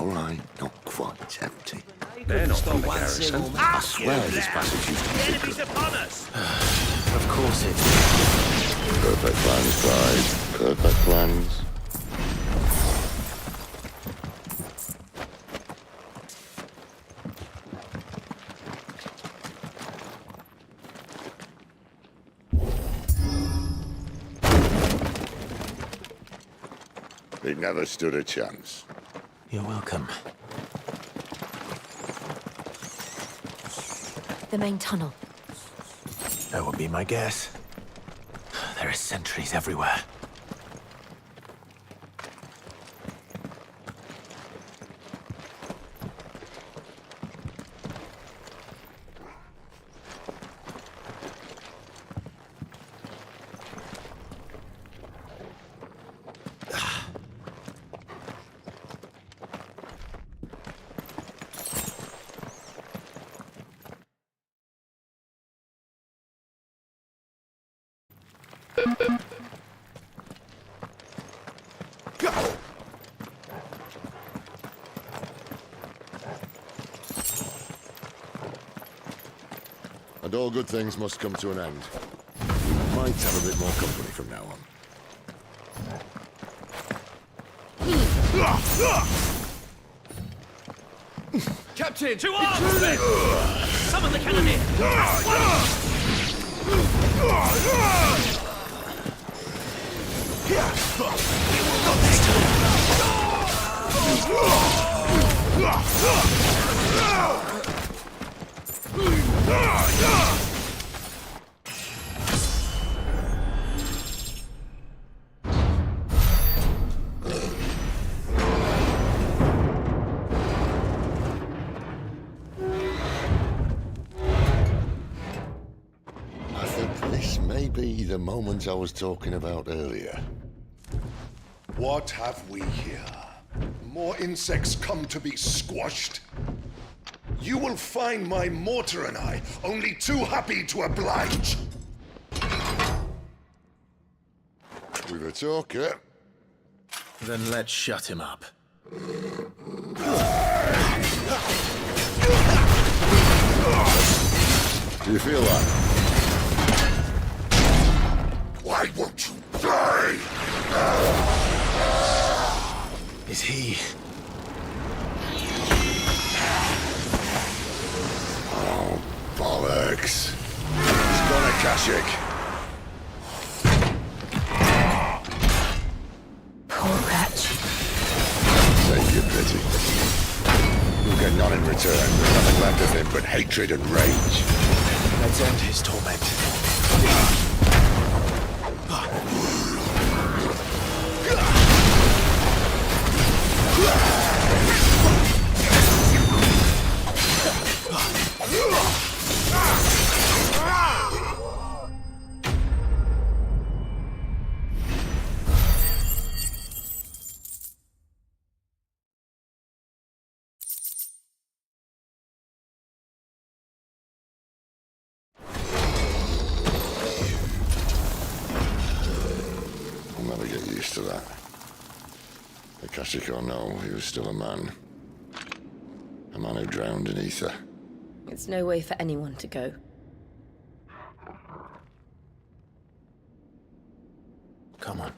all right, not quite empty. They're not from the garrison. I swear this passage used to be The secret. enemy's upon us! Of course it is. Perfect plans, Clyde. Perfect plans. They never stood a chance. You're welcome. The main tunnel. That would be my guess. There are sentries everywhere. And all good things must come to an end. We might have a bit more company from now on. Captain! To arms, men! Summon the cannoneer! I think this may be the moment I was talking about earlier. What have we here? More insects come to be squashed? You will find my mortar and I only too happy to oblige. We've a talker. Then let's shut him up. Do you feel that? Why won't you die? Is he... Oh, bollocks. He's gone Akashic. Poor wretch. Save your pity. You'll get none in return. There's nothing left of him but hatred and rage. Let's end his torment. I'll never get used to that. Akashic or no, he was still a man. A man who drowned in ether. It's no way for anyone to go. Come on.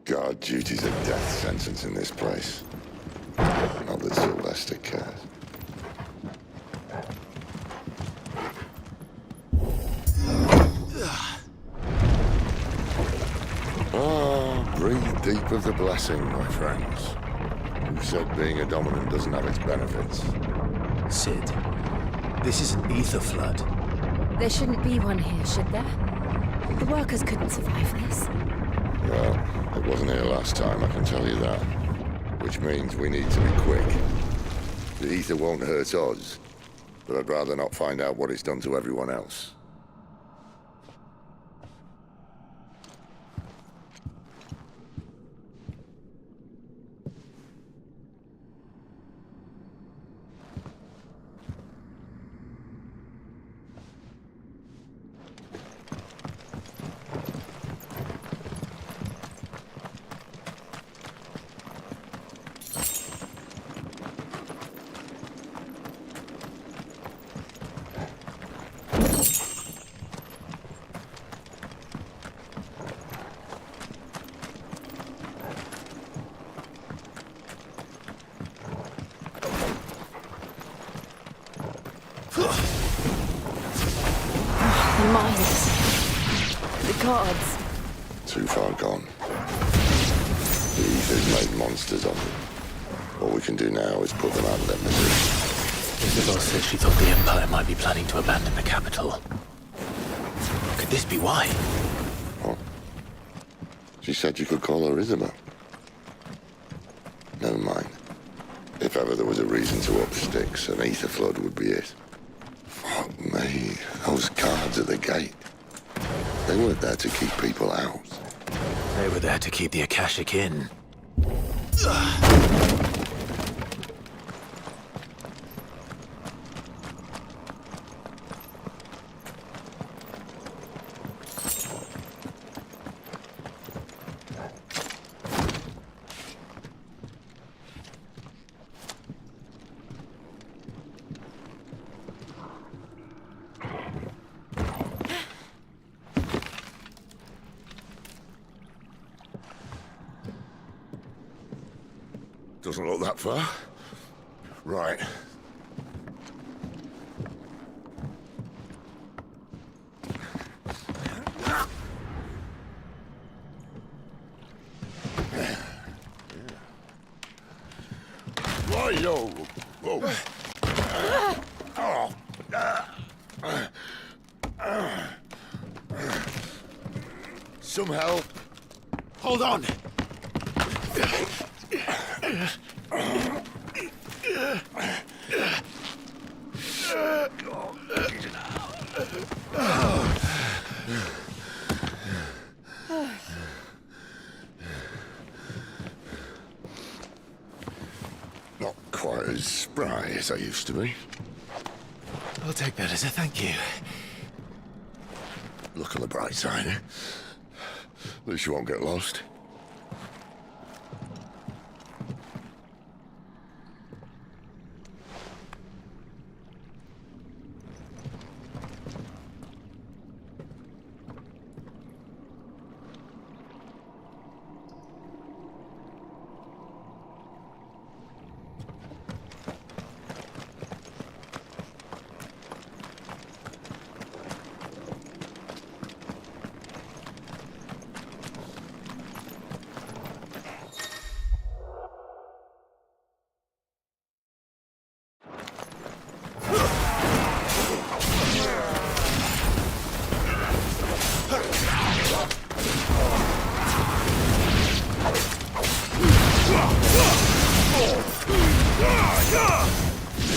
God, duty's a death sentence in this place. Not that Sylvester cares. Breathe deep of the blessing, my friends. Who said being a dominant doesn't have its benefits? Sid, this is an ether flood. There shouldn't be one here, should there? The workers couldn't survive this. Well, it wasn't here last time, I can tell you that. Which means we need to be quick. The ether won't hurt us, but I'd rather not find out what it's done to everyone else. The cards. Too far gone. The Ether's made monsters of them. All we can do now is put them out of their misery. Isabel said she thought the Empire might be planning to abandon the capital. Could this be why? What? She said you could call her Isabel. Never mind. If ever there was a reason to up sticks, an ether flood would be it. Fuck me. Those guards at the gate. They weren't there to keep people out. They were there to keep the Akashic in. Doesn't look that far. Right. Why-yo! Whoa. Some help. Hold on! Not quite as spry as I used to be. I'll take that as a thank you. Look on the bright side, eh? At least you won't get lost.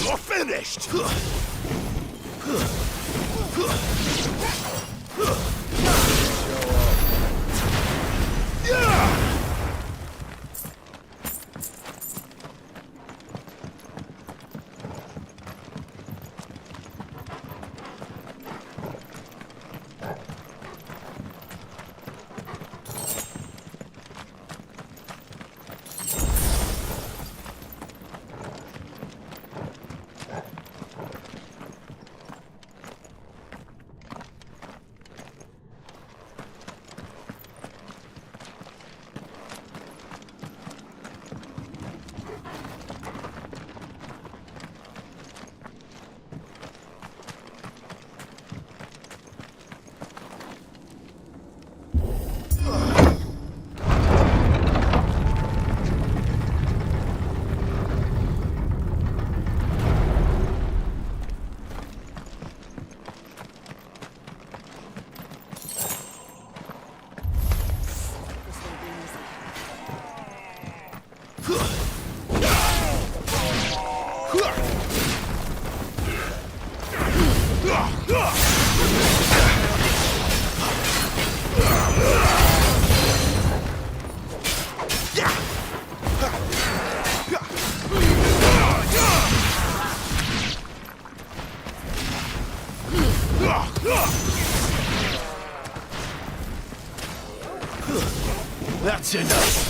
You're finished! That's enough.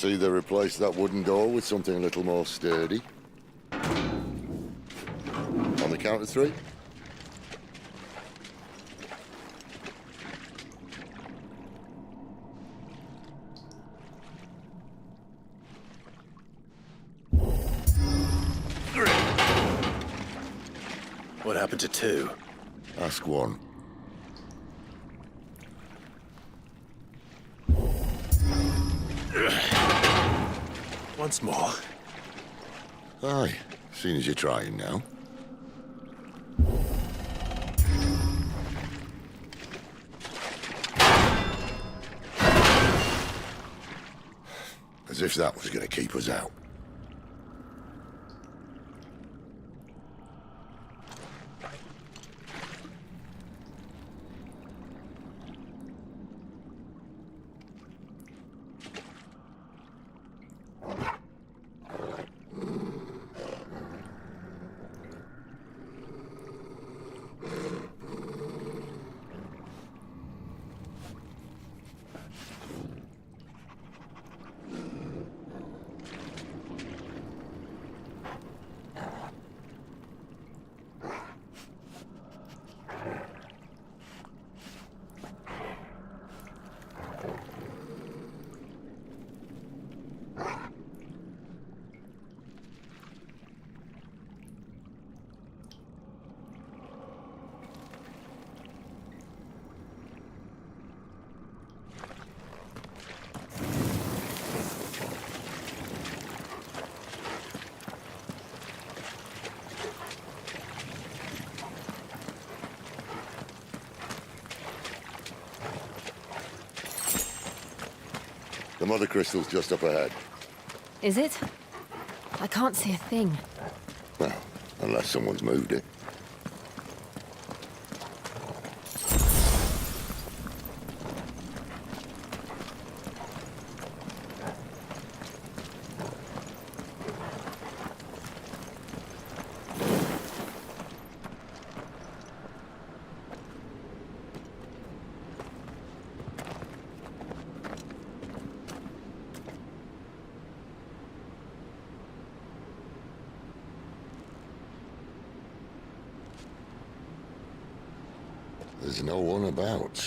see they replaced that wooden door with something a little more sturdy. On the count of 3. What happened to 2? Ask 1. Once more. Aye, seeing as you're trying now. As if that was going to keep us out. The mother crystal's just up ahead. Is it? I can't see a thing. Well, unless someone's moved it. There's no one about.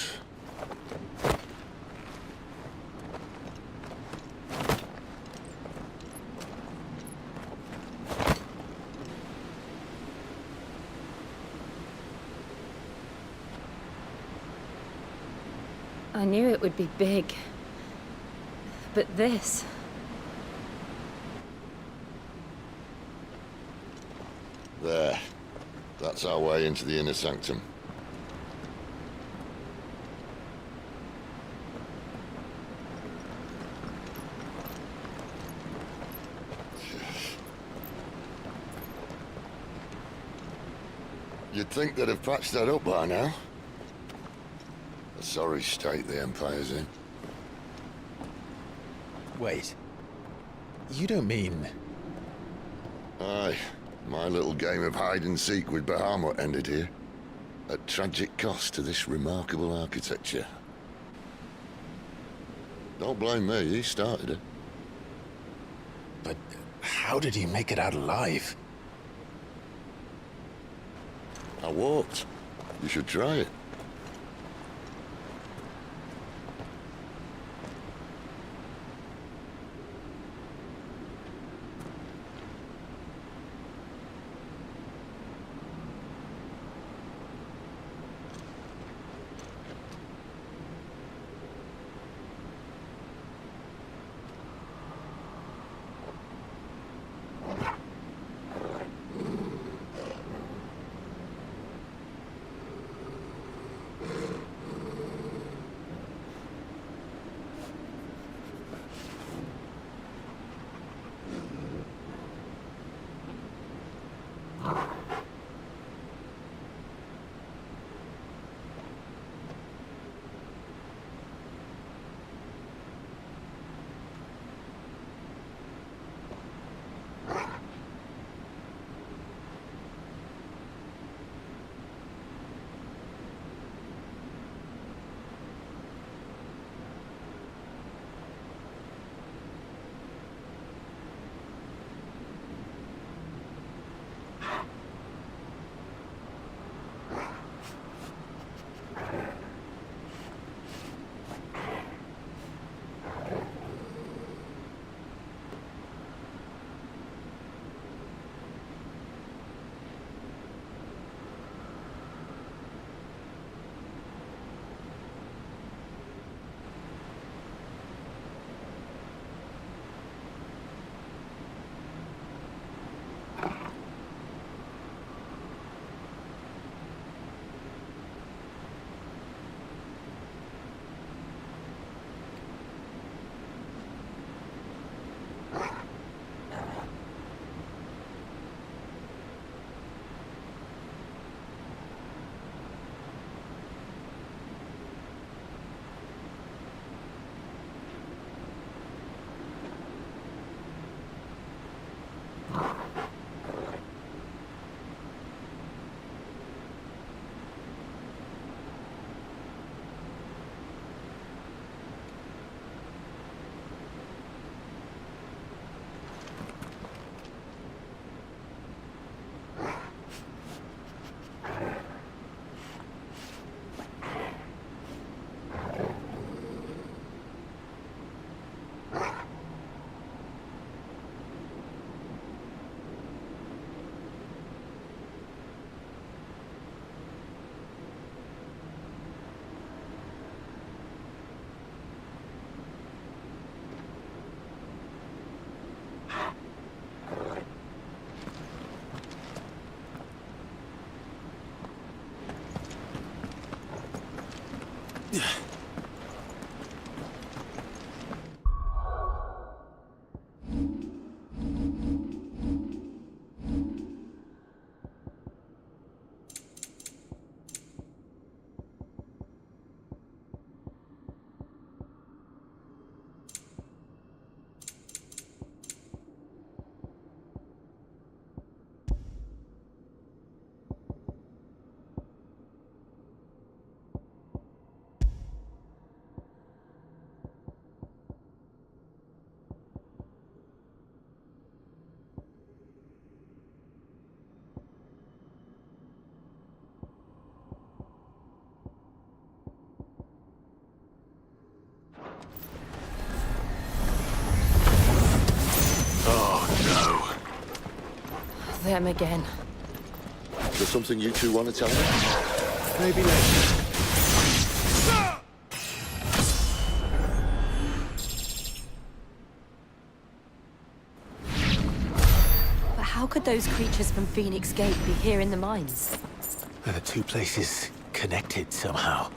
I knew it would be big. But this... There. That's our way into the inner sanctum. You'd think they'd have patched that up by now. A sorry state the Empire's in. Wait. You don't mean... Aye. My little game of hide-and-seek with Bahamut ended here. At tragic cost to this remarkable architecture. Don't blame me, he started it. But how did he make it out alive? I walked. You should try it. Them again. Is there something you two want to tell me? Maybe later. But how could those creatures from Phoenix Gate be here in the mines? Are the two places connected somehow?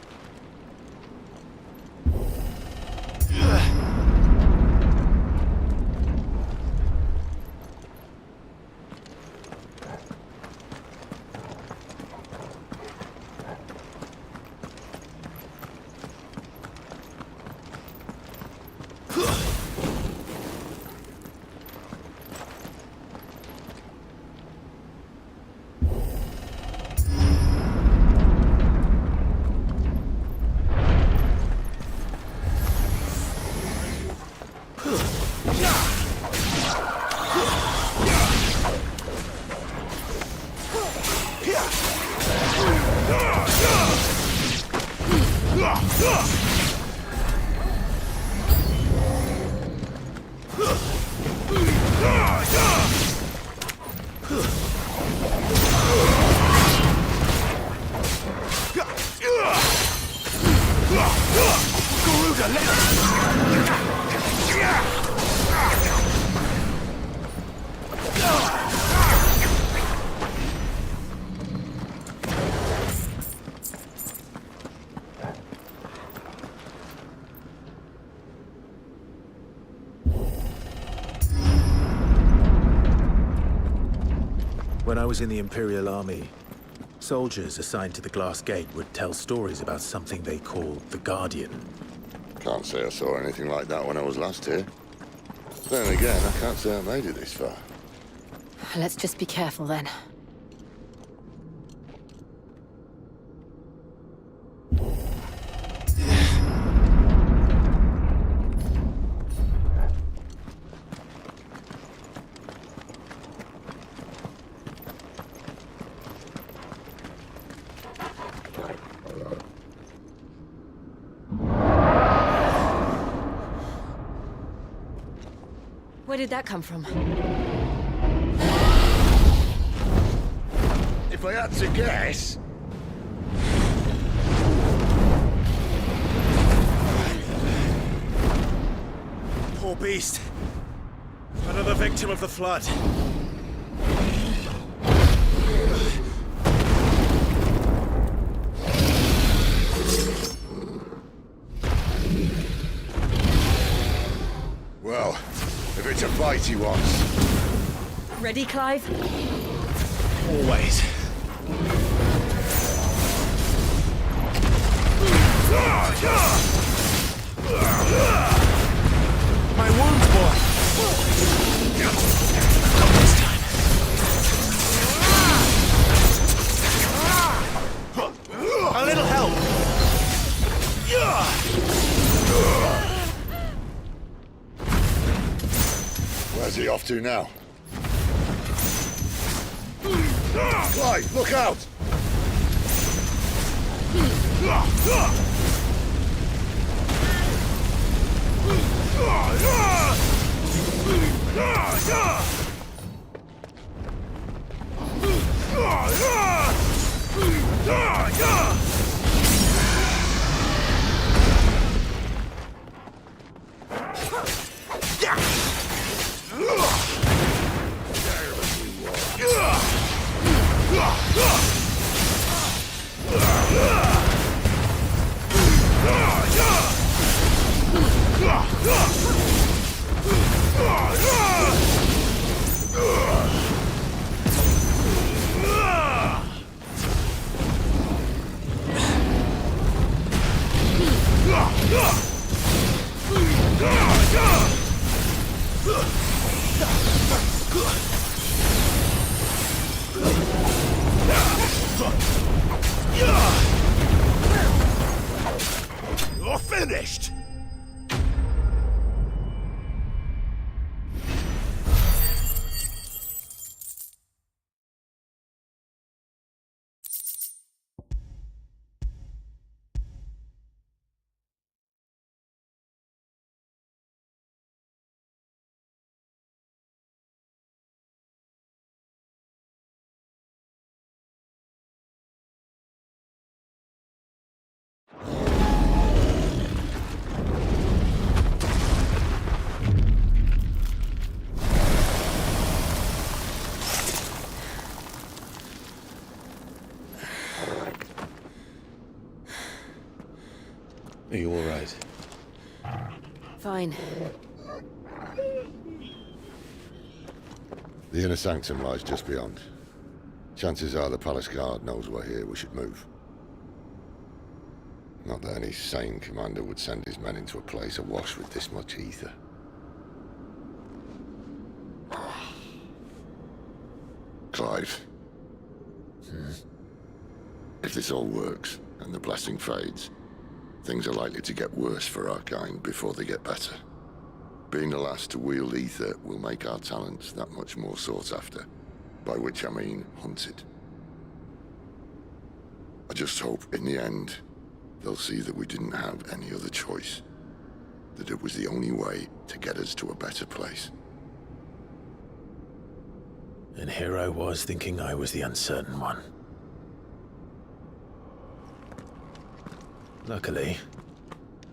When I was in the Imperial Army, soldiers assigned to the Glass Gate would tell stories about something they called the Guardian. Can't say I saw anything like that when I was last here. Then again, I can't say I made it this far. Let's just be careful then. Where did that come from? If I had to guess... Poor beast. Another victim of the flood. Well, if it's a fight he wants... Ready, Clive? Always. My wounds, boy. Not this time. A little help. Where's he off to now? Clive, look out! You're finished! Are you all right? Fine. The inner sanctum lies just beyond. Chances are the palace guard knows we're here. We should move. Not that any sane commander would send his men into a place awash with this much ether. Clive. If this all works, and the blessing fades, things are likely to get worse for our kind before they get better. Being the last to wield ether will make our talents that much more sought after, by which I mean hunted. I just hope, in the end, they'll see that we didn't have any other choice. That it was the only way to get us to a better place. And here I was thinking I was the uncertain one. Luckily,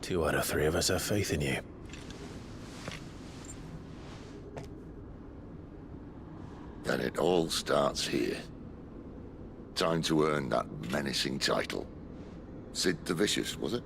2 out of 3 of us have faith in you. Then it all starts here. Time to earn that menacing title. Sid the Vicious, was it?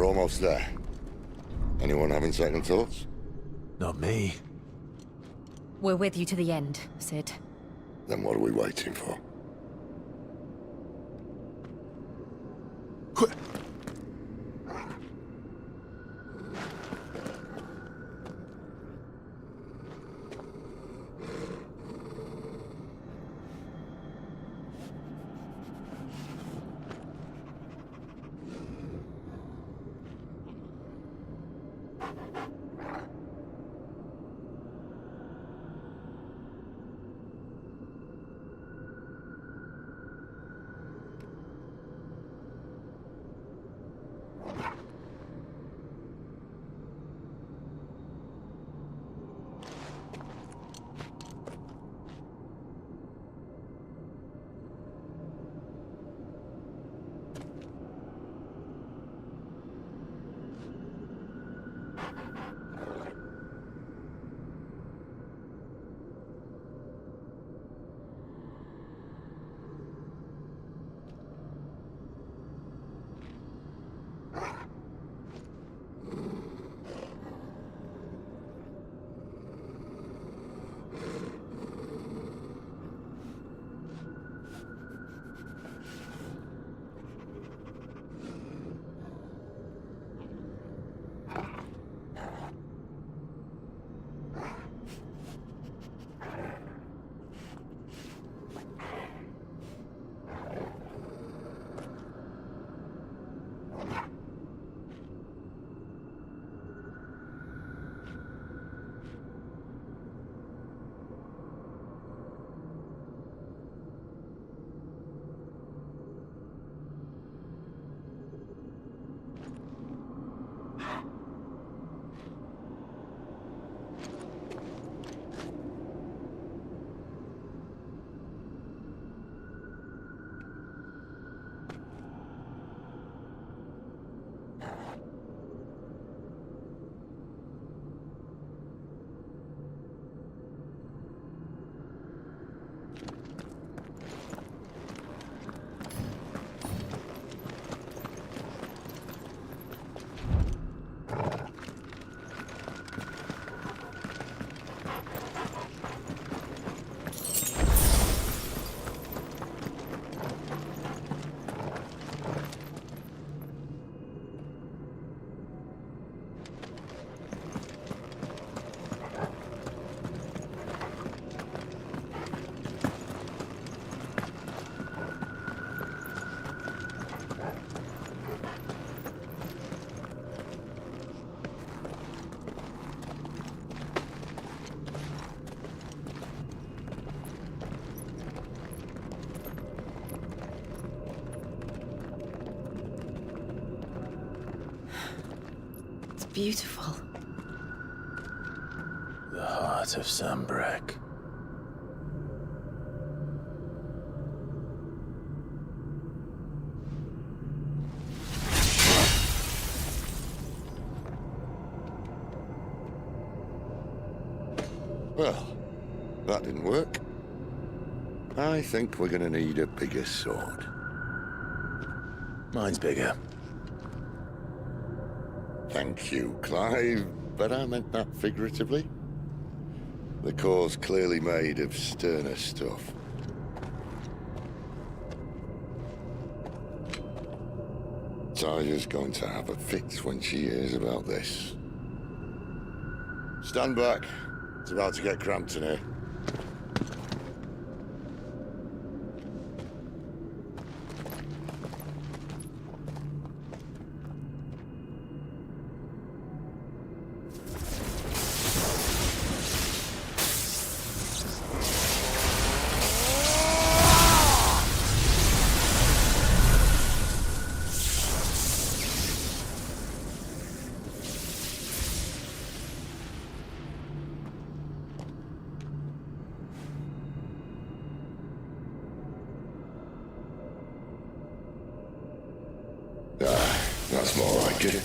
Almost there. Anyone having second thoughts? Not me. We're with you to the end, Sid. Then what are we waiting for? beautiful. The heart of Sambrek. Well, that didn't work. I think we're gonna need a bigger sword. Mine's bigger. Thank you, Clive, but I meant that figuratively. The core's clearly made of sterner stuff. Taya's going to have a fit when she hears about this. Stand back. It's about to get cramped in here. That's more like it.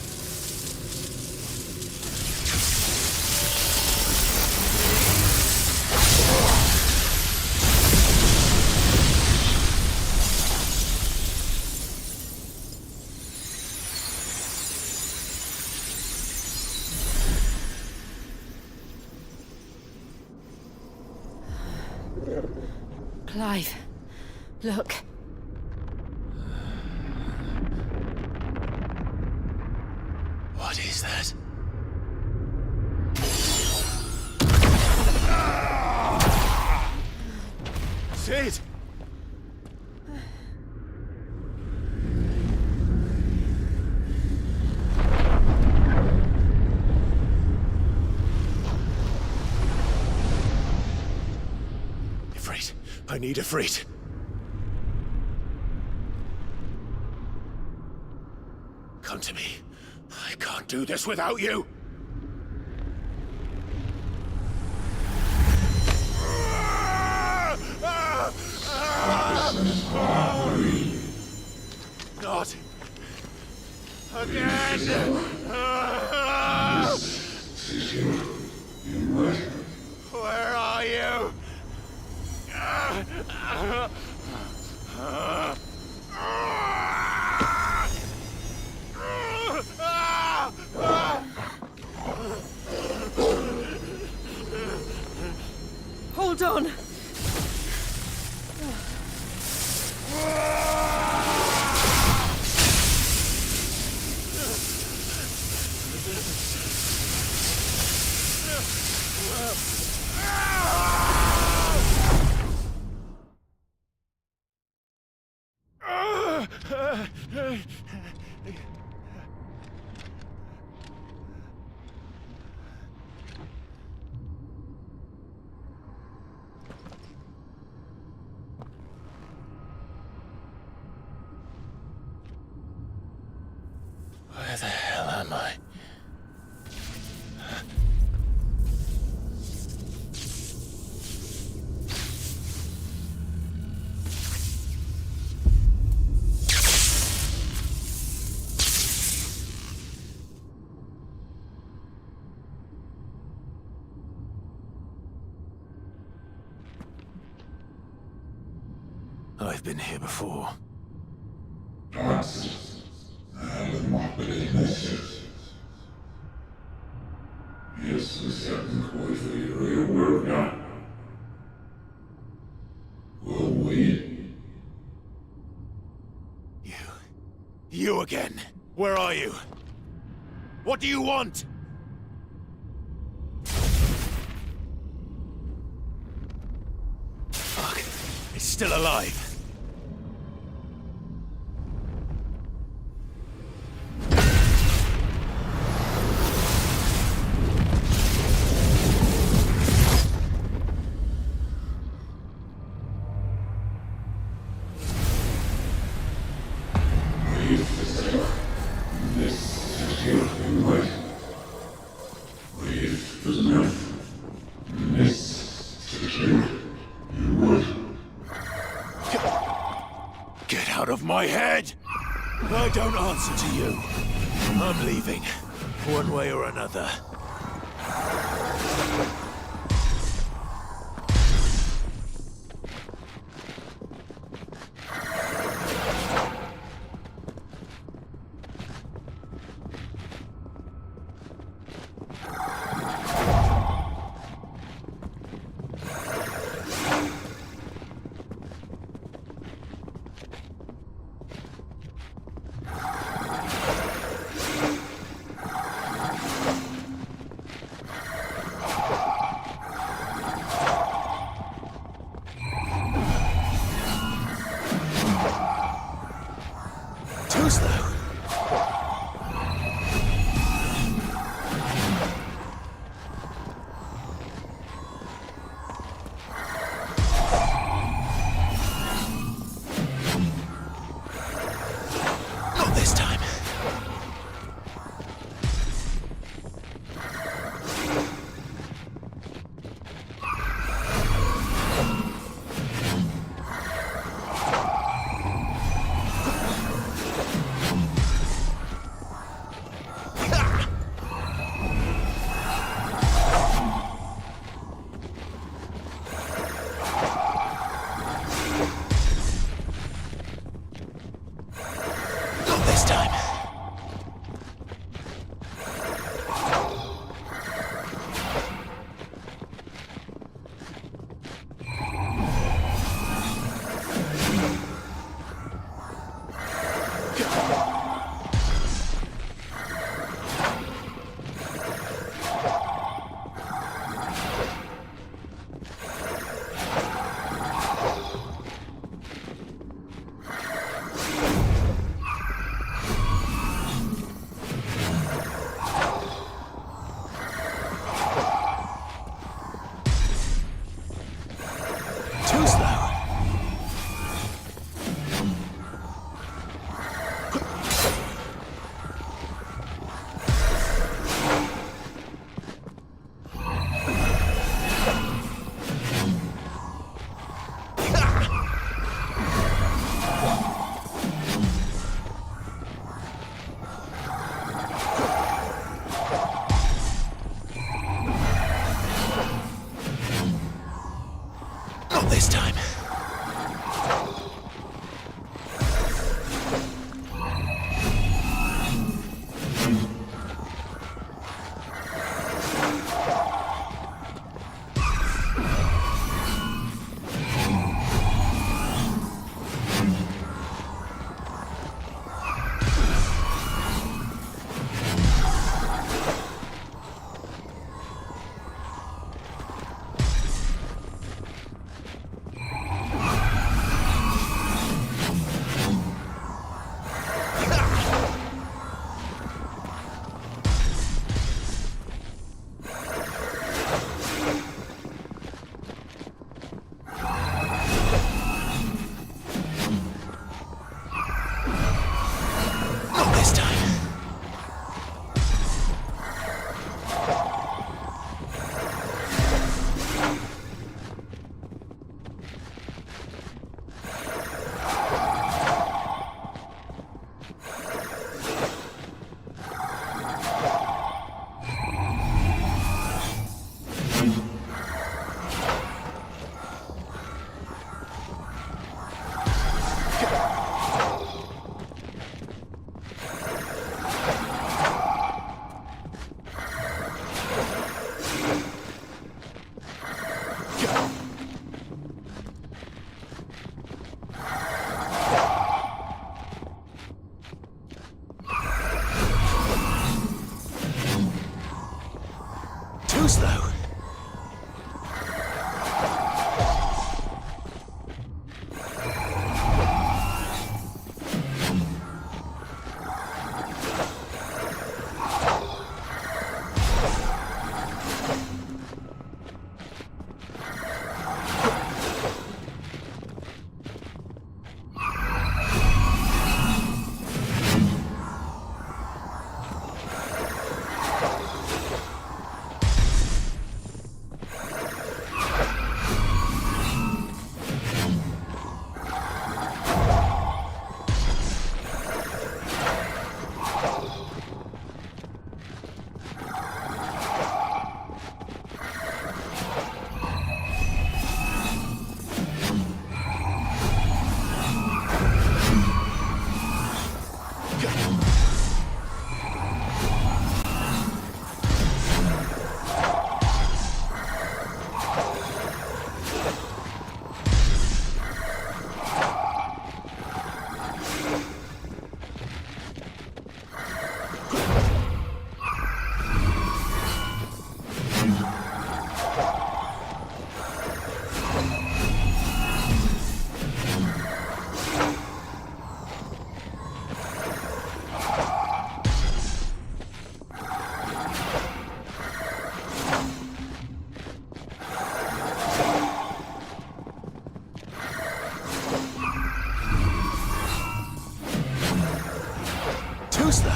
Clive, look. What is that? Sid! Ifrit, I need Ifrit. Come to me. I can't do this without you. Not again. Where are you? Hold on. Where the hell am I? I've been here before. You again. Where are you? What do you want? Fuck. It's still alive. Get out of my head! I don't answer to you. I'm leaving, one way or another. Too slow. Not this time. Not this time. close, though.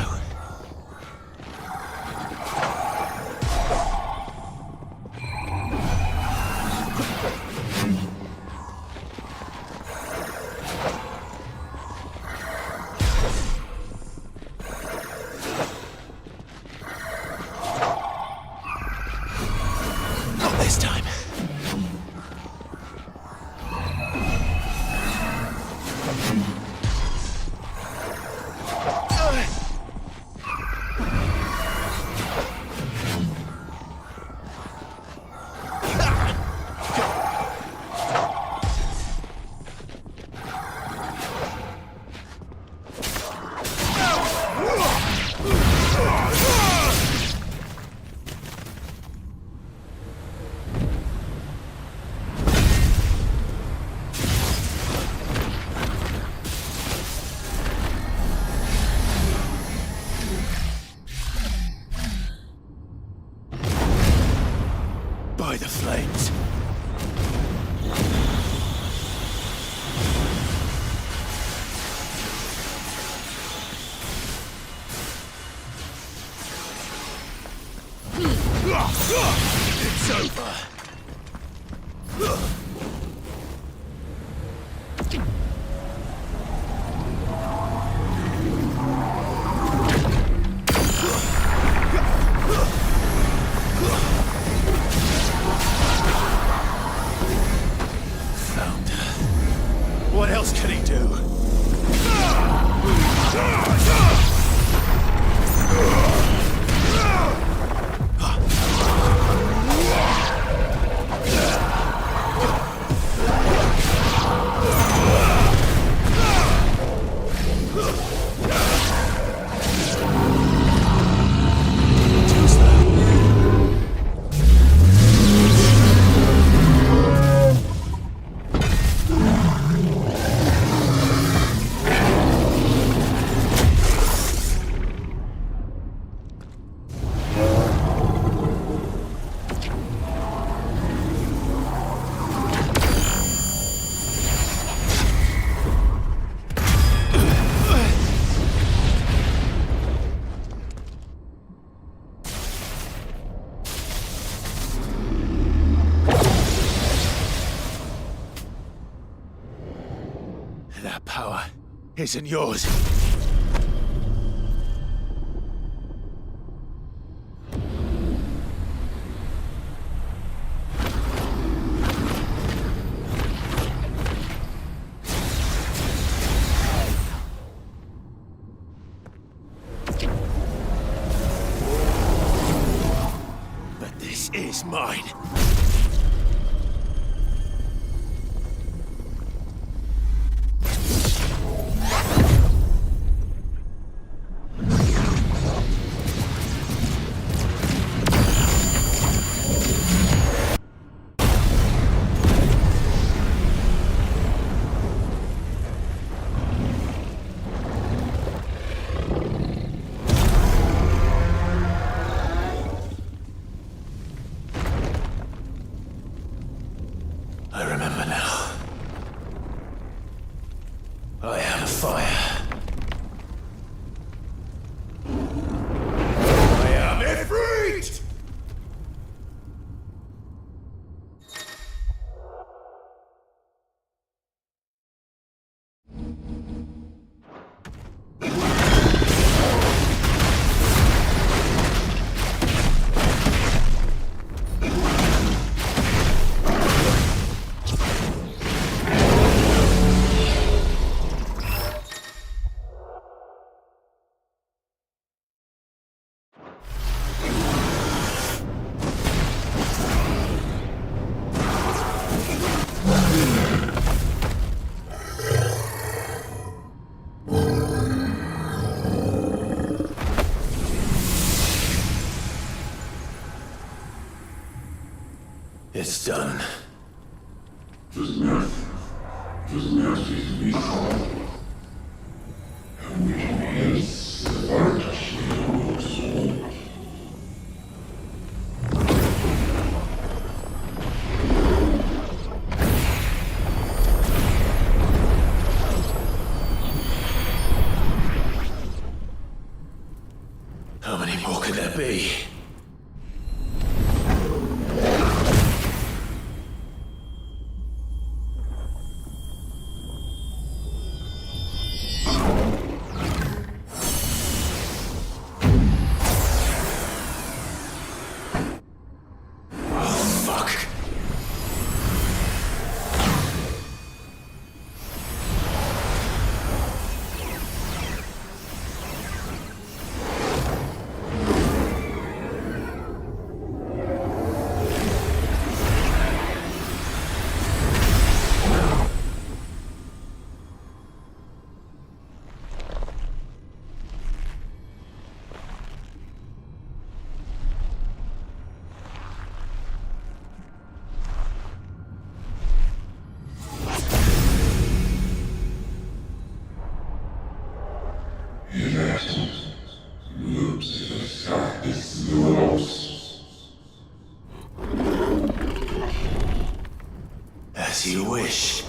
Not this time. By the flames. It's over. Found her. What else can he do? Too slow. That power isn't yours. But this is mine. I remember now. I am fire. I am Ifrit! It's done. be. As you wish.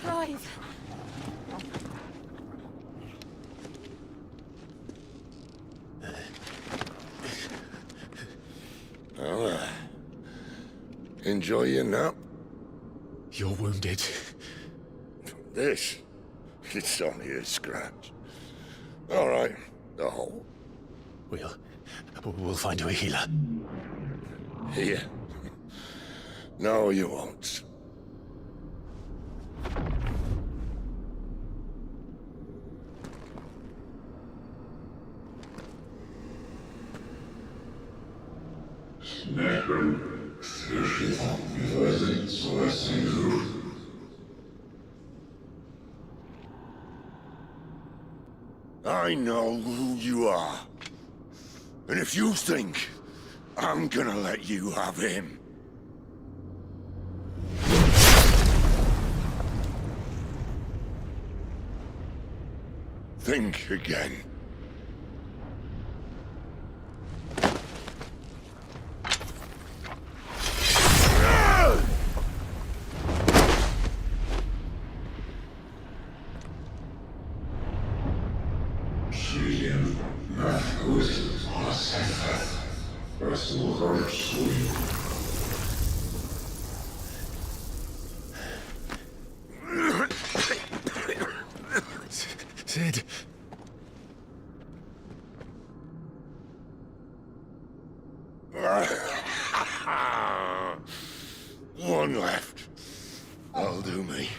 Clive! Well, enjoy your nap. You're wounded. This, it's only a scratch. All right, the hole. We'll find you a healer. Here. No, you won't. I know who you are. And if you think I'm gonna let you have him... think again. Sid. One left. That'll do me.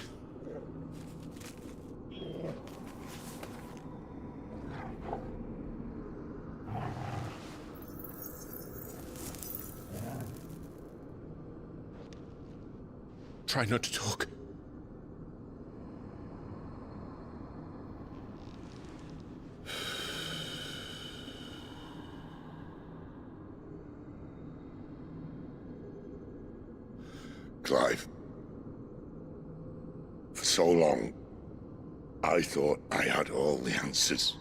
Try not to talk. Clive. For so long, I thought I had all the answers.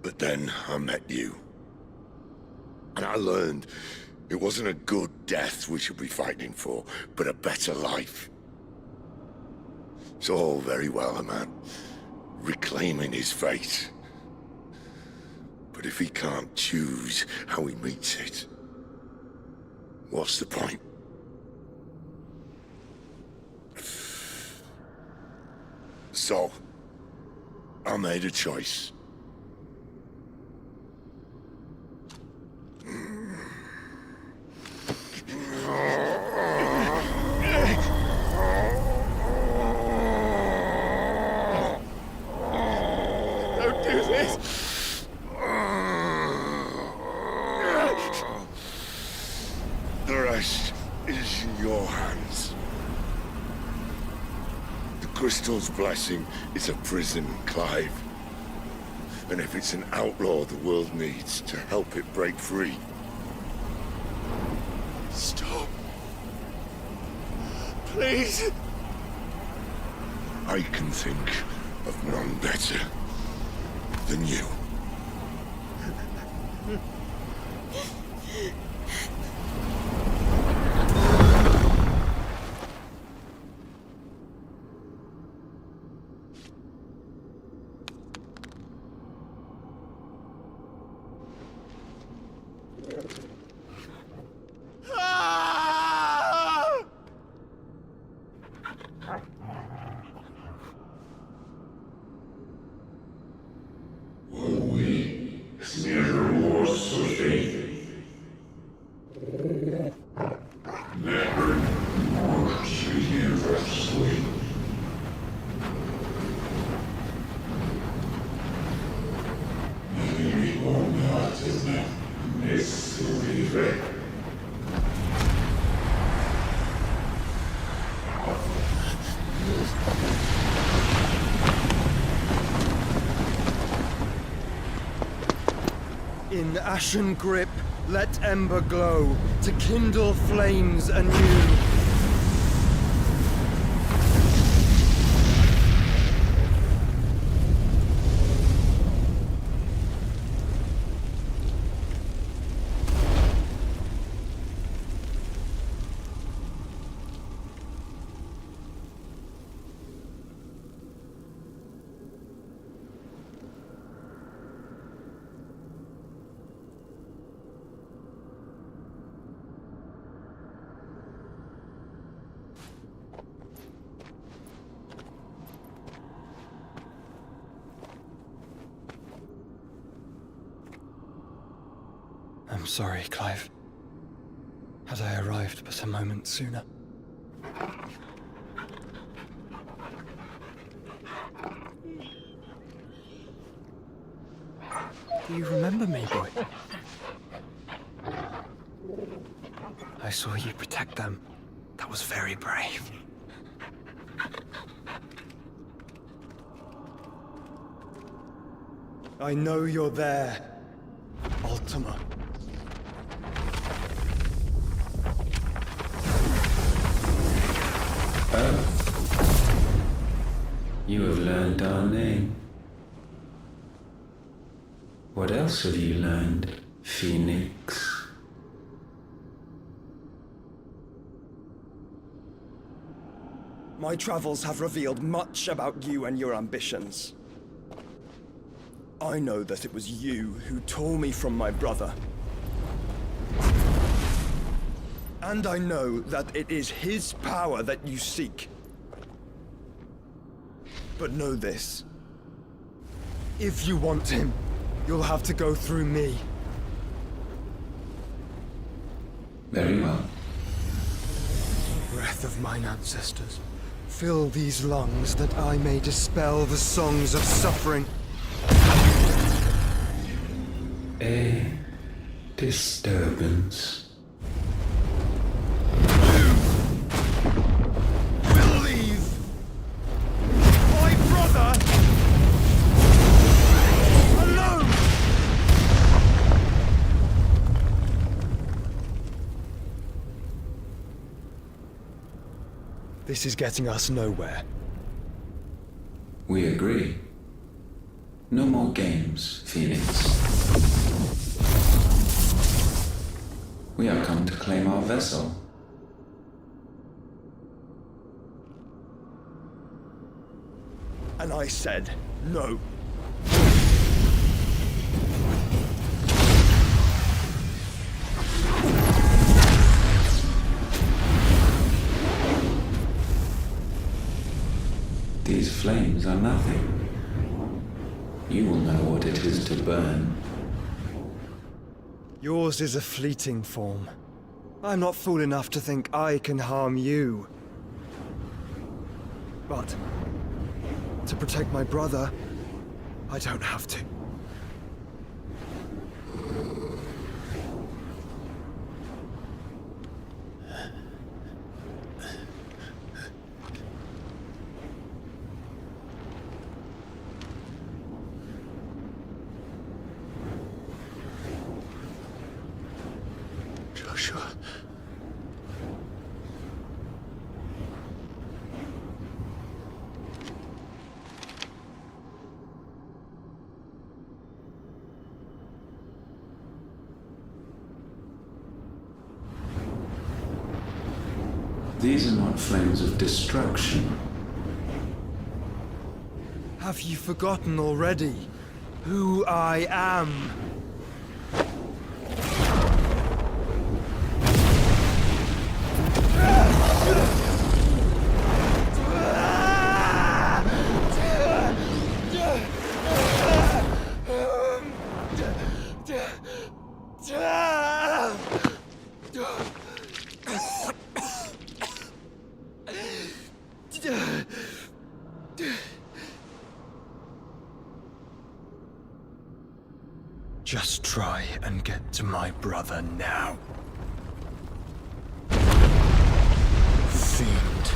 But then I met you. And I learned it wasn't a good death we should be fighting for, but a better life. It's all very well, a man reclaiming his fate. But if he can't choose how he meets it, what's the point? So, I made a choice. Don't do this! The rest is in your hands. The Crystal's blessing is a prison, Clive. And if it's an outlaw the world needs to help it break free... Stop. Please. I can think of none better than you. Ah! In ashen grip, let ember glow, to kindle flames anew. I'm sorry, Clive. Had I arrived but a moment sooner. Do you remember me, boy? I saw you protect them. That was very brave. I know you're there, Ultima. You have learned our name. What else have you learned, Phoenix? My travels have revealed much about you and your ambitions. I know that it was you who tore me from my brother. And I know that it is his power that you seek. But know this. If you want him, you'll have to go through me. Very well. Breath of mine ancestors, fill these lungs that I may dispel the songs of suffering. A disturbance. Will leave my brother alone. This is getting us nowhere. We agree. No more games, Phoenix. We have come to claim our vessel. And I said no. These flames are nothing. You will know what it is to burn. Yours is a fleeting form. I'm not fool enough to think I can harm you. But to protect my brother, I don't have to. Joshua. These are not flames of destruction. Have you forgotten already who I am? Just try and get to my brother now. Fiend.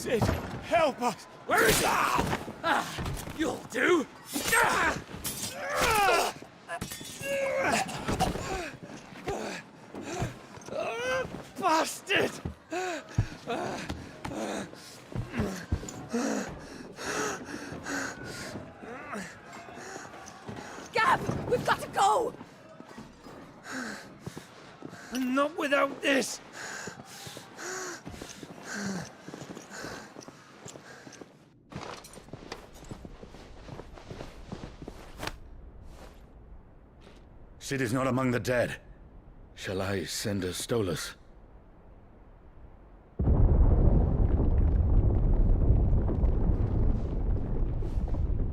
Sid, help us! Where is that? You'll do! Bastard! Gab! We've got to go! Not without this! Sid is not among the dead. Shall I send a Stolas?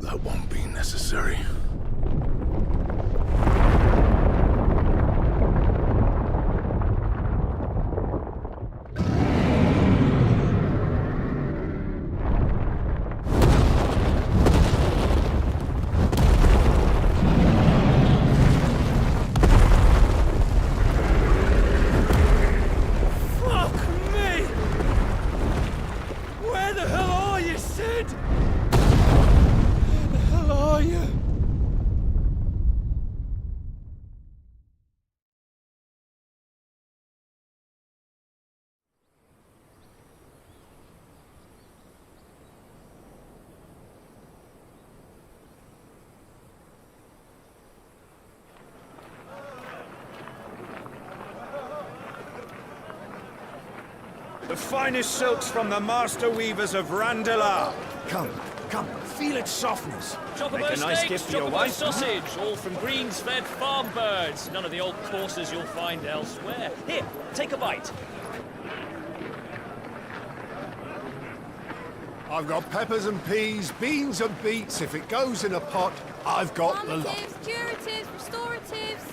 That won't be necessary. The finest silks from the master weavers of Randalar. Come, feel its softness. Chocobo Make a nice steaks, gift for your chocobo wife. sausage, all from greens-fed farm birds. None of the old courses you'll find elsewhere. Here, take a bite. I've got peppers and peas, beans and beets. If it goes in a pot, I've got the lot. Calmatives, curatives, restoratives,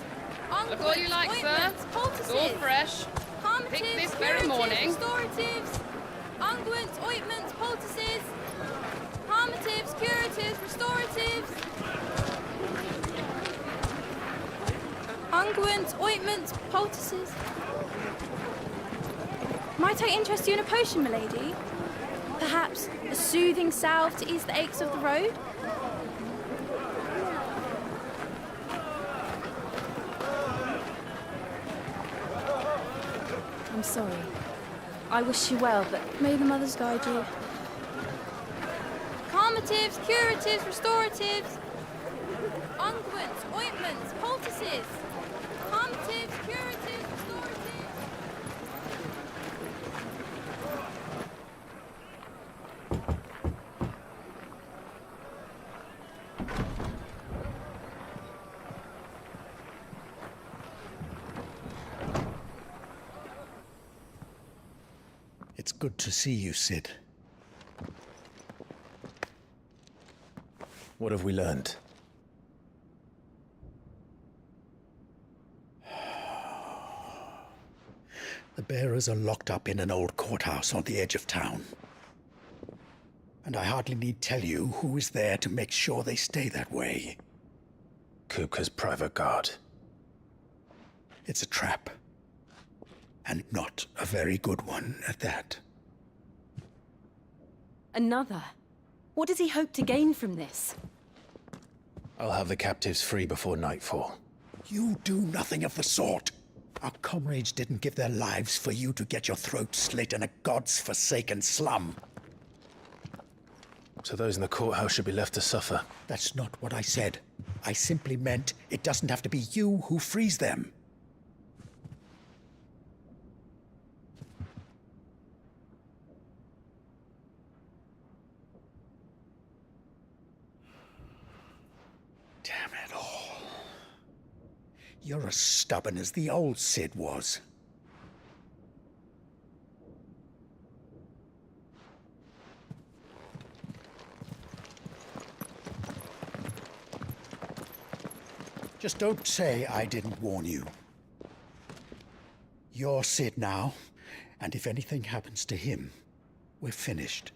Look all you like, sir. It's all fresh. Picked this very morning. Restoratives, unguents, ointments, poultices, calmatives, curatives, restoratives, unguents, ointments, poultices. Might I interest you in a potion, milady? Perhaps a soothing salve to ease the aches of the road? I'm sorry. I wish you well, but may the mothers guide you. Calmatives, curatives, restoratives, unguents, ointments, poultices. Calmatives, curatives, restoratives. It's good to see you, Sid. What have we learned? The bearers are locked up in an old courthouse on the edge of town. And I hardly need tell you who is there to make sure they stay that way. Kupka's private guard. It's a trap. And not a very good one at that. Another? What does he hope to gain from this? I'll have the captives free before nightfall. You do nothing of the sort. Our comrades didn't give their lives for you to get your throat slit in a god's forsaken slum. So those in the courthouse should be left to suffer. That's not what I said. I simply meant it doesn't have to be you who frees them. Damn it all. You're as stubborn as the old Sid was. Just don't say I didn't warn you. You're Sid now, and if anything happens to him, we're finished.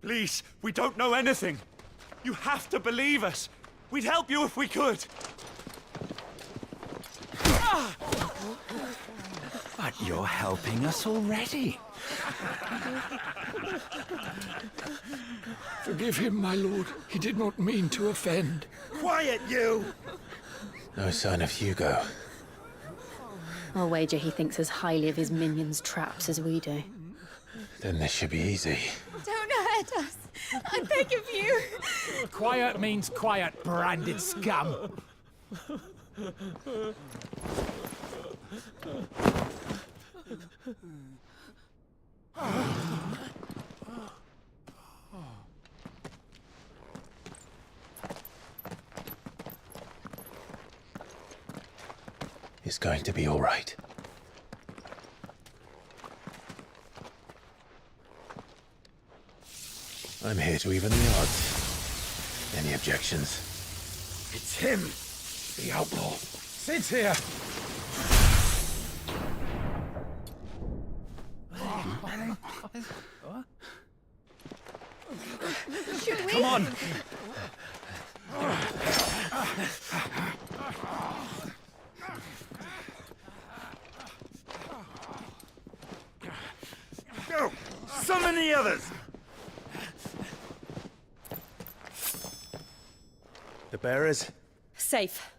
Please, we don't know anything. You have to believe us. We'd help you if we could. But you're helping us already. Forgive him, my lord. He did not mean to offend. Quiet, you! No sign of Hugo. I'll wager he thinks as highly of his minions' traps as we do. Then this should be easy. Don't hurt us. I beg of you. Quiet means quiet, branded scum. It's going to be all right. I'm here to even the odds. Any objections? It's him, the outlaw. Sid's here. Should we? Come on. Go! Summon the others! The bearers? Safe.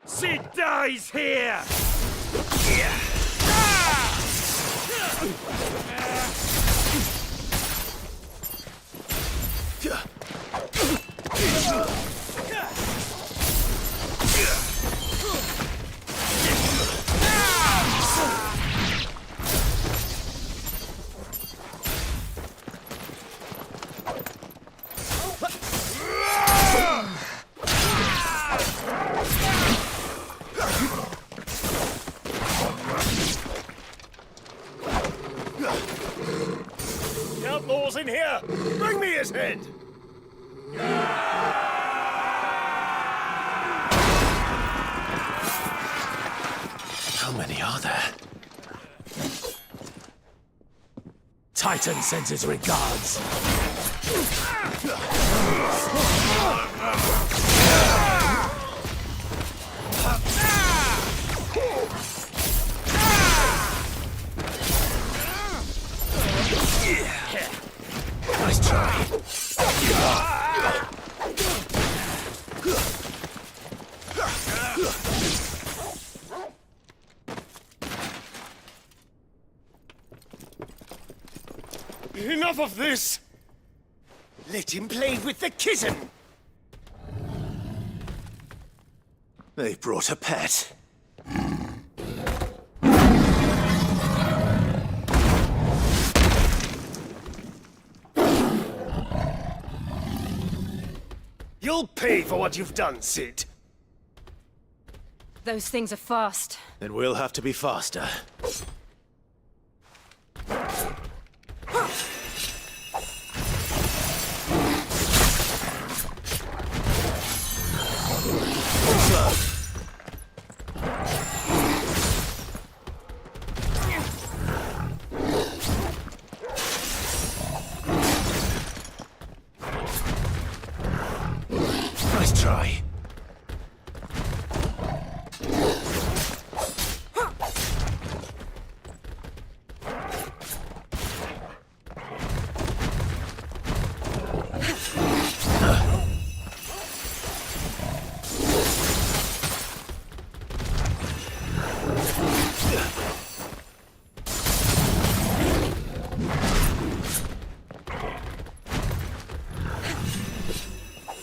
Sid dies here! Outlaws in here! Bring me his head! How many are there? Titan sends his regards. Nice try. Enough of this! Let him play with the kitten! They brought a pet. You'll pay for what you've done, Sid. Those things are fast. Then we'll have to be faster. Nice try.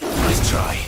Nice try.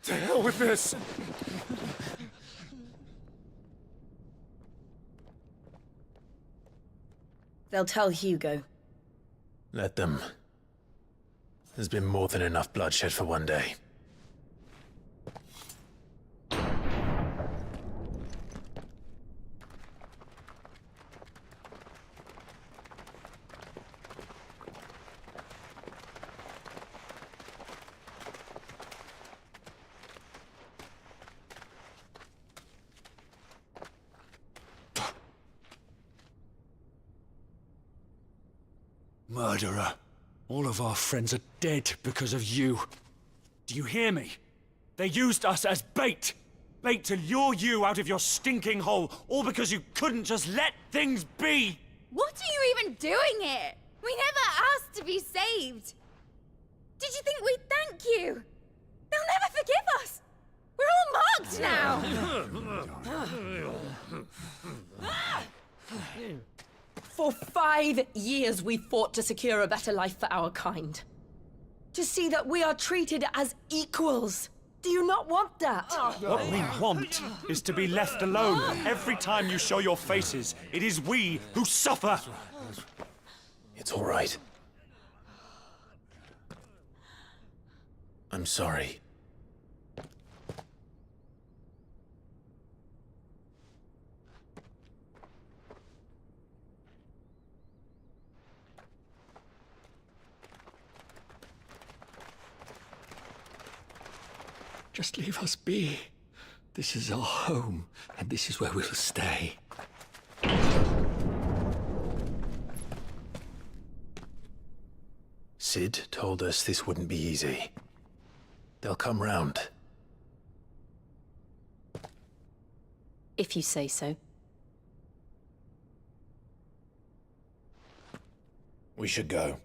To hell with this! They'll tell Hugo. Let them. There's been more than enough bloodshed for one day. Murderer. All of our friends are dead because of you. Do you hear me? They used us as bait. Bait to lure you out of your stinking hole, all because you couldn't just let things be. What are you even doing here? We never asked to be saved. Did you think we'd thank you? They'll never forgive us. We're all marked now. For 5 years we fought to secure a better life for our kind. To see that we are treated as equals. Do you not want that? What we want is to be left alone. Every time you show your faces, it is we who suffer. It's all right. I'm sorry. Just leave us be. This is our home, and this is where we'll stay. Sid told us this wouldn't be easy. They'll come round. If you say so. We should go.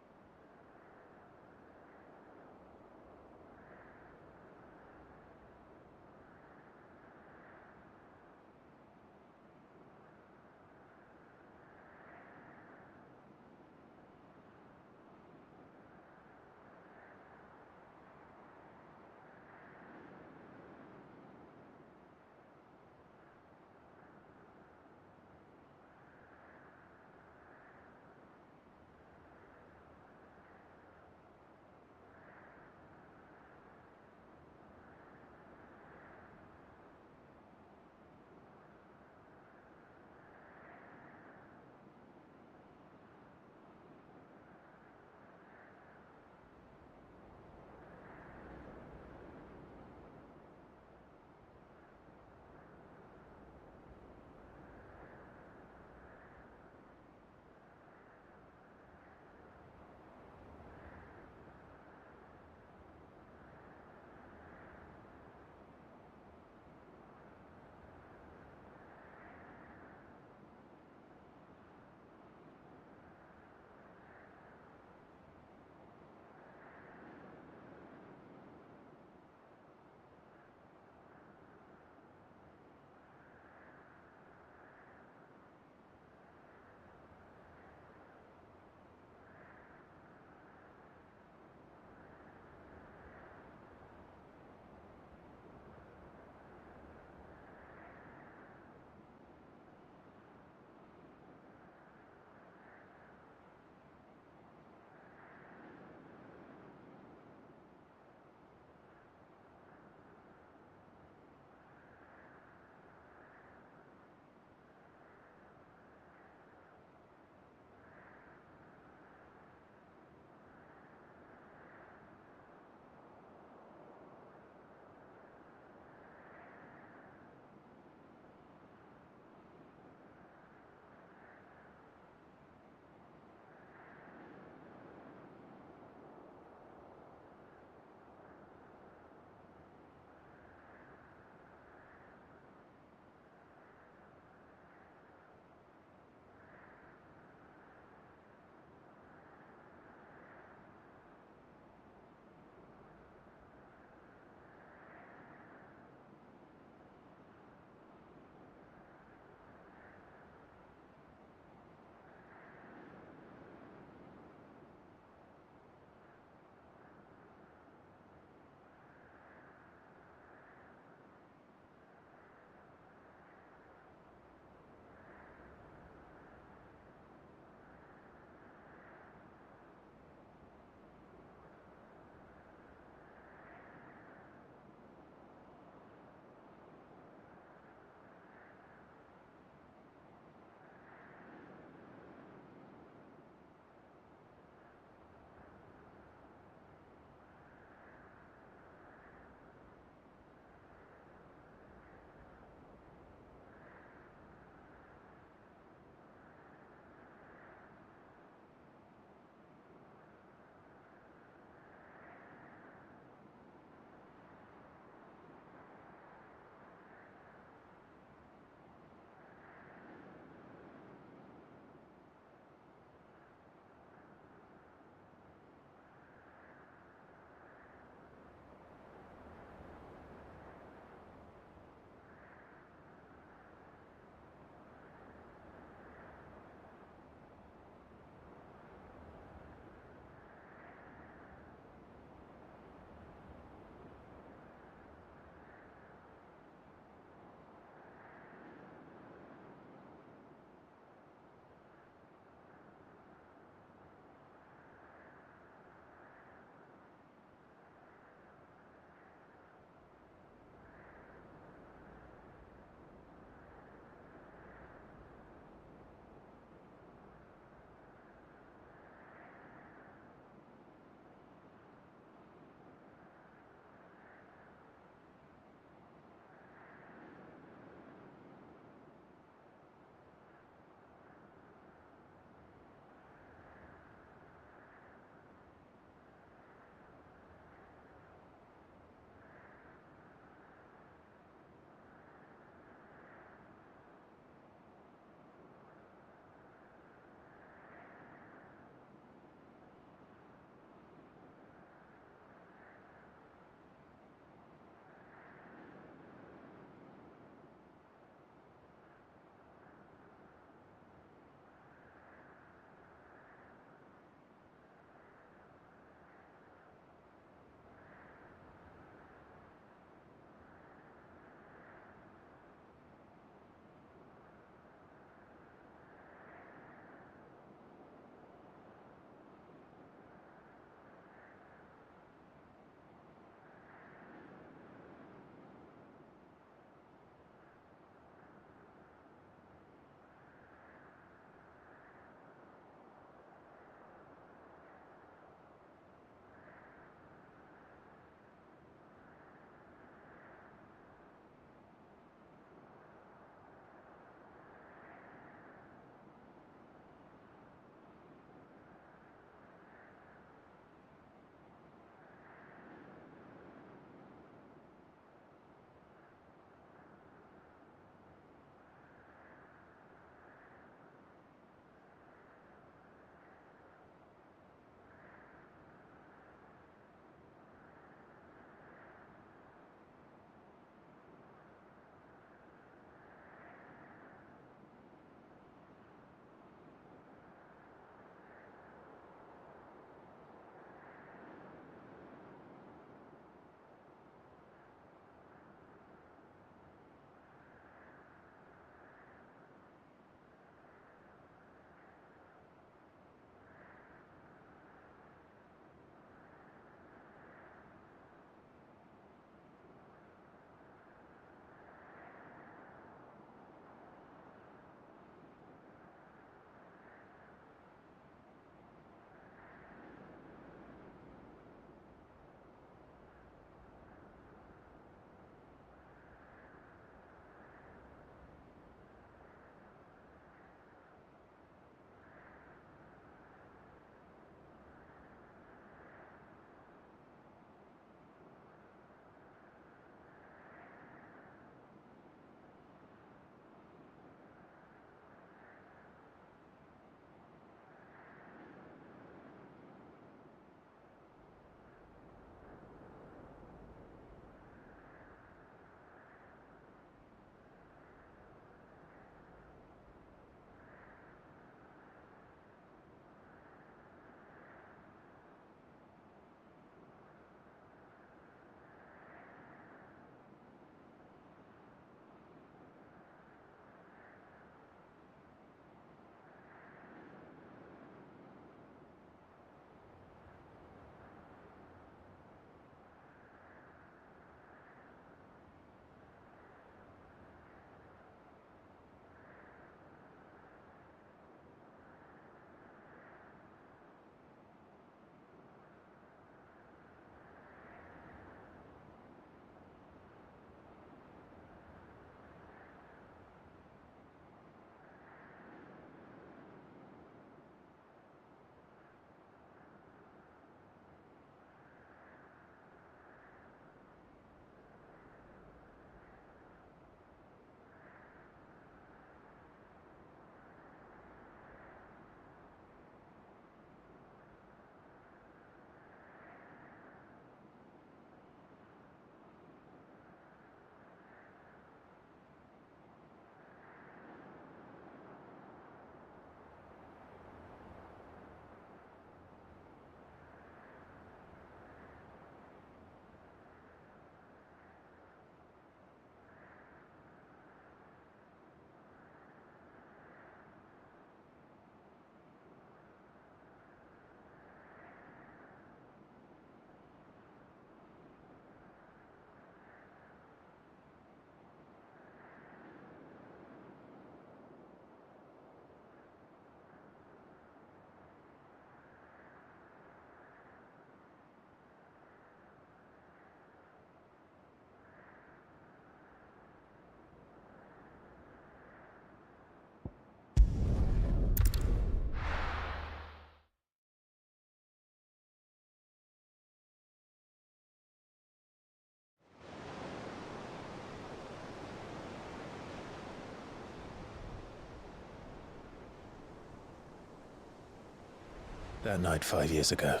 That night 5 years ago,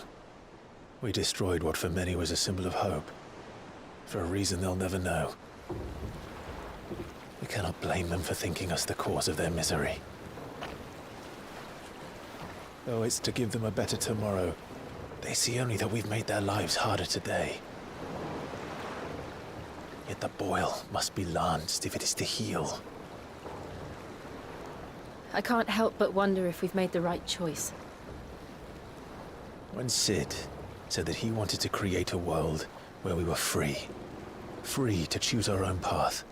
we destroyed what for many was a symbol of hope. For a reason they'll never know. We cannot blame them for thinking us the cause of their misery. Though it's to give them a better tomorrow, they see only that we've made their lives harder today. Yet the boil must be lanced if it is to heal. I can't help but wonder if we've made the right choice. When Sid said that he wanted to create a world where we were free. Free to choose our own path.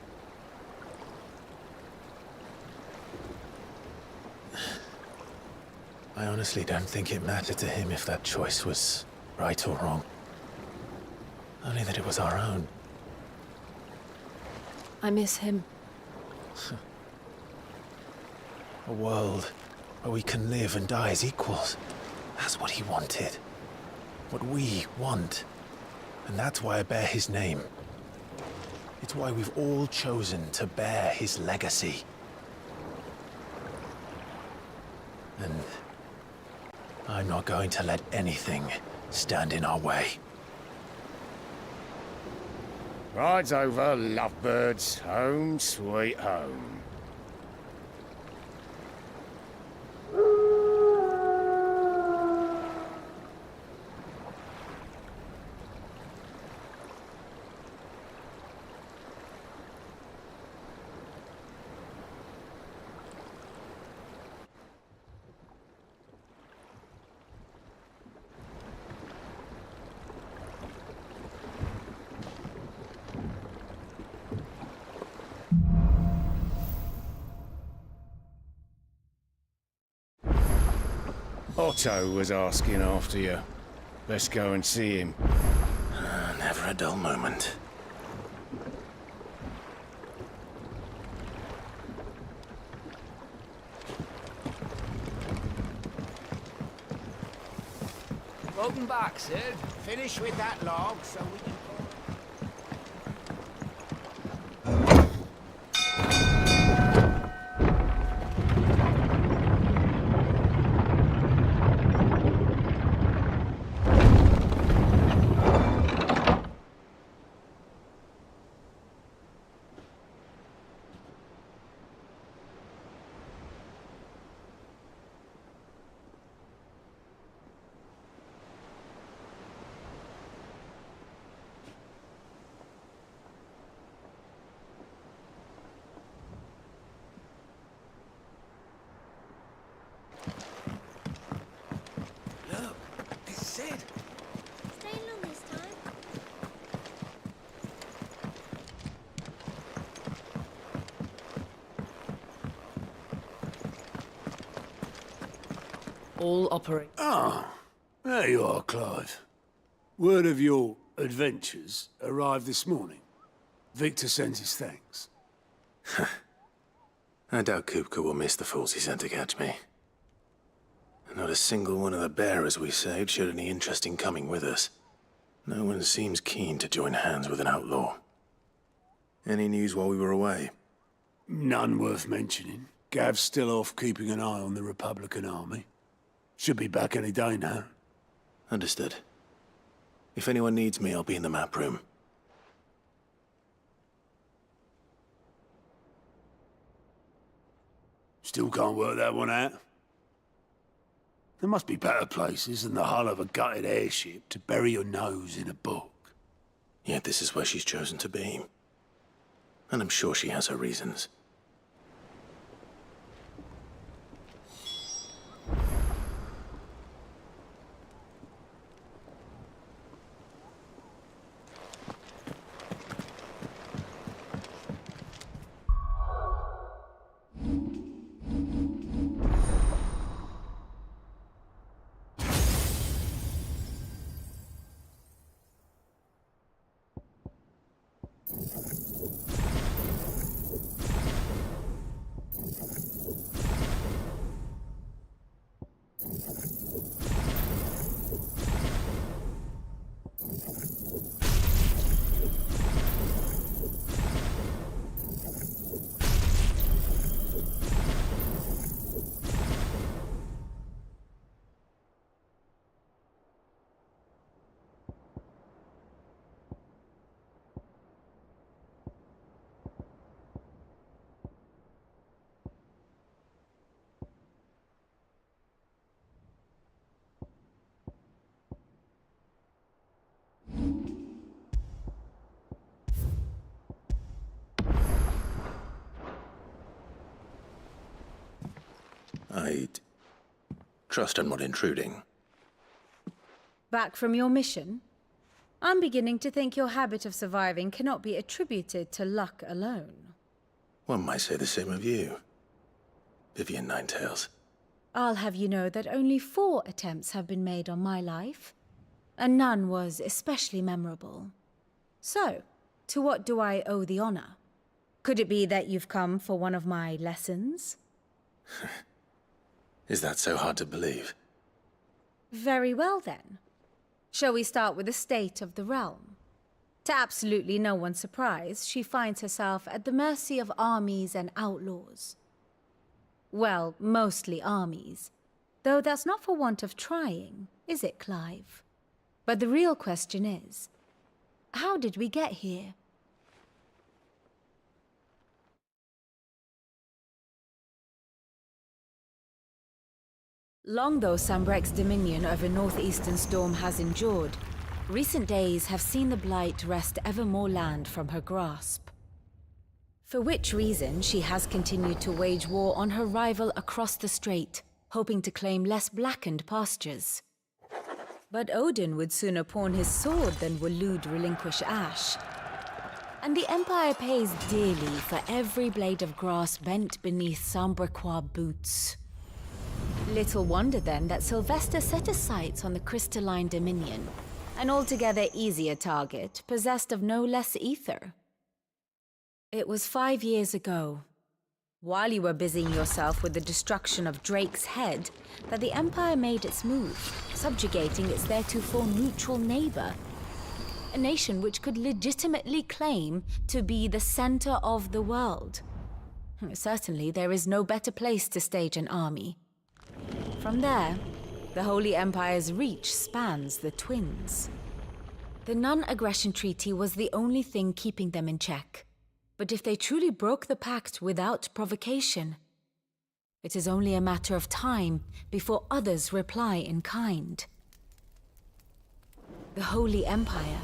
I honestly don't think it mattered to him if that choice was right or wrong. Only that it was our own. I miss him. A world where we can live and die as equals. That's what he wanted. What we want. And that's why I bear his name. It's why we've all chosen to bear his legacy. And I'm not going to let anything stand in our way. Rides over, lovebirds. Home, sweet home. Otto was asking after you. Let's go and see him. Never a dull moment. Welcome back, Sid. Finish with that log so we can... All operate. Ah, there you are, Clive. Word of your adventures arrived this morning. Victor sends his thanks. I doubt Kupka will miss the fools he sent to catch me. Not a single one of the bearers we saved showed any interest in coming with us. No one seems keen to join hands with an outlaw. Any news while we were away? None worth mentioning. Gav's still off keeping an eye on the Republican army. Should be back any day now. Understood. If anyone needs me, I'll be in the map room. Still can't work that one out. There must be better places than the hull of a gutted airship to bury your nose in a book. Yet this is where she's chosen to be. And I'm sure she has her reasons. I trust I'm not intruding. Back from your mission? I'm beginning to think your habit of surviving cannot be attributed to luck alone. One might say the same of you, Vivian Ninetails. I'll have you know that only 4 attempts have been made on my life, and none was especially memorable. So, to what do I owe the honor? Could it be that you've come for one of my lessons? Is that so hard to believe? Very well then. Shall we start with the state of the realm? To absolutely no one's surprise, she finds herself at the mercy of armies and outlaws. Well, mostly armies. Though that's not for want of trying, is it, Clive? But the real question is, how did we get here? Long though Sambrek's dominion over northeastern Storm has endured, recent days have seen the Blight wrest ever more land from her grasp. For which reason she has continued to wage war on her rival across the strait, hoping to claim less blackened pastures. But Odin would sooner pawn his sword than Waloed relinquish Ash. And the Empire pays dearly for every blade of grass bent beneath Sambrequois boots. Little wonder then that Sylvester set his sights on the crystalline dominion, an altogether easier target, possessed of no less ether. It was 5 years ago, while you were busying yourself with the destruction of Drake's head, that the Empire made its move, subjugating its theretofore neutral neighbor. A nation which could legitimately claim to be the center of the world. Certainly, there is no better place to stage an army. From there, the Holy Empire's reach spans the Twins. The non-aggression treaty was the only thing keeping them in check. But if they truly broke the pact without provocation, it is only a matter of time before others reply in kind. The Holy Empire,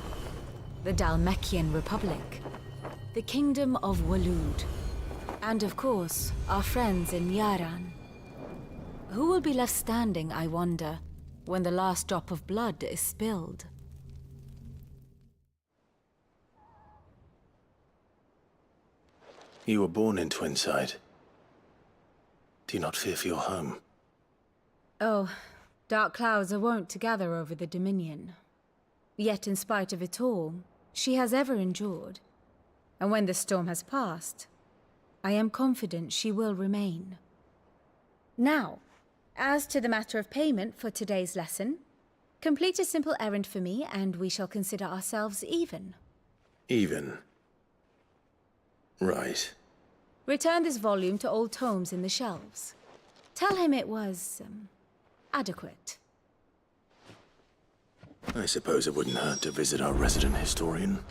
the Dhalmekian Republic, the Kingdom of Waloed, and of course, our friends in Yaran. Who will be left standing, I wonder, when the last drop of blood is spilled? You were born in Twinside. Do you not fear for your home? Oh, dark clouds are wont to gather over the Dominion. Yet in spite of it all, she has ever endured. And when the storm has passed, I am confident she will remain. Now, as to the matter of payment for today's lesson, complete a simple errand for me and we shall consider ourselves even. Even? Right. Return this volume to old tomes in the shelves. Tell him it was, adequate. I suppose it wouldn't hurt to visit our resident historian.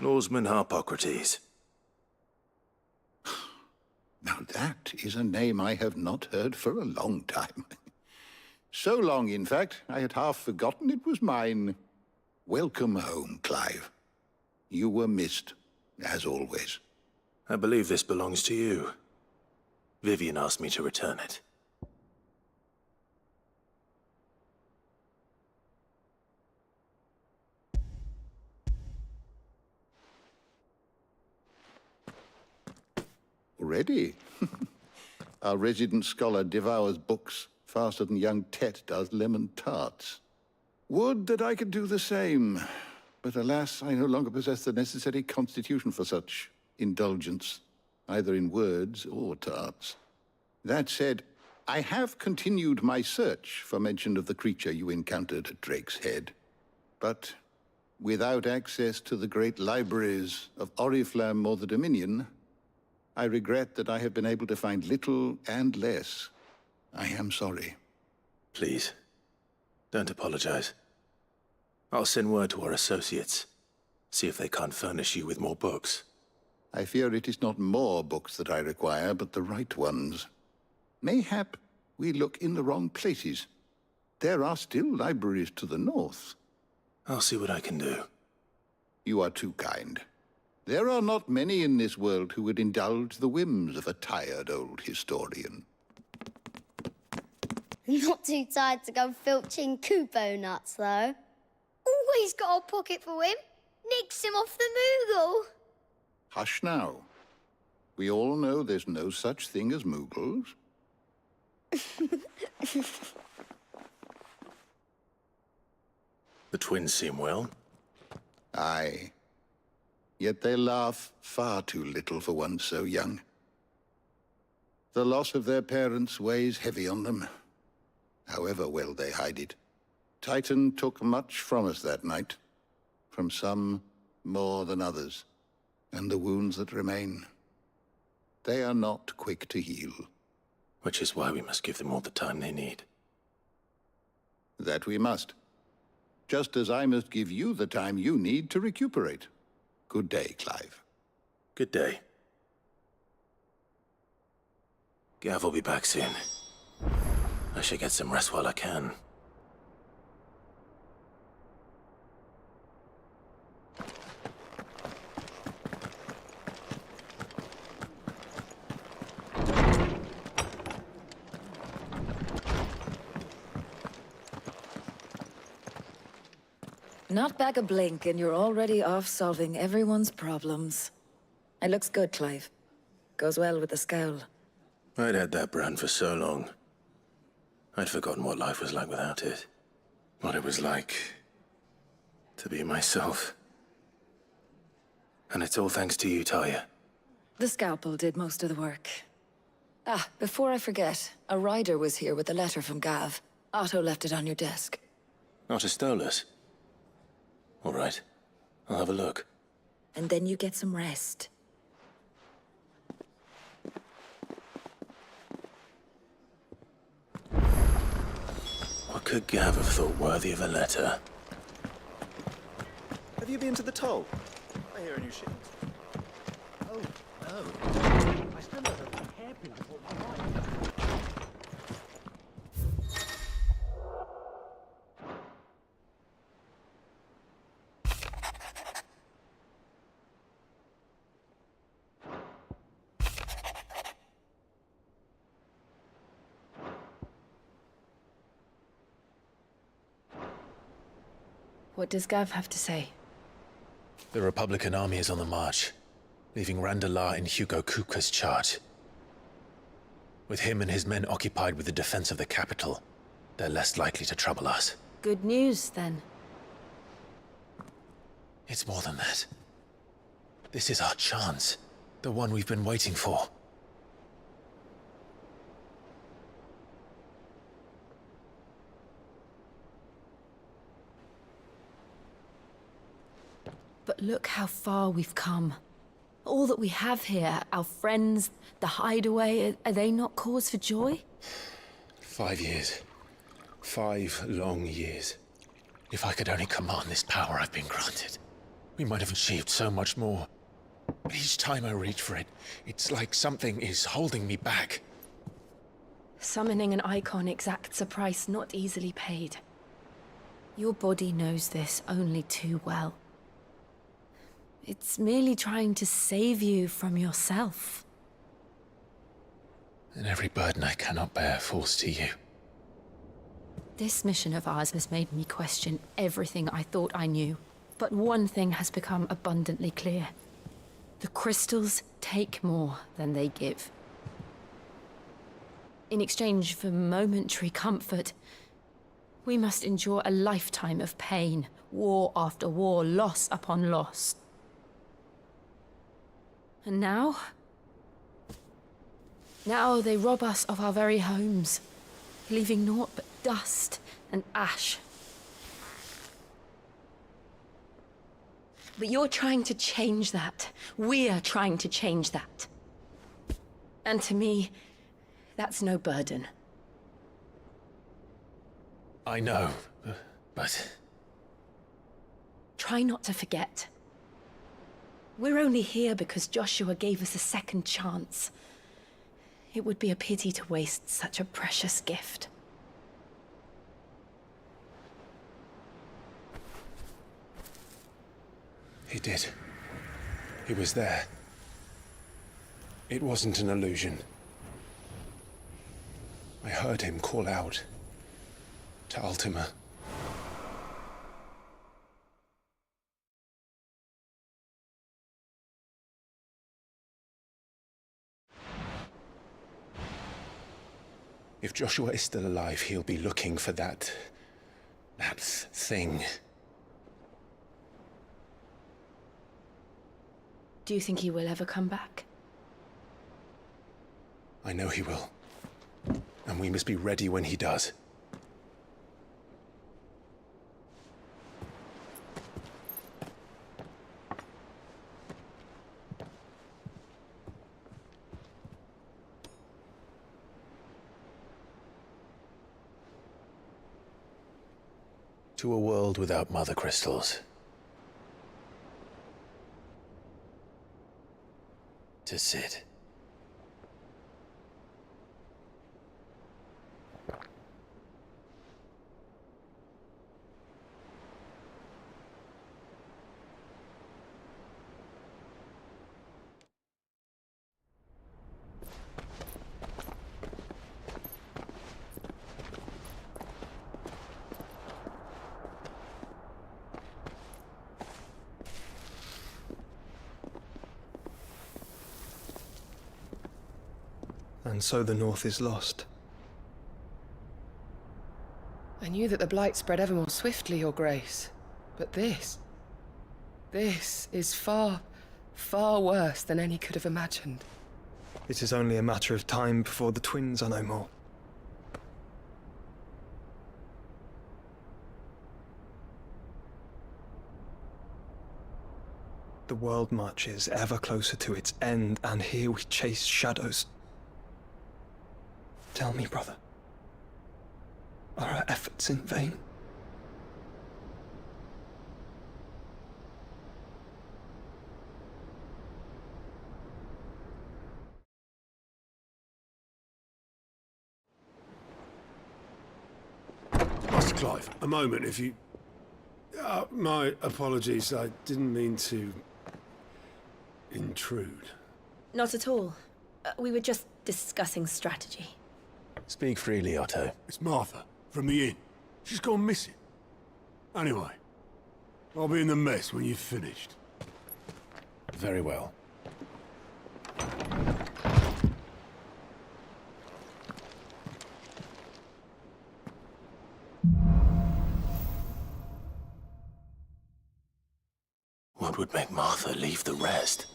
Norseman Harpocrates. Now that is a name I have not heard for a long time. So long, in fact, I had half forgotten it was mine. Welcome home, Clive. You were missed, as always. I believe this belongs to you. Vivian asked me to return it. Already? Our resident scholar devours books faster than young Tet does lemon tarts. Would that I could do the same. But alas, I no longer possess the necessary constitution for such indulgence, either in words or tarts. That said, I have continued my search for mention of the creature you encountered at Drake's Head. But Without access to the great libraries of Oriflamme or the Dominion, I regret that I have been able to find little and less. I am sorry. Please, don't apologize. I'll send word to our associates. See if they can't furnish you with more books. I fear it is not more books that I require, but the right ones. Mayhap we look in the wrong places. There are still libraries to the north. I'll see what I can do. You are too kind. There are not many in this world who would indulge the whims of a tired old historian. Not too tired to go filching Kupo nuts, though. Always got a pocket for him. Nicks him off the Moogle. Hush now. We all know there's no such thing as Moogles. The twins seem well. Aye. Yet they laugh far too little for one so young. The loss of their parents weighs heavy on them, however well they hide it. Titan took much from us that night, from some more than others, and the wounds that remain, they are not quick to heal. Which is why we must give them all the time they need. That we must. Just as I must give you the time you need to recuperate. Good day, Clive. Good day. Gav will be back soon. I should get some rest while I can. Not back a blink, and you're already off solving everyone's problems. It looks good, Clive. Goes well with the scowl. I'd had that brand for so long. I'd forgotten what life was like without it. What it was like to be myself. And it's all thanks to you, Talia. The scalpel did most of the work. Ah, before I forget, a rider was here with a letter from Gav. Otto left it on your desk. Otto stole us. All right. I'll have a look. And then you get some rest. What could Gav have thought worthy of a letter? Have you been to the toll? I hear a new ship. Oh, no. I still have a hairpin for my wife. What does Gav have to say? The Republican army is on the march, leaving Randalar in Hugo Kupka's charge. With him and his men occupied with the defense of the capital, they're less likely to trouble us. Good news, then. It's more than that. This is our chance. The one we've been waiting for. But look how far we've come. All that we have here, our friends, the hideaway, are they not cause for joy? 5 years. 5 long years. If I could only command this power I've been granted, we might have achieved so much more. But each time I reach for it, it's like something is holding me back. Summoning an icon exacts a price not easily paid. Your body knows this only too well. It's merely trying to save you from yourself. And every burden I cannot bear falls to you. This mission of ours has made me question everything I thought I knew. But one thing has become abundantly clear. The crystals take more than they give. In exchange for momentary comfort, we must endure a lifetime of pain, war after war, loss upon loss. And now? Now they rob us of our very homes, leaving naught but dust and ash. But you're trying to change that. We're trying to change that. And to me, that's no burden. I know, but... Try not to forget. We're only here because Joshua gave us a second chance. It would be a pity to waste such a precious gift. He did. He was there. It wasn't an illusion. I heard him call out to Ultima. If Joshua is still alive, he'll be looking for that thing. Do you think he will ever come back? I know he will. And we must be ready when he does. To a world without mother crystals. To Sid. And so the North is lost. I knew that the Blight spread ever more swiftly, Your Grace. But this is far, far worse than any could have imagined. It is only a matter of time before the twins are no more. The world marches ever closer to its end, and here we chase shadows. Tell me, brother, are our efforts in vain? Master Clive, a moment, if you... my apologies, I didn't mean to... intrude. Not at all. We were just discussing strategy. Speak freely, Otto. It's Martha, from the inn. She's gone missing. Anyway, I'll be in the mess when you've finished. Very well. What would make Martha leave the rest?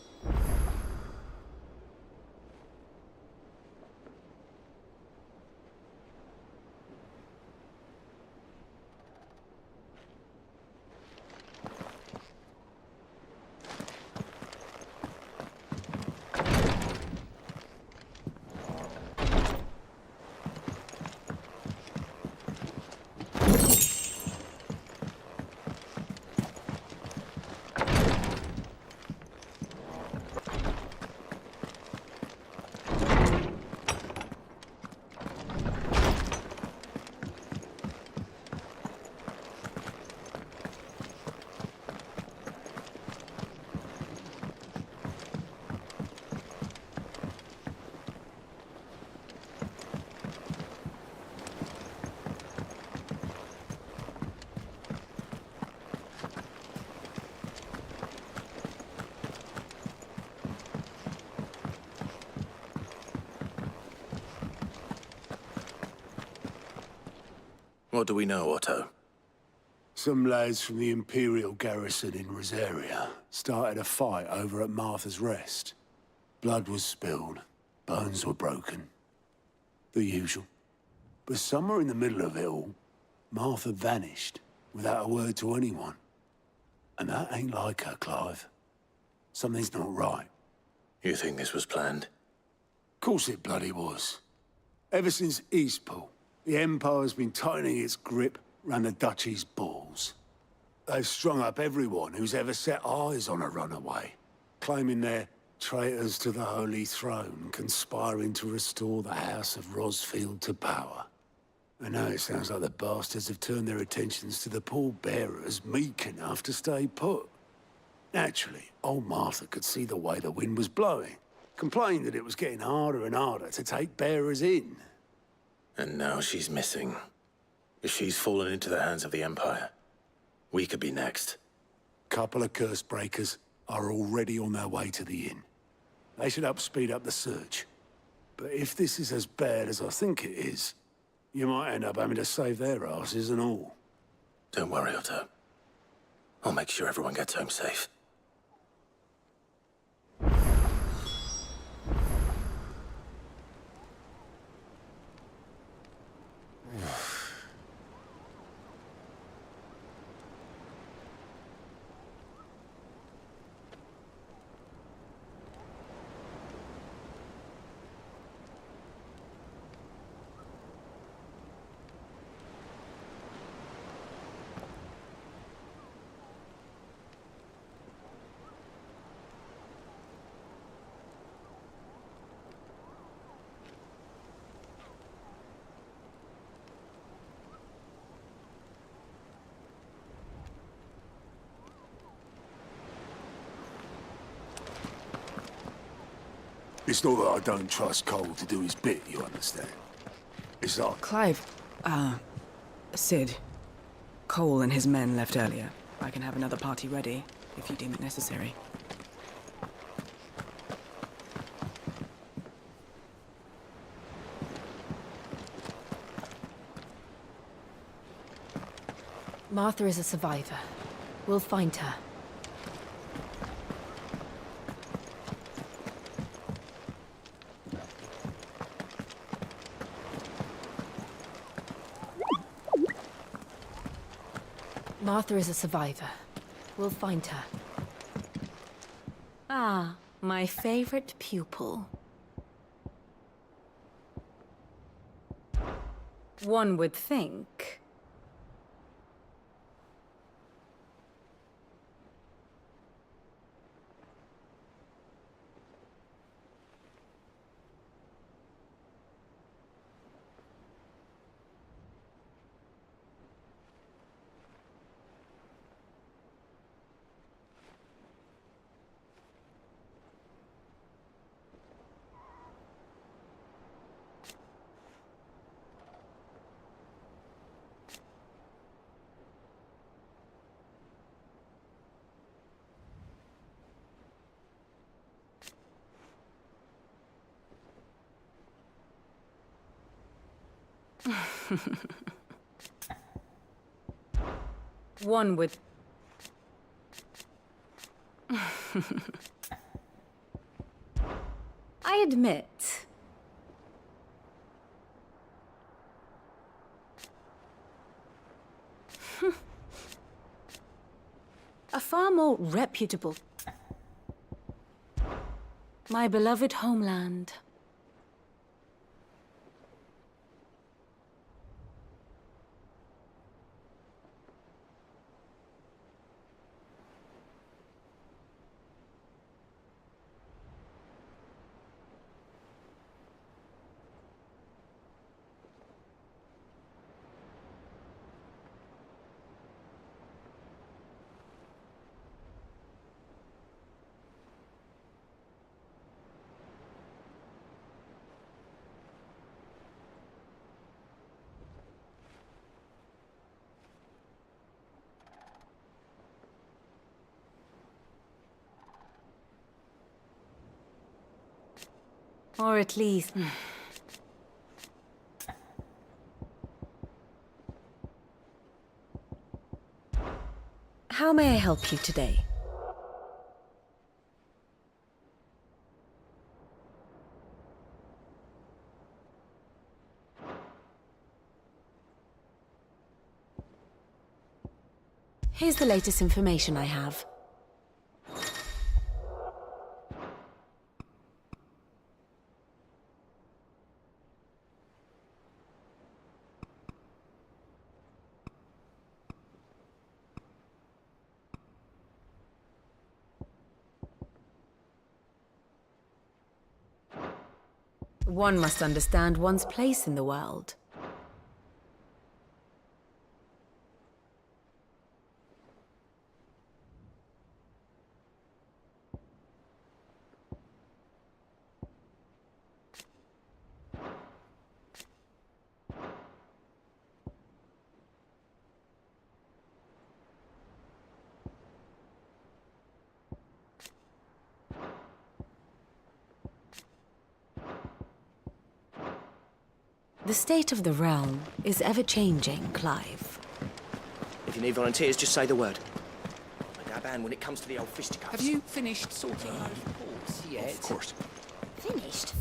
What do we know, Otto? Some lads from the Imperial garrison in Rosaria started a fight over at Martha's Rest. Blood was spilled, bones were broken. The usual. But somewhere in the middle of it all, Martha vanished without a word to anyone. And that ain't like her, Clive. Something's not right. You think this was planned? Course it bloody was. Ever since Eastpool, the Empire's been tightening its grip round the Duchy's balls. They've strung up everyone who's ever set eyes on a runaway, claiming they're traitors to the Holy Throne, conspiring to restore the House of Rosfield to power. And now it sounds like the bastards have turned their attentions to the pallbearers meek enough to stay put. Naturally, old Martha could see the way the wind was blowing, complained that it was getting harder and harder to take bearers in. And now she's missing. If she's fallen into the hands of the Empire, we could be next. Couple of curse breakers are already on their way to the inn. They should speed up the search. But if this is as bad as I think it is, you might end up having to save their asses and all. Don't worry, Otto. I'll make sure everyone gets home safe. It's not that I don't trust Cole to do his bit, you understand? It's like... Clive, Sid. Cole and his men left earlier. I can have another party ready, if you deem it necessary. Martha is a survivor. We'll find her. Martha is a survivor. We'll find her. Ah, my favorite pupil. One would think. One would... I admit... a far more reputable... My beloved homeland. Or at least... How may I help you today? Here's the latest information I have. One must understand one's place in the world. The state of the realm is ever-changing, Clive. If you need volunteers, just say the word. I dab hand when it comes to the old fisticuffs. Have you finished sorting those reports yet? Of course. Finished?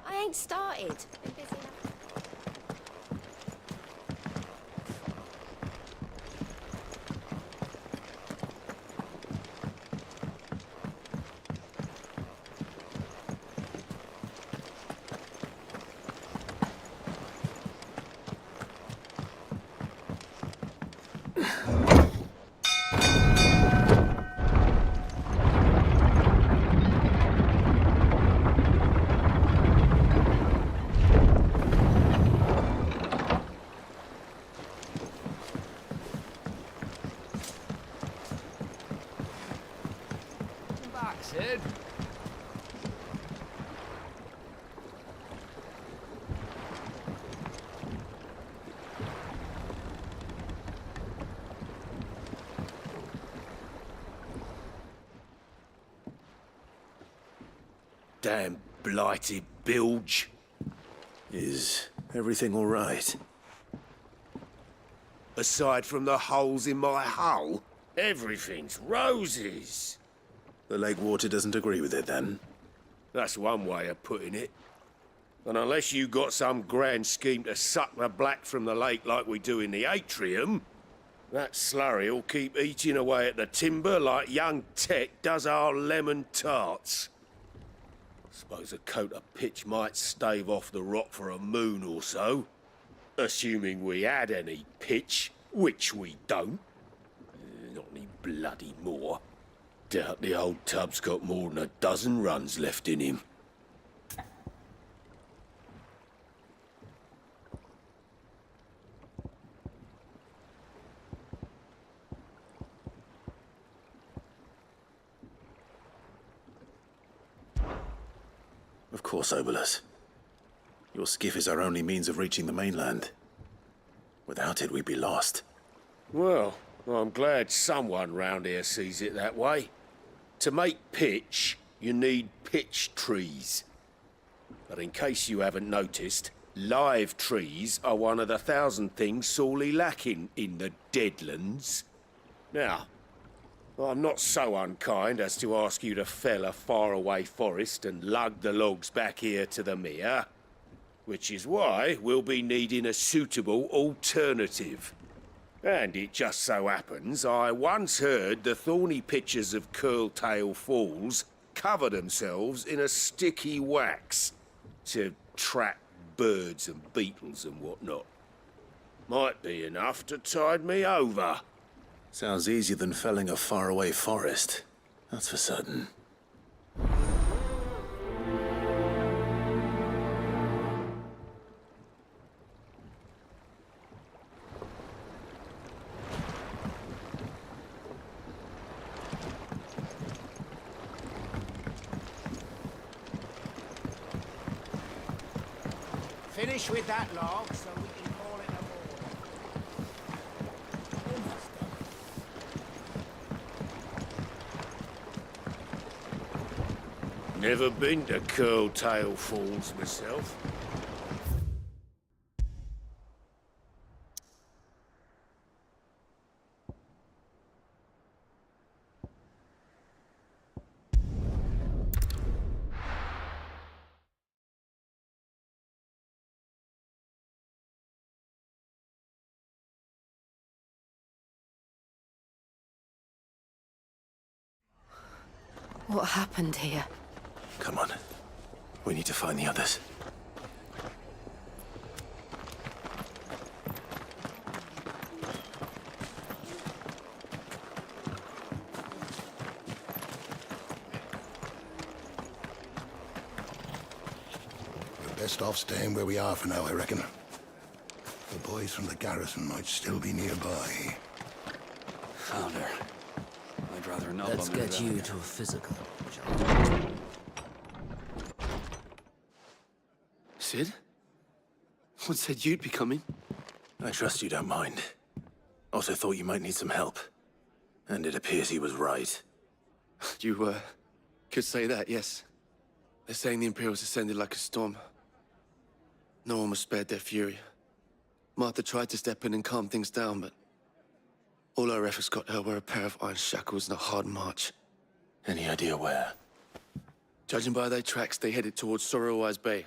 I ain't started. Been busy enough. Sid. Damn blighted bilge. Is everything all right? Aside from the holes in my hull, everything's roses. The lake water doesn't agree with it, then? That's one way of putting it. And unless you got some grand scheme to suck the black from the lake like we do in the atrium, that slurry'll keep eating away at the timber like young Tet does our lemon tarts. Suppose a coat of pitch might stave off the rot for a moon or so. Assuming we had any pitch, which we don't. Not any bloody more. Doubt the old tub's got more than a dozen runs left in him. Of course, Obolus. Your skiff is our only means of reaching the mainland. Without it, we'd be lost. Well, I'm glad someone round here sees it that way. To make pitch, you need pitch trees. But in case you haven't noticed, live trees are one of the 1,000 things sorely lacking in the Deadlands. Now, I'm not so unkind as to ask you to fell a faraway forest and lug the logs back here to the mere, which is why we'll be needing a suitable alternative. And it just so happens I once heard the thorny pitchers of Curltail Falls cover themselves in a sticky wax to trap birds and beetles and whatnot. Might be enough to tide me over. Sounds easier than felling a faraway forest, that's for certain. Finish with that log so we can call it a board. Never been to Curltail Falls myself. What happened here? Come on. We need to find the others. We're best off staying where we are for now, I reckon. The boys from the garrison might still be nearby. Found her. I'd rather not. Let's get you to a physical. Sid? What said you'd be coming? I trust you don't mind. Also thought you might need some help. And it appears he was right. You, could say that, yes. They're saying the Imperials ascended like a storm. No one was spared their fury. Martha tried to step in and calm things down, but all our efforts got her were a pair of iron shackles and a hard march. Any idea where? Judging by their tracks, they headed towards Sorrowwise Bay.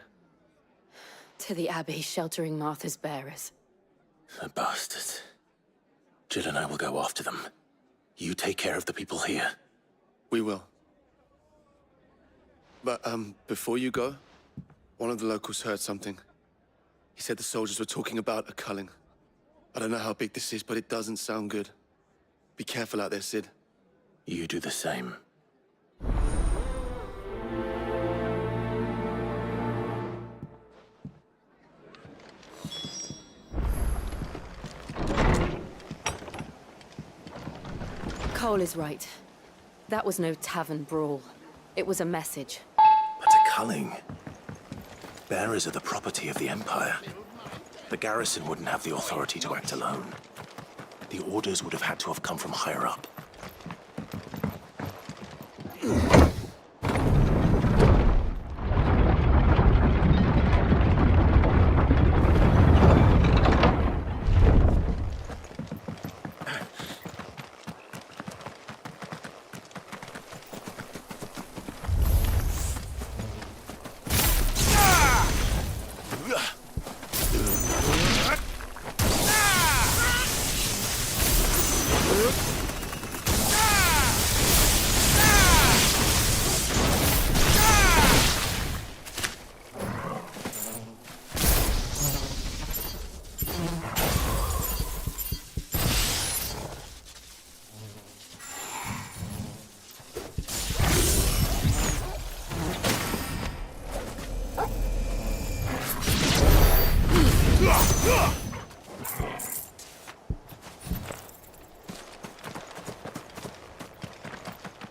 To the Abbey, sheltering Martha's bearers. The bastards. Jill and I will go after them. You take care of the people here. We will. But, before you go, one of the locals heard something. He said the soldiers were talking about a culling. I don't know how big this is, but it doesn't sound good. Be careful out there, Sid. You do the same. Cole is right. That was no tavern brawl. It was a message. But a culling. Bearers are the property of the Empire. The garrison wouldn't have the authority to act alone. The orders would have had to have come from higher up.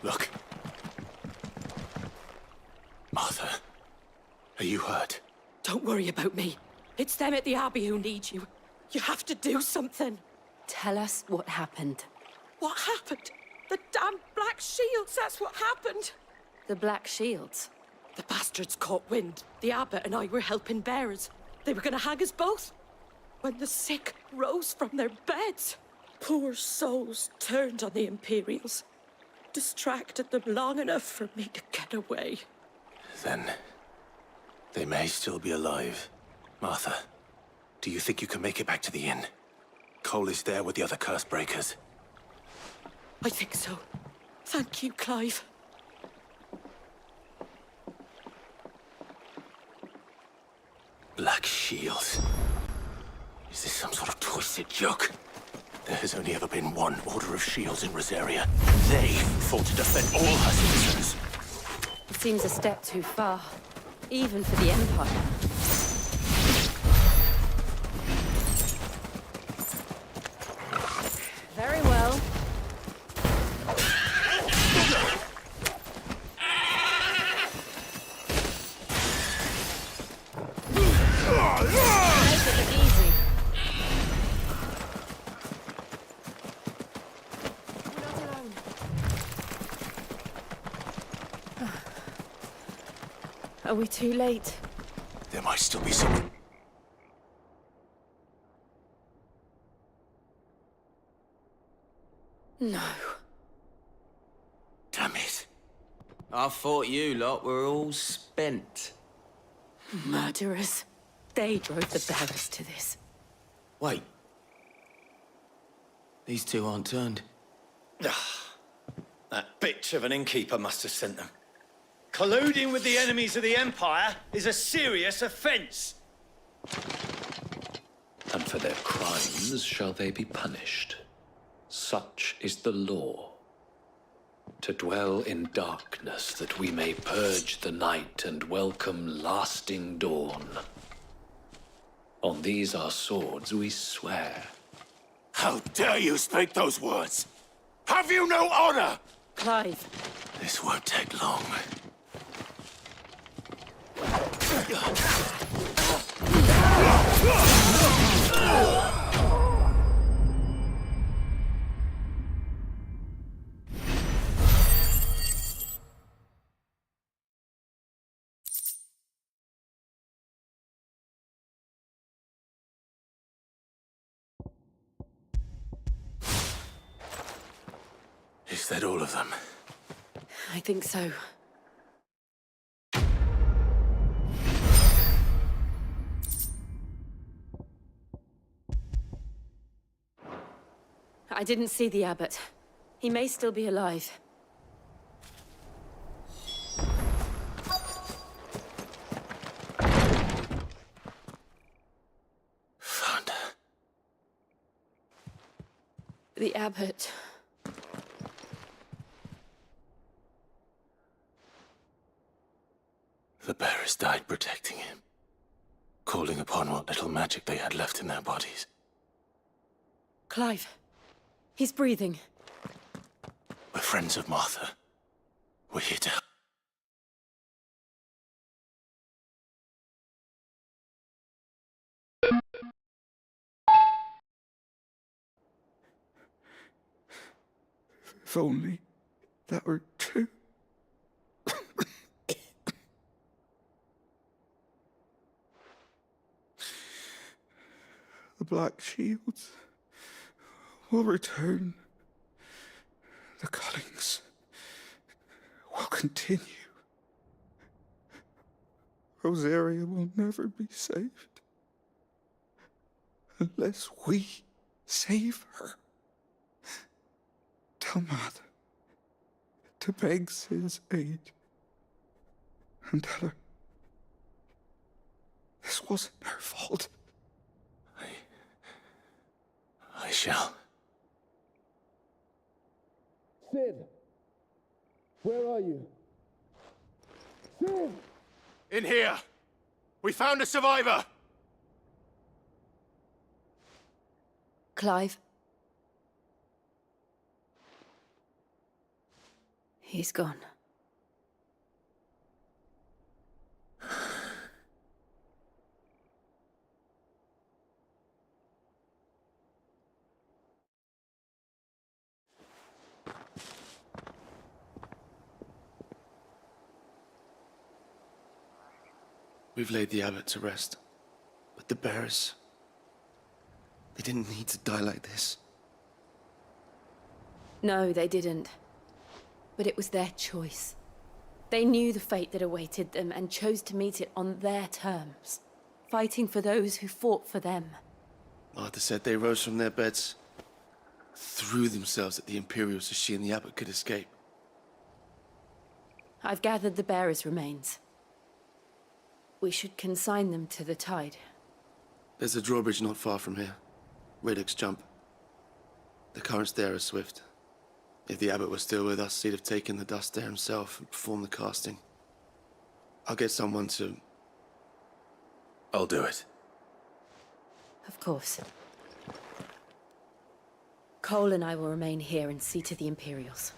Look. Martha, are you hurt? Don't worry about me. It's them at the Abbey who need you. You have to do something. Tell us what happened. What happened? The damn Black Shields, that's what happened. The Black Shields? The bastards caught wind. The abbot and I were helping bearers. They were gonna hang us both. When the sick rose from their beds, poor souls turned on the Imperials. Distracted them long enough for me to get away. Then, they may still be alive. Martha, do you think you can make it back to the inn? Cole is there with the other curse breakers. I think so. Thank you, Clive. Black Shields. Is this some sort of twisted joke? There has only ever been one Order of Shields in Rosaria. They fought to defend all her citizens. It seems a step too far, even for the Empire. Very well. Take it easy. We're not alone. Are we too late? There might still be someone. No. Damn it. I thought you lot were all spent. Murderers. They drove the bearers to this. Wait. These two aren't turned. That bitch of an innkeeper must have sent them. Colluding with the enemies of the Empire is a serious offence. And for their crimes shall they be punished. Such is the law. To dwell in darkness that we may purge the night and welcome lasting dawn. On these our swords we swear. How dare you speak those words? Have you no honor? Clive. This won't take long. Is that all of them? I think so. I didn't see the abbot. He may still be alive. Found her. The abbot. The bearers died protecting him, calling upon what little magic they had left in their bodies. Clive. He's breathing. We're friends of Martha. We're here to help. If only that were true. The Black Shields will return. The cullings will continue. Rosaria will never be saved unless we save her. Tell Mother to beg Sid's aid and tell her this wasn't her fault. I shall. Sid! Where are you? Sid! In here! We found a survivor! Clive. He's gone. We've laid the abbot to rest. But the bearers... they didn't need to die like this. No, they didn't. But it was their choice. They knew the fate that awaited them and chose to meet it on their terms, fighting for those who fought for them. Martha said they rose from their beds, threw themselves at the Imperials so she and the abbot could escape. I've gathered the bearers' remains. We should consign them to the tide. There's a drawbridge not far from here. Riddick's Jump. The currents there are swift. If the abbot was still with us, he'd have taken the dust there himself and performed the casting. I'll get someone to... I'll do it. Of course. Cole and I will remain here and see to the Imperials.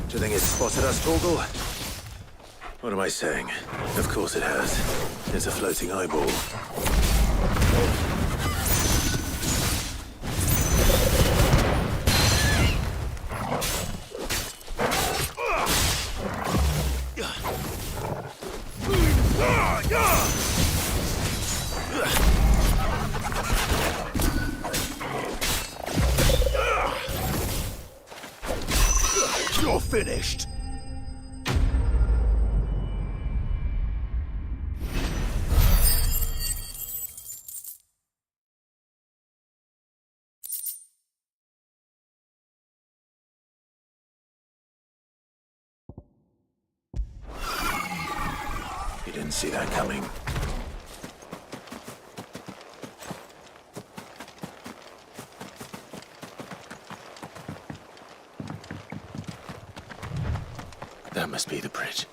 Do you think it's spotted us, Torgal? What am I saying? Of course it has. It's a floating eyeball. You're finished! You didn't see that coming. That must be the bridge.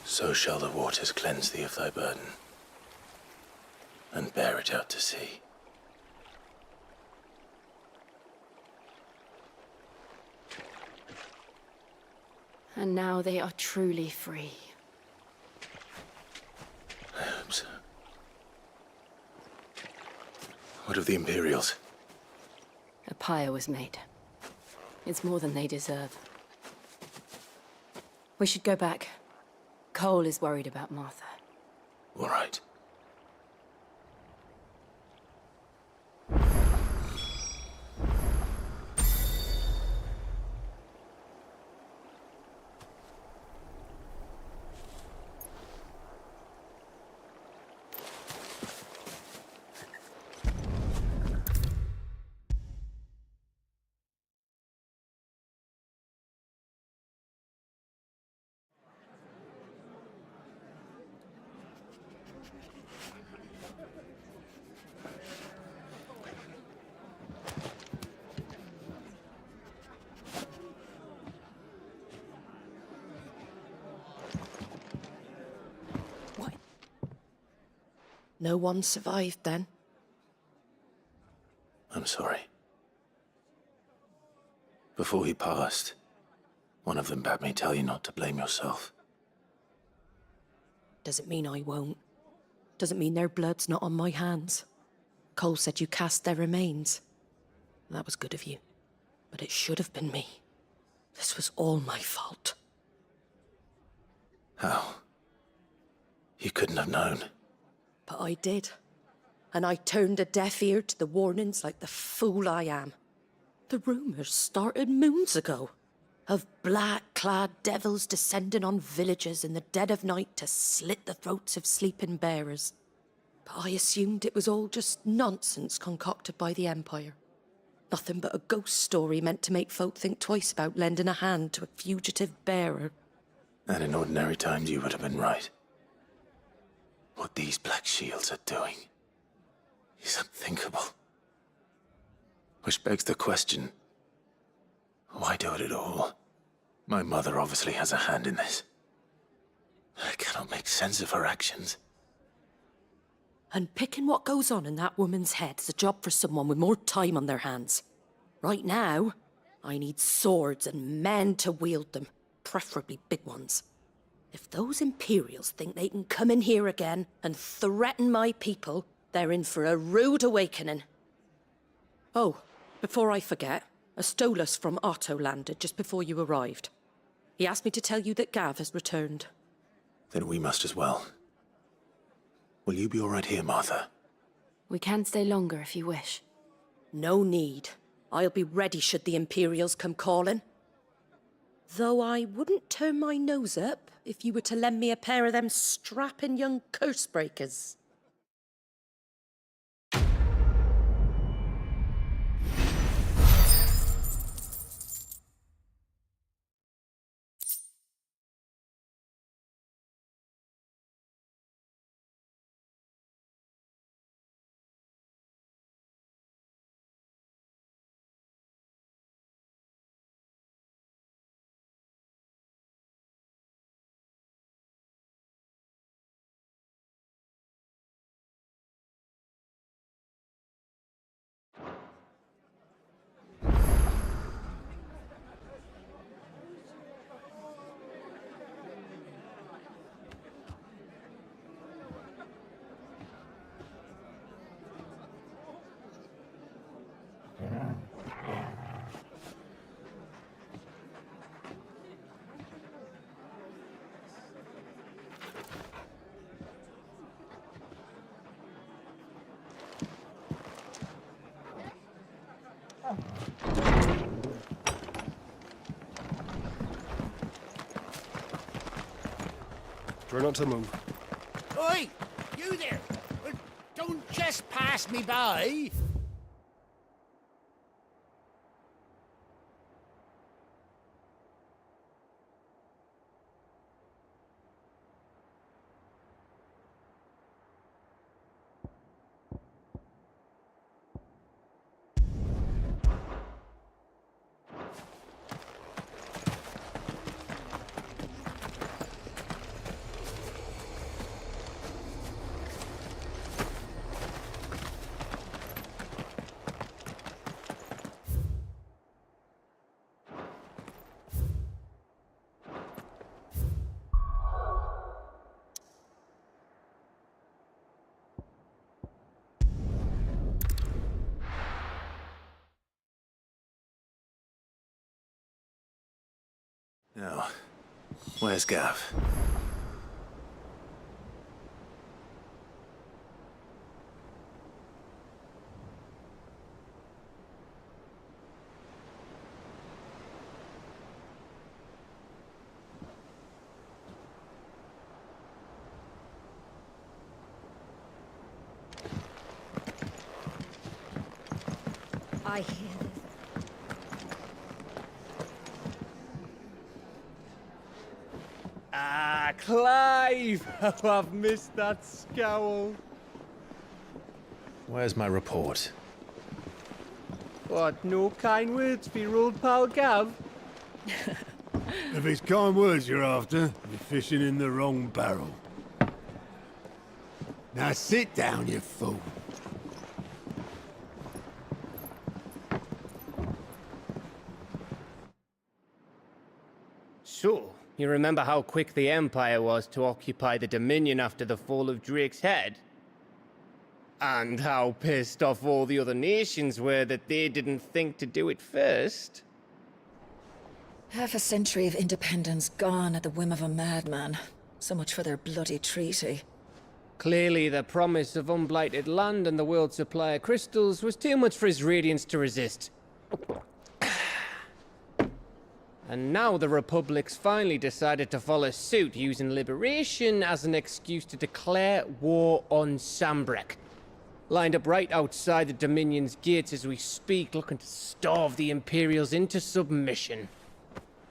So shall the waters cleanse thee of thy burden, and bear it out to sea. And now they are truly free. I hope so. What of the Imperials? A pyre was made. It's more than they deserve. We should go back. Cole is worried about Martha. All right. No one survived then? I'm sorry. Before he passed, one of them bade me tell you not to blame yourself. Doesn't mean I won't. Doesn't mean their blood's not on my hands. Cole said you cast their remains. That was good of you. But it should have been me. This was all my fault. How? You couldn't have known. But I did. And I turned a deaf ear to the warnings like the fool I am. The rumours started moons ago. Of black-clad devils descending on villages in the dead of night to slit the throats of sleeping bearers. But I assumed it was all just nonsense concocted by the Empire. Nothing but a ghost story meant to make folk think twice about lending a hand to a fugitive bearer. And in ordinary times you would have been right. What these Black Shields are doing is unthinkable. Which begs the question, why do it at all? My mother obviously has a hand in this. I cannot make sense of her actions. And picking what goes on in that woman's head is a job for someone with more time on their hands. Right now, I need swords and men to wield them, preferably big ones. If those Imperials think they can come in here again and threaten my people, they're in for a rude awakening. Oh, before I forget, a Stolas from Otto landed just before you arrived. He asked me to tell you that Gav has returned. Then we must as well. Will you be all right here, Martha? We can stay longer if you wish. No need. I'll be ready should the Imperials come calling. Though I wouldn't turn my nose up if you were to lend me a pair of them strapping young curse-breakers. Try not to move. Oi! You there! Don't just pass me by! Now, where's Gav? I hear this. Ah, Clive! Oh, I've missed that scowl. Where's my report? What, no kind words for your old pal Gav? If it's kind words you're after, you're fishing in the wrong barrel. Now sit down, you fool. So, you remember how quick the Empire was to occupy the Dominion after the fall of Drake's head? And how pissed off all the other nations were that they didn't think to do it first? Half a century of independence gone at the whim of a madman. So much for their bloody treaty. Clearly, the promise of unblighted land and the world's supply of crystals was too much for his radiance to resist. And now the Republic's finally decided to follow suit, using liberation as an excuse to declare war on Sambrek. Lined up right outside the Dominion's gates as we speak, looking to starve the Imperials into submission.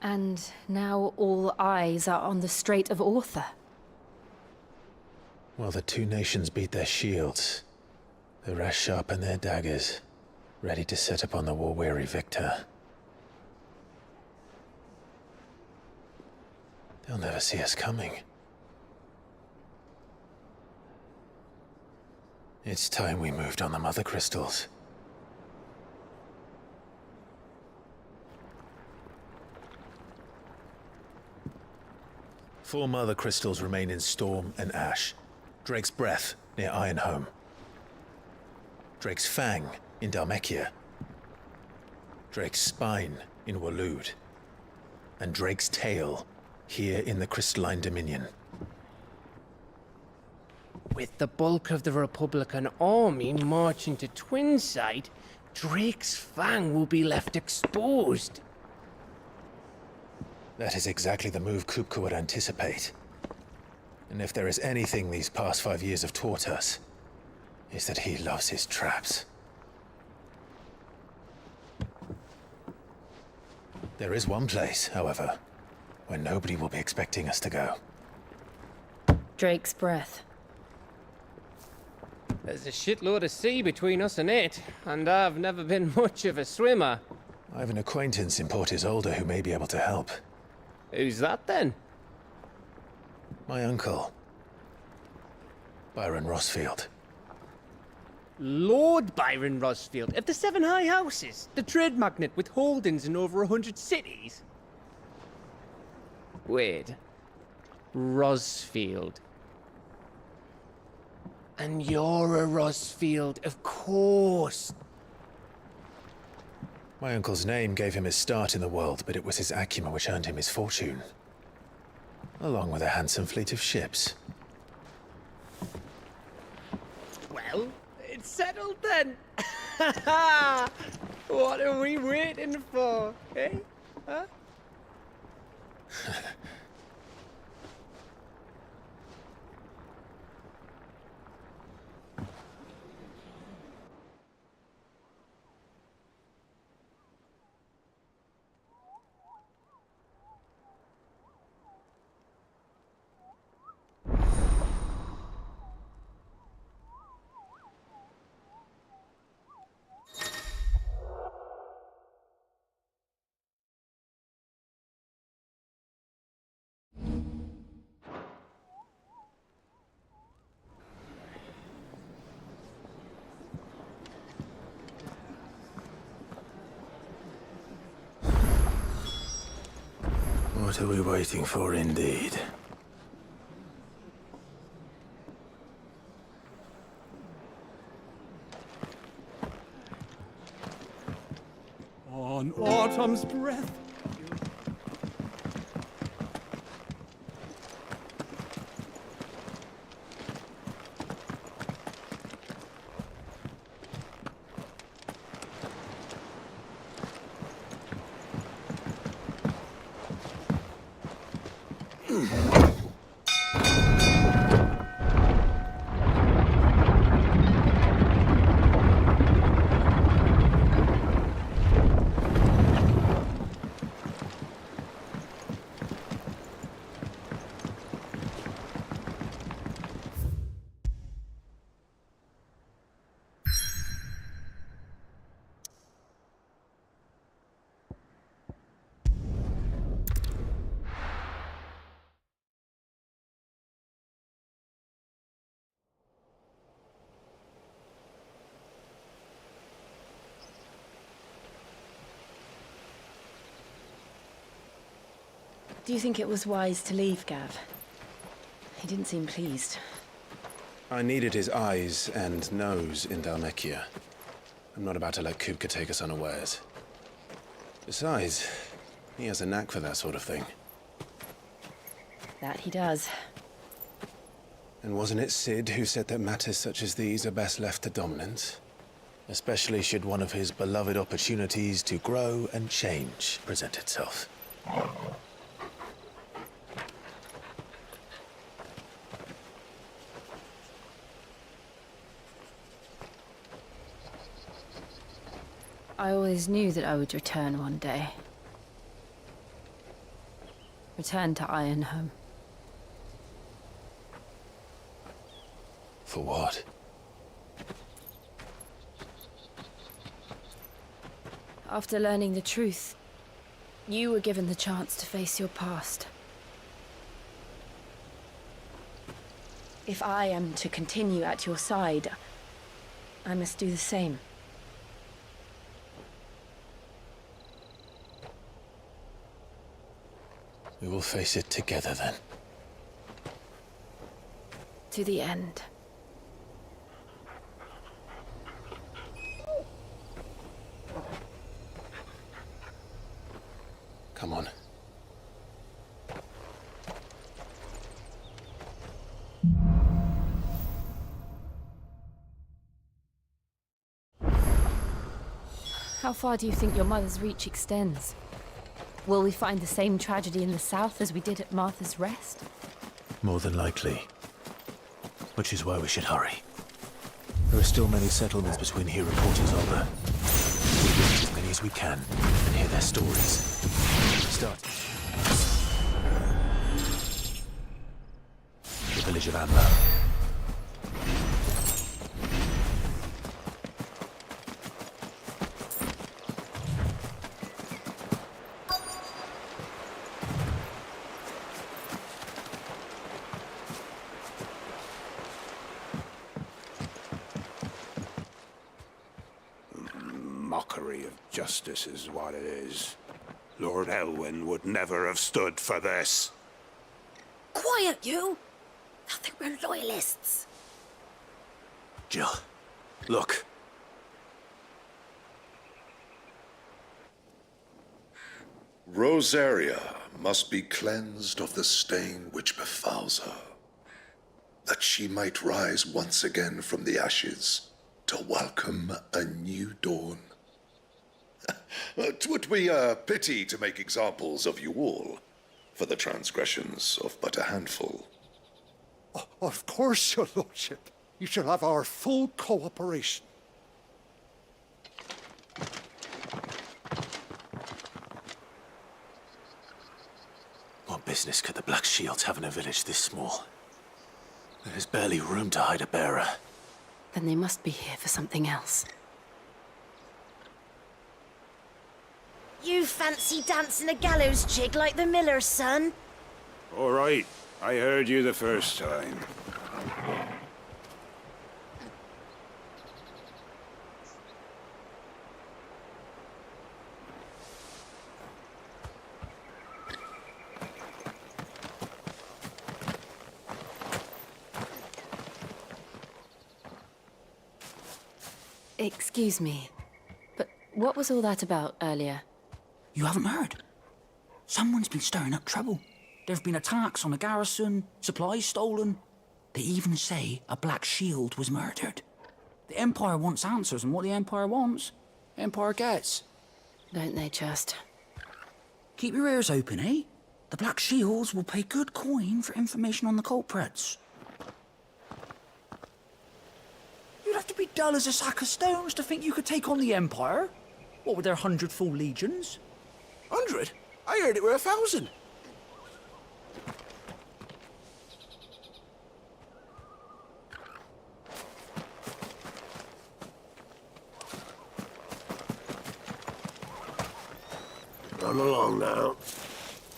And now all eyes are on the Strait of Author. While the two nations beat their shields, the rest sharpen their daggers, ready to set upon the war-weary victor. They'll never see us coming. It's time we moved on the Mother Crystals. Four Mother Crystals remain in Storm and Ash. Drake's Breath near Ironhome. Drake's Fang in Dhalmekia. Drake's Spine in Waloed. And Drake's Tail here in the Crystalline Dominion. With the bulk of the Republican army marching to Twinside, Drake's Fang will be left exposed. That is exactly the move Kupka would anticipate. And if there is anything these past 5 years have taught us, is that he loves his traps. There is one place, however, where nobody will be expecting us to go. Drake's Breath. There's a shitload of sea between us and it, and I've never been much of a swimmer. I have an acquaintance in Port Isolde who may be able to help. Who's that then? My uncle, Byron Rossfield. Lord Byron Rossfield of the Seven High Houses, the trade magnate with holdings in over 100 cities. Wait, Rossfield. And you're a Rossfield, of course. My uncle's name gave him his start in the world, but it was his acumen which earned him his fortune. Along with a handsome fleet of ships. Well, it's settled then. What are we waiting for, eh? Huh? What are we waiting for, indeed? On autumn's breath. Do you think it was wise to leave, Gav? He didn't seem pleased. I needed his eyes and nose in Dalmekia. I'm not about to let Kupka take us unawares. Besides, he has a knack for that sort of thing. That he does. And wasn't it Sid who said that matters such as these are best left to dominance? Especially should one of his beloved opportunities to grow and change present itself. I always knew that I would return one day. Return to Ironhome. For what? After learning the truth, you were given the chance to face your past. If I am to continue at your side, I must do the same. We will face it together then. To the end. Come on. How far do you think your mother's reach extends? Will we find the same tragedy in the south as we did at Martha's Rest? More than likely. Which is why we should hurry. There are still many settlements between here and Port Isolde. We visit as many as we can and hear their stories. Start. The village of Amber. Mockery of justice is what it is. Lord Elwyn would never have stood for this. Quiet, you! Nothing, we're loyalists. Jill, look. Rosaria must be cleansed of the stain which befouls her, that she might rise once again from the ashes to welcome a new dawn. 'Twould be a pity to make examples of you all for the transgressions of but a handful. Of course, your lordship. You shall have our full cooperation. What business could the Black Shields have in a village this small? There is barely room to hide a bearer. Then they must be here for something else. You fancy dancing a gallows jig like the miller's son? All right, I heard you the first time. Excuse me, but what was all that about earlier? You haven't heard? Someone's been stirring up trouble. There have been attacks on the garrison, supplies stolen. They even say a Black Shield was murdered. The Empire wants answers, and what the Empire wants, Empire gets. Don't they just? Keep your ears open, eh? The Black Shields will pay good coin for information on the culprits. You'd have to be dull as a sack of stones to think you could take on the Empire. What with their 100 full legions? 100? I heard it were 1,000. Run along now,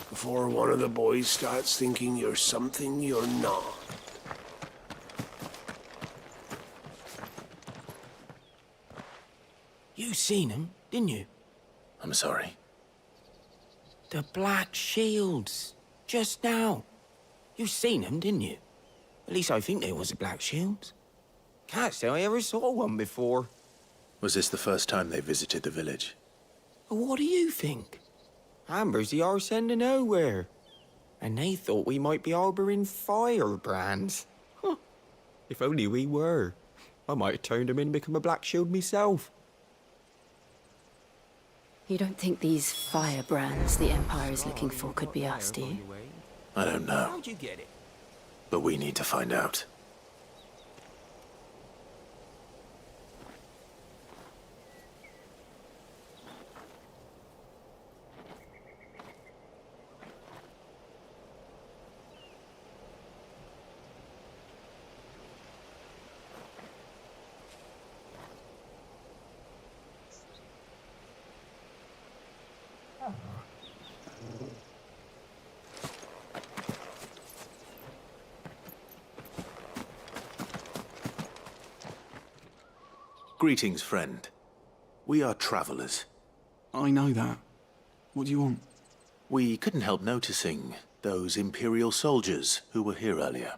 before one of the boys starts thinking you're something you're not. You seen him, didn't you? I'm sorry. The Black Shields. Just now. You seen them, didn't you? At least I think they was the Black Shields. Can't say I ever saw one before. Was this the first time they visited the village? What do you think? Amber's the arse end of nowhere. And they thought we might be harbouring firebrands. Huh. If only we were. I might have turned them in and become a Black Shield myself. You don't think these firebrands the Empire is looking for could be us, do you? I don't know. How'd you get it? But we need to find out. Greetings, friend. We are travelers. I know that. What do you want? We couldn't help noticing those Imperial soldiers who were here earlier.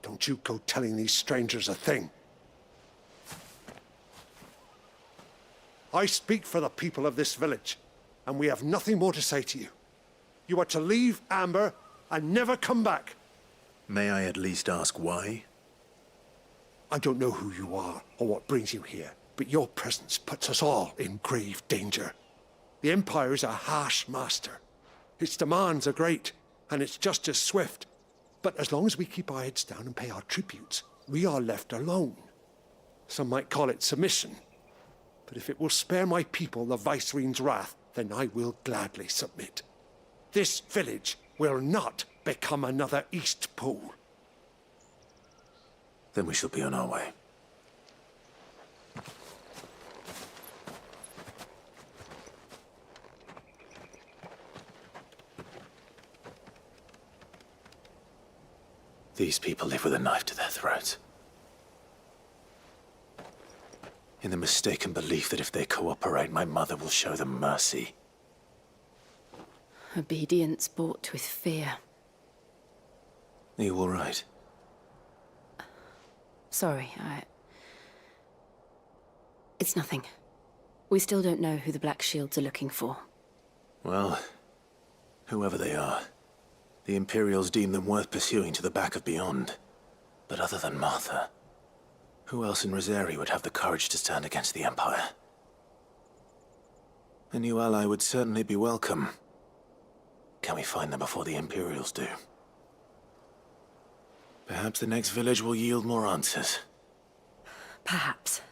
Don't you go telling these strangers a thing. I speak for the people of this village, and we have nothing more to say to you. You are to leave Amber and never come back. May I at least ask why? I don't know who you are or what brings you here, but your presence puts us all in grave danger. The Empire is a harsh master. Its demands are great, and its justice swift. But as long as we keep our heads down and pay our tributes, we are left alone. Some might call it submission. But if it will spare my people the Viceroy's wrath, then I will gladly submit. This village will not become another East Pool. Then we shall be on our way. These people live with a knife to their throats. In the mistaken belief that if they cooperate, my mother will show them mercy. Obedience bought with fear. Are you all right? Sorry, It's nothing. We still don't know who the Black Shields are looking for. Well, whoever they are, the Imperials deem them worth pursuing to the back of beyond. But other than Martha, who else in Rosari would have the courage to stand against the Empire? A new ally would certainly be welcome. Can we find them before the Imperials do? Perhaps the next village will yield more answers. Perhaps.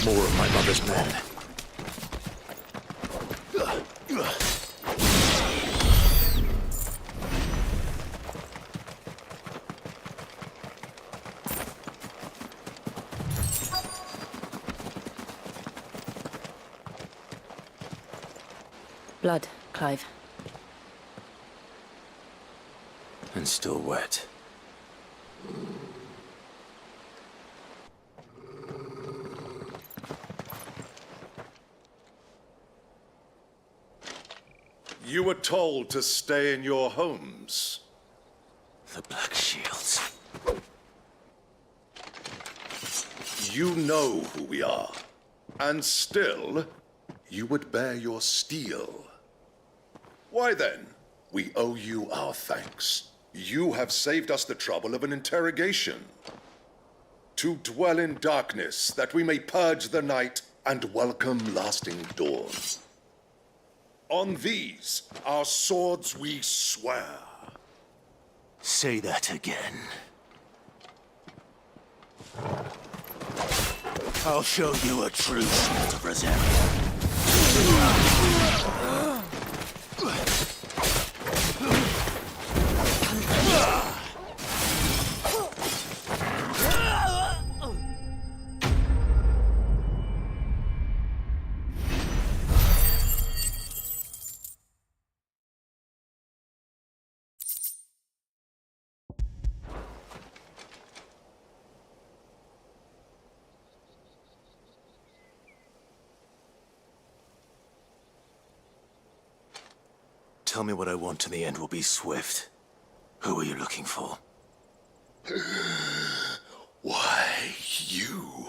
More of my mother's men. Blood, Clive. And still wet. You were told to stay in your homes. The Black Shields. You know who we are. And still, you would bear your steel. Why then? We owe you our thanks. You have saved us the trouble of an interrogation. To dwell in darkness, that we may purge the night and welcome lasting dawn. On these, our swords we swear. Say that again. I'll show you a true smelt of Rosaria. Tell me what I want and the end will be swift. Who are you looking for? Why, you.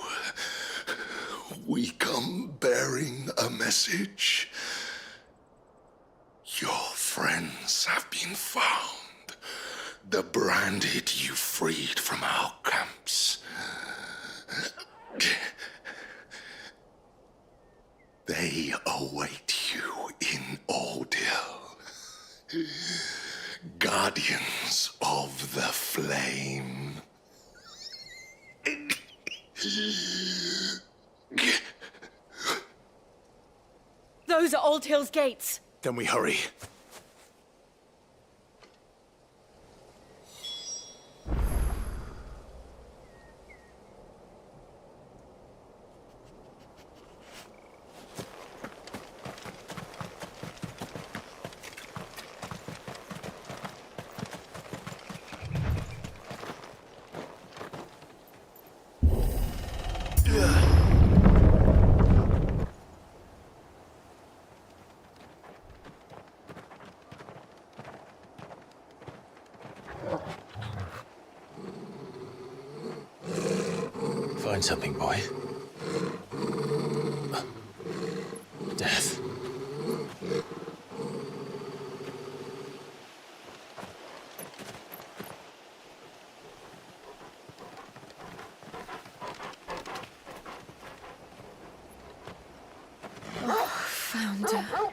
We come bearing a message. Your friends have been found. The branded you freed from our camps. They await you in Ordeal. Guardians of the Flame. Those are Old Hill's gates. Then we hurry. Find something, boy. Death. Found her.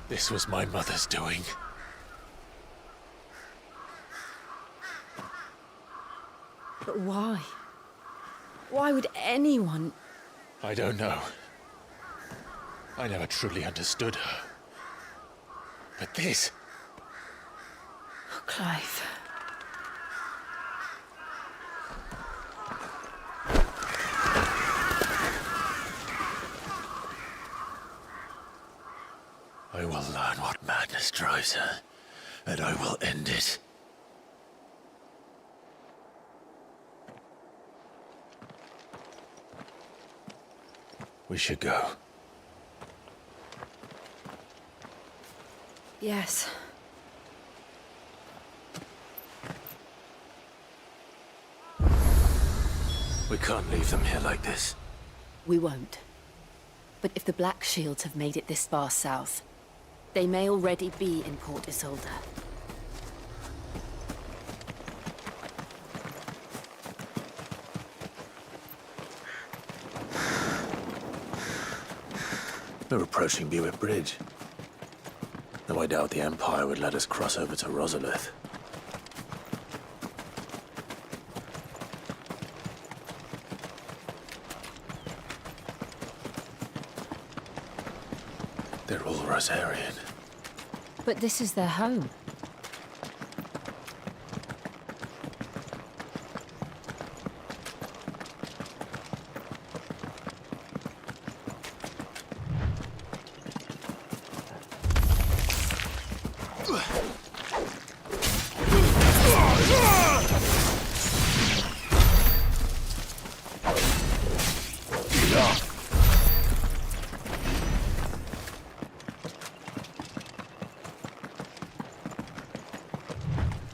This was my mother's doing. But why? Why would anyone... I don't know. I never truly understood her. But this... Oh, Clive. I will learn what madness drives her, and I will end it. We should go. Yes. We can't leave them here like this. We won't. But if the Black Shields have made it this far south, they may already be in Port Isolde. We're approaching Buick Bridge. Though I doubt the Empire would let us cross over to Rosalith. They're all Rosarian. But this is their home.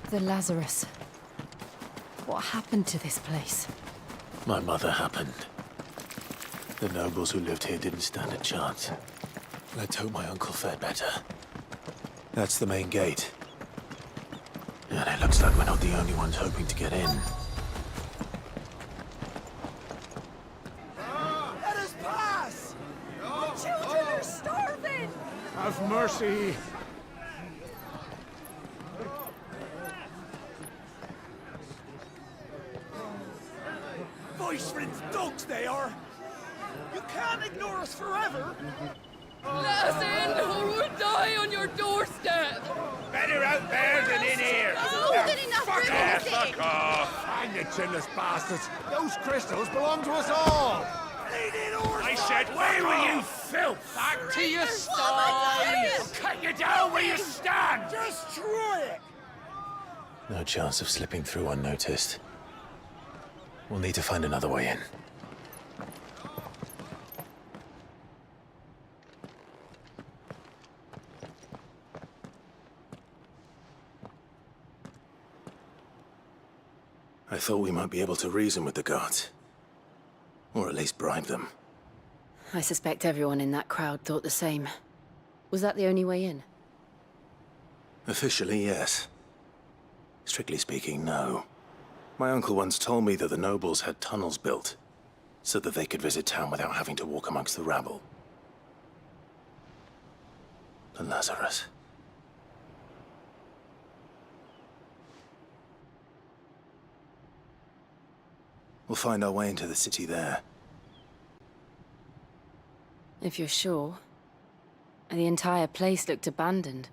The Lazarus. What happened to this place? My mother happened. The nobles who lived here didn't stand a chance. Let's hope my uncle fared better. That's the main gate. And it looks like we're not the only ones hoping to get in. Let us pass! Our children are starving! Have mercy! Voice rinsed dogs they are! You can't ignore us forever! Let us in, or we'll die on your doorstep! Better out there than in here! More than enough room Yeah, to fuck sit. off! Hang the chinless bastards! Those crystals belong to us all! I said, where were you, filth? Back to your sties! Cut you down where you stand! Just try it! No chance of slipping through unnoticed. We'll need to find another way in. I thought we might be able to reason with the guards. Or at least bribe them. I suspect everyone in that crowd thought the same. Was that the only way in? Officially, yes. Strictly speaking, no. My uncle once told me that the nobles had tunnels built, so that they could visit town without having to walk amongst the rabble. The Lazarus. We'll find our way into the city there. If you're sure. The entire place looked abandoned.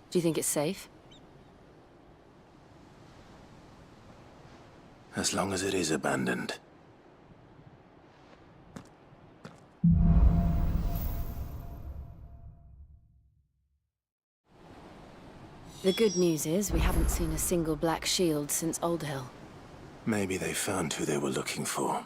Do you think it's safe? As long as it is abandoned. The good news is we haven't seen a single black shield since Old Hill. Maybe they found who they were looking for.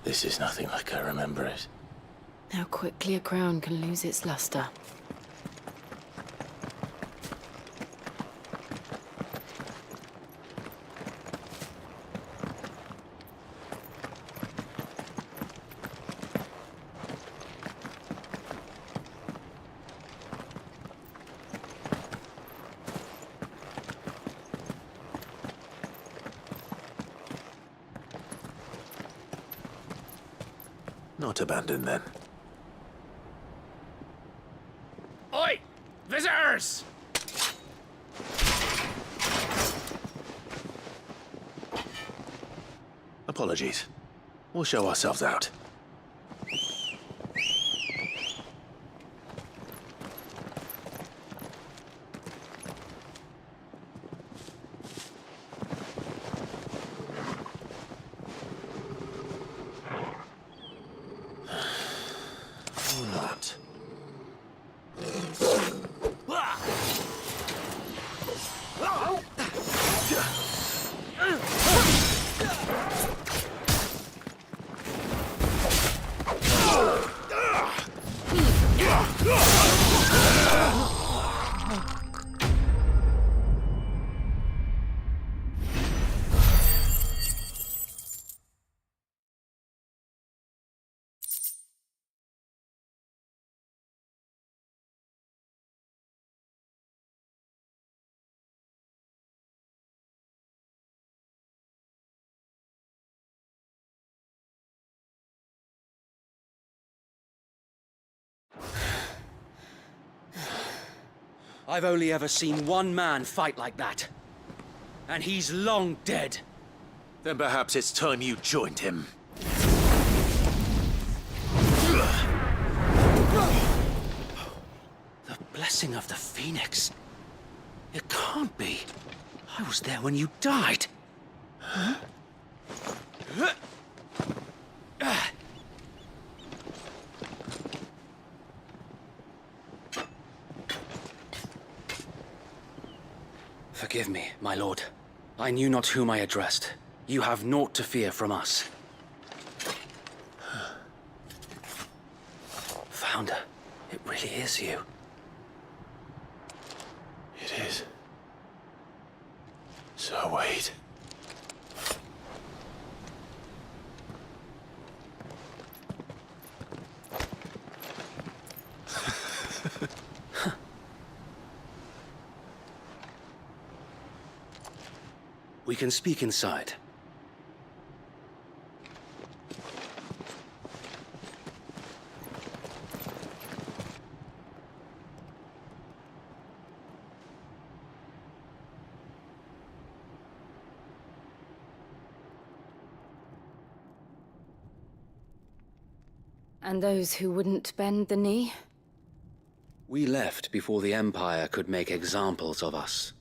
This is nothing like I remember it. How quickly a crown can lose its luster. Not abandoned, then. Oi! Visitors! Apologies. We'll show ourselves out. Or not. I've only ever seen one man fight like that. And he's long dead. Then perhaps it's time you joined him. The blessing of the Phoenix. It can't be. I was there when you died. Huh? Forgive me, my lord. I knew not whom I addressed. You have naught to fear from us. Founder, it really is you. It is. So wait. We can speak inside. And those who wouldn't bend the knee? We left before the Empire could make examples of us,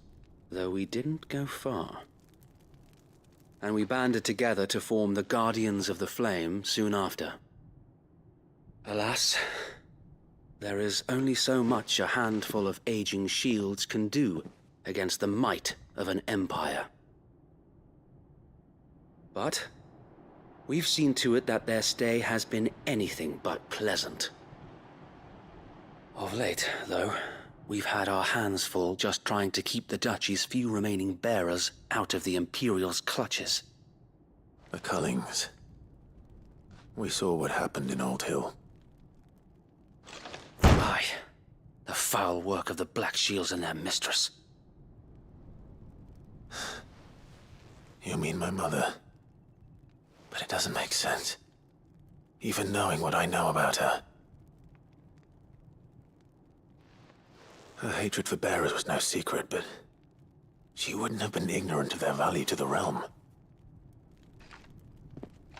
though we didn't go far. And we banded together to form the Guardians of the Flame soon after. Alas, there is only so much a handful of aging shields can do against the might of an empire. But we've seen to it that their stay has been anything but pleasant. Of late, though, we've had our hands full just trying to keep the Duchy's few remaining bearers out of the Imperial's clutches. The Cullings. We saw what happened in Old Hill. Aye. The foul work of the Black Shields and their mistress. You mean my mother? But it doesn't make sense. Even knowing what I know about her. Her hatred for bearers was no secret, but she wouldn't have been ignorant of their value to the realm.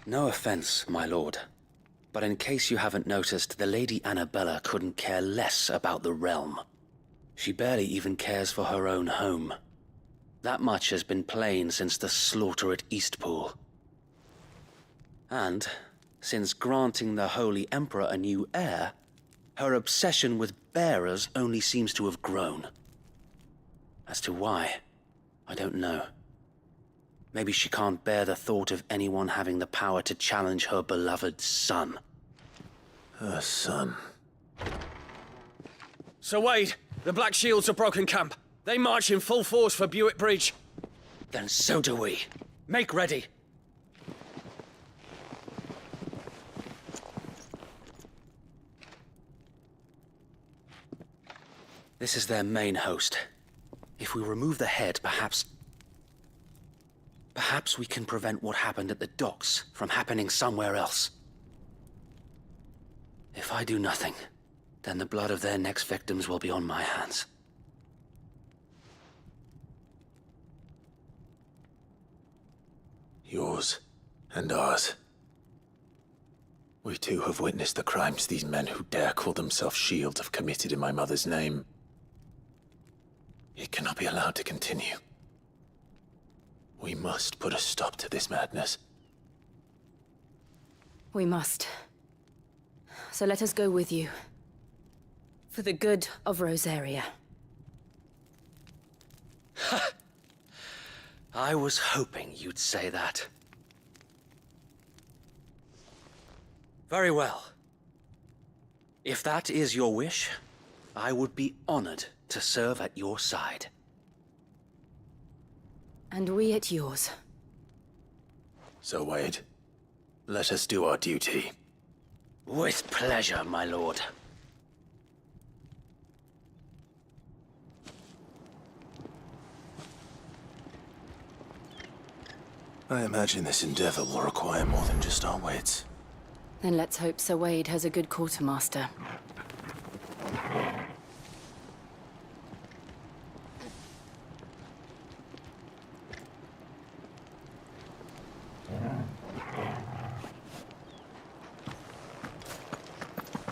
No offense, my lord, but in case you haven't noticed, the Lady Annabella couldn't care less about the realm. She barely even cares for her own home. That much has been plain since the slaughter at Eastpool. And, since granting the Holy Emperor a new heir, her obsession with bearers only seems to have grown. As to why, I don't know. Maybe she can't bear the thought of anyone having the power to challenge her beloved son. Her son. Sir Wade, the Black Shields have broken camp. They march in full force for Buick Bridge. Then so do we. Make ready. This is their main host. If we remove the head, perhaps we can prevent what happened at the docks from happening somewhere else. If I do nothing, then the blood of their next victims will be on my hands. Yours and ours. We too have witnessed the crimes these men who dare call themselves Shields have committed in my mother's name. It cannot be allowed to continue. We must put a stop to this madness. We must. So let us go with you. For the good of Rosaria. I was hoping you'd say that. Very well. If that is your wish, I would be honored to serve at your side. And we at yours. So, Wade, let us do our duty. With pleasure, my lord. I imagine this endeavor will require more than just our wits. Then let's hope Sir Wade has a good quartermaster.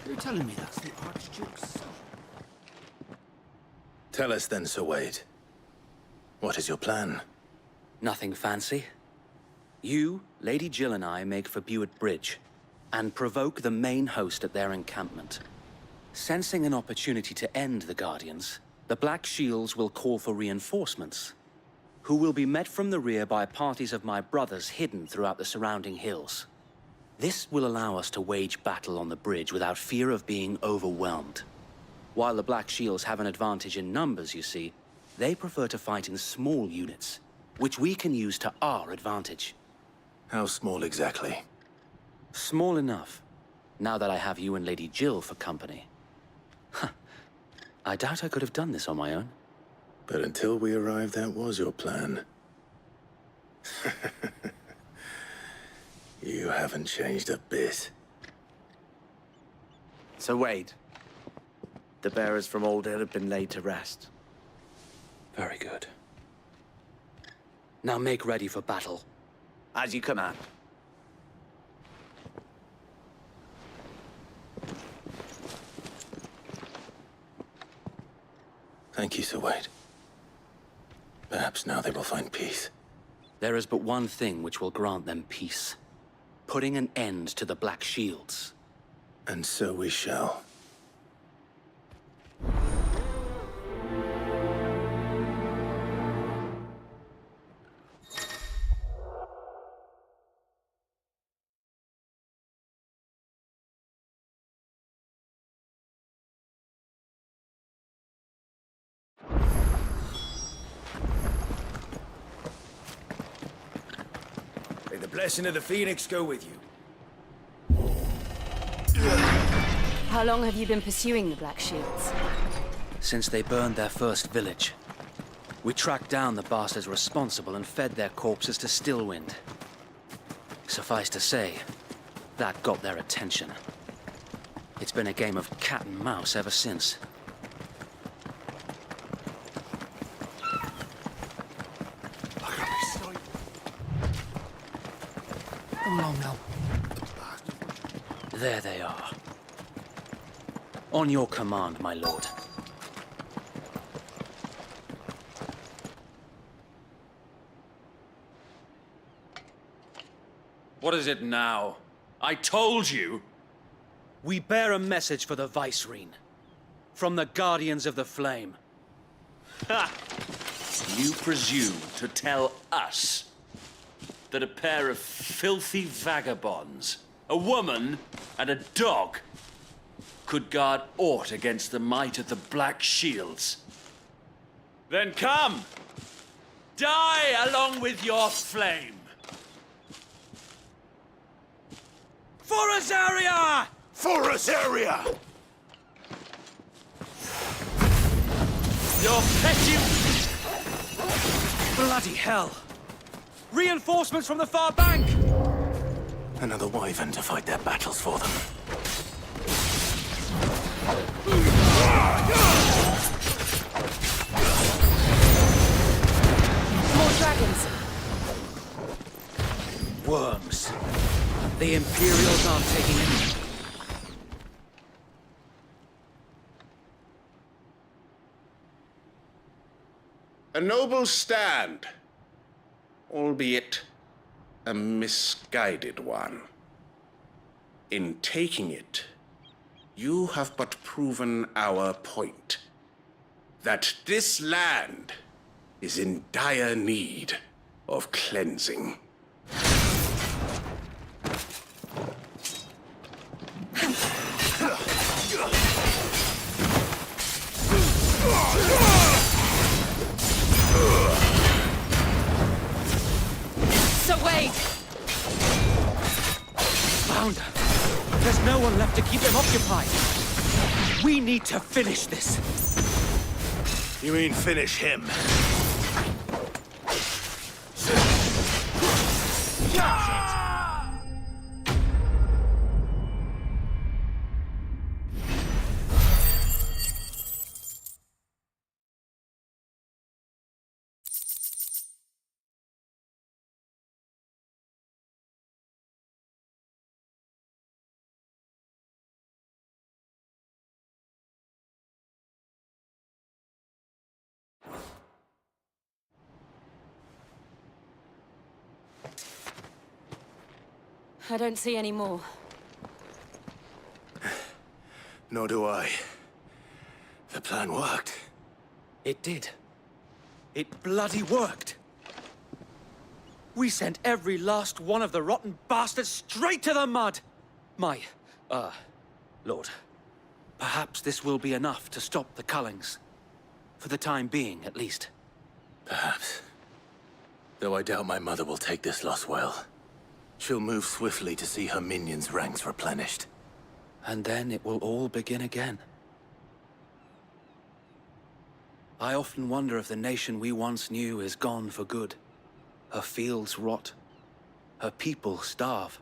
You're telling me that's the Archduke's son? Tell us then, Sir Wade. What is your plan? Nothing fancy. You, Lady Jill and I make for Buick Bridge, and provoke the main host at their encampment. Sensing an opportunity to end the Guardians, the Black Shields will call for reinforcements, who will be met from the rear by parties of my brothers hidden throughout the surrounding hills. This will allow us to wage battle on the bridge without fear of being overwhelmed. While the Black Shields have an advantage in numbers, you see, they prefer to fight in small units, which we can use to our advantage. How small exactly? Small enough, now that I have you and Lady Jill for company. I doubt I could have done this on my own. But until we arrived, that was your plan. You haven't changed a bit. Sir Wade, the bearers from Old Hill have been laid to rest. Very good. Now make ready for battle. As you command. Thank you, Sir Wade. Perhaps now they will find peace. There is but one thing which will grant them peace. Putting an end to the Black Shields. And so we shall. May the blessing of the Phoenix go with you. How long have you been pursuing the Black Shields? Since they burned their first village. We tracked down the bastards responsible and fed their corpses to Stillwind. Suffice to say, that got their attention. It's been a game of cat and mouse ever since. Come along now. There they are. On your command, my lord. What is it now? I told you! We bear a message for the Vicereine. From the Guardians of the Flame. Ha! You presume to tell us that a pair of filthy vagabonds, a woman and a dog, could guard aught against the might of the Black Shields. Then come! Die along with your flame! For Azaria! For Azaria! Your petty... Bloody hell! Reinforcements from the far bank! Another wyvern to fight their battles for them. More dragons. Worms. The Imperials aren't taking any. A noble stand, albeit a misguided one. In taking it, you have but proven our point, that this land is in dire need of cleansing. So wait! Founder, there's no one left to keep them occupied. We need to finish this. You mean finish him? I don't see any more. Nor do I. The plan worked. It did. It bloody worked. We sent every last one of the rotten bastards straight to the mud! Lord. Perhaps this will be enough to stop the Cullings. For the time being, at least. Perhaps. Though I doubt my mother will take this loss well. She'll move swiftly to see her minions' ranks replenished. And then it will all begin again. I often wonder if the nation we once knew is gone for good. Her fields rot. Her people starve.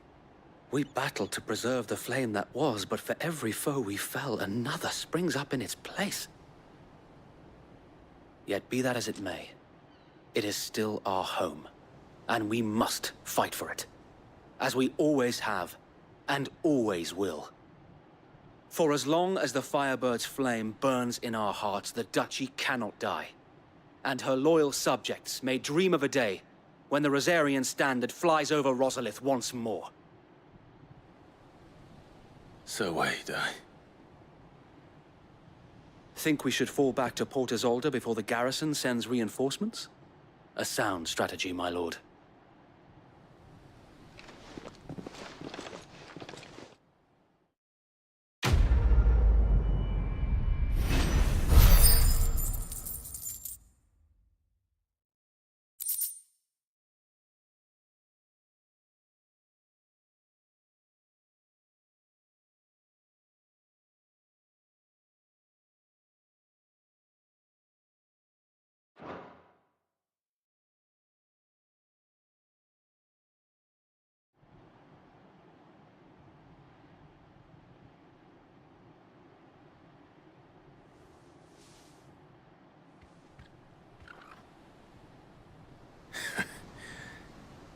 We battled to preserve the flame that was, but for every foe we fell, another springs up in its place. Yet be that as it may, it is still our home, and we must fight for it. As we always have, and always will. For as long as the Firebird's flame burns in our hearts, the Duchy cannot die. And her loyal subjects may dream of a day when the Rosarian standard flies over Rosalith once more. So wait, Think we should fall back to Port Isolde before the garrison sends reinforcements? A sound strategy, my lord.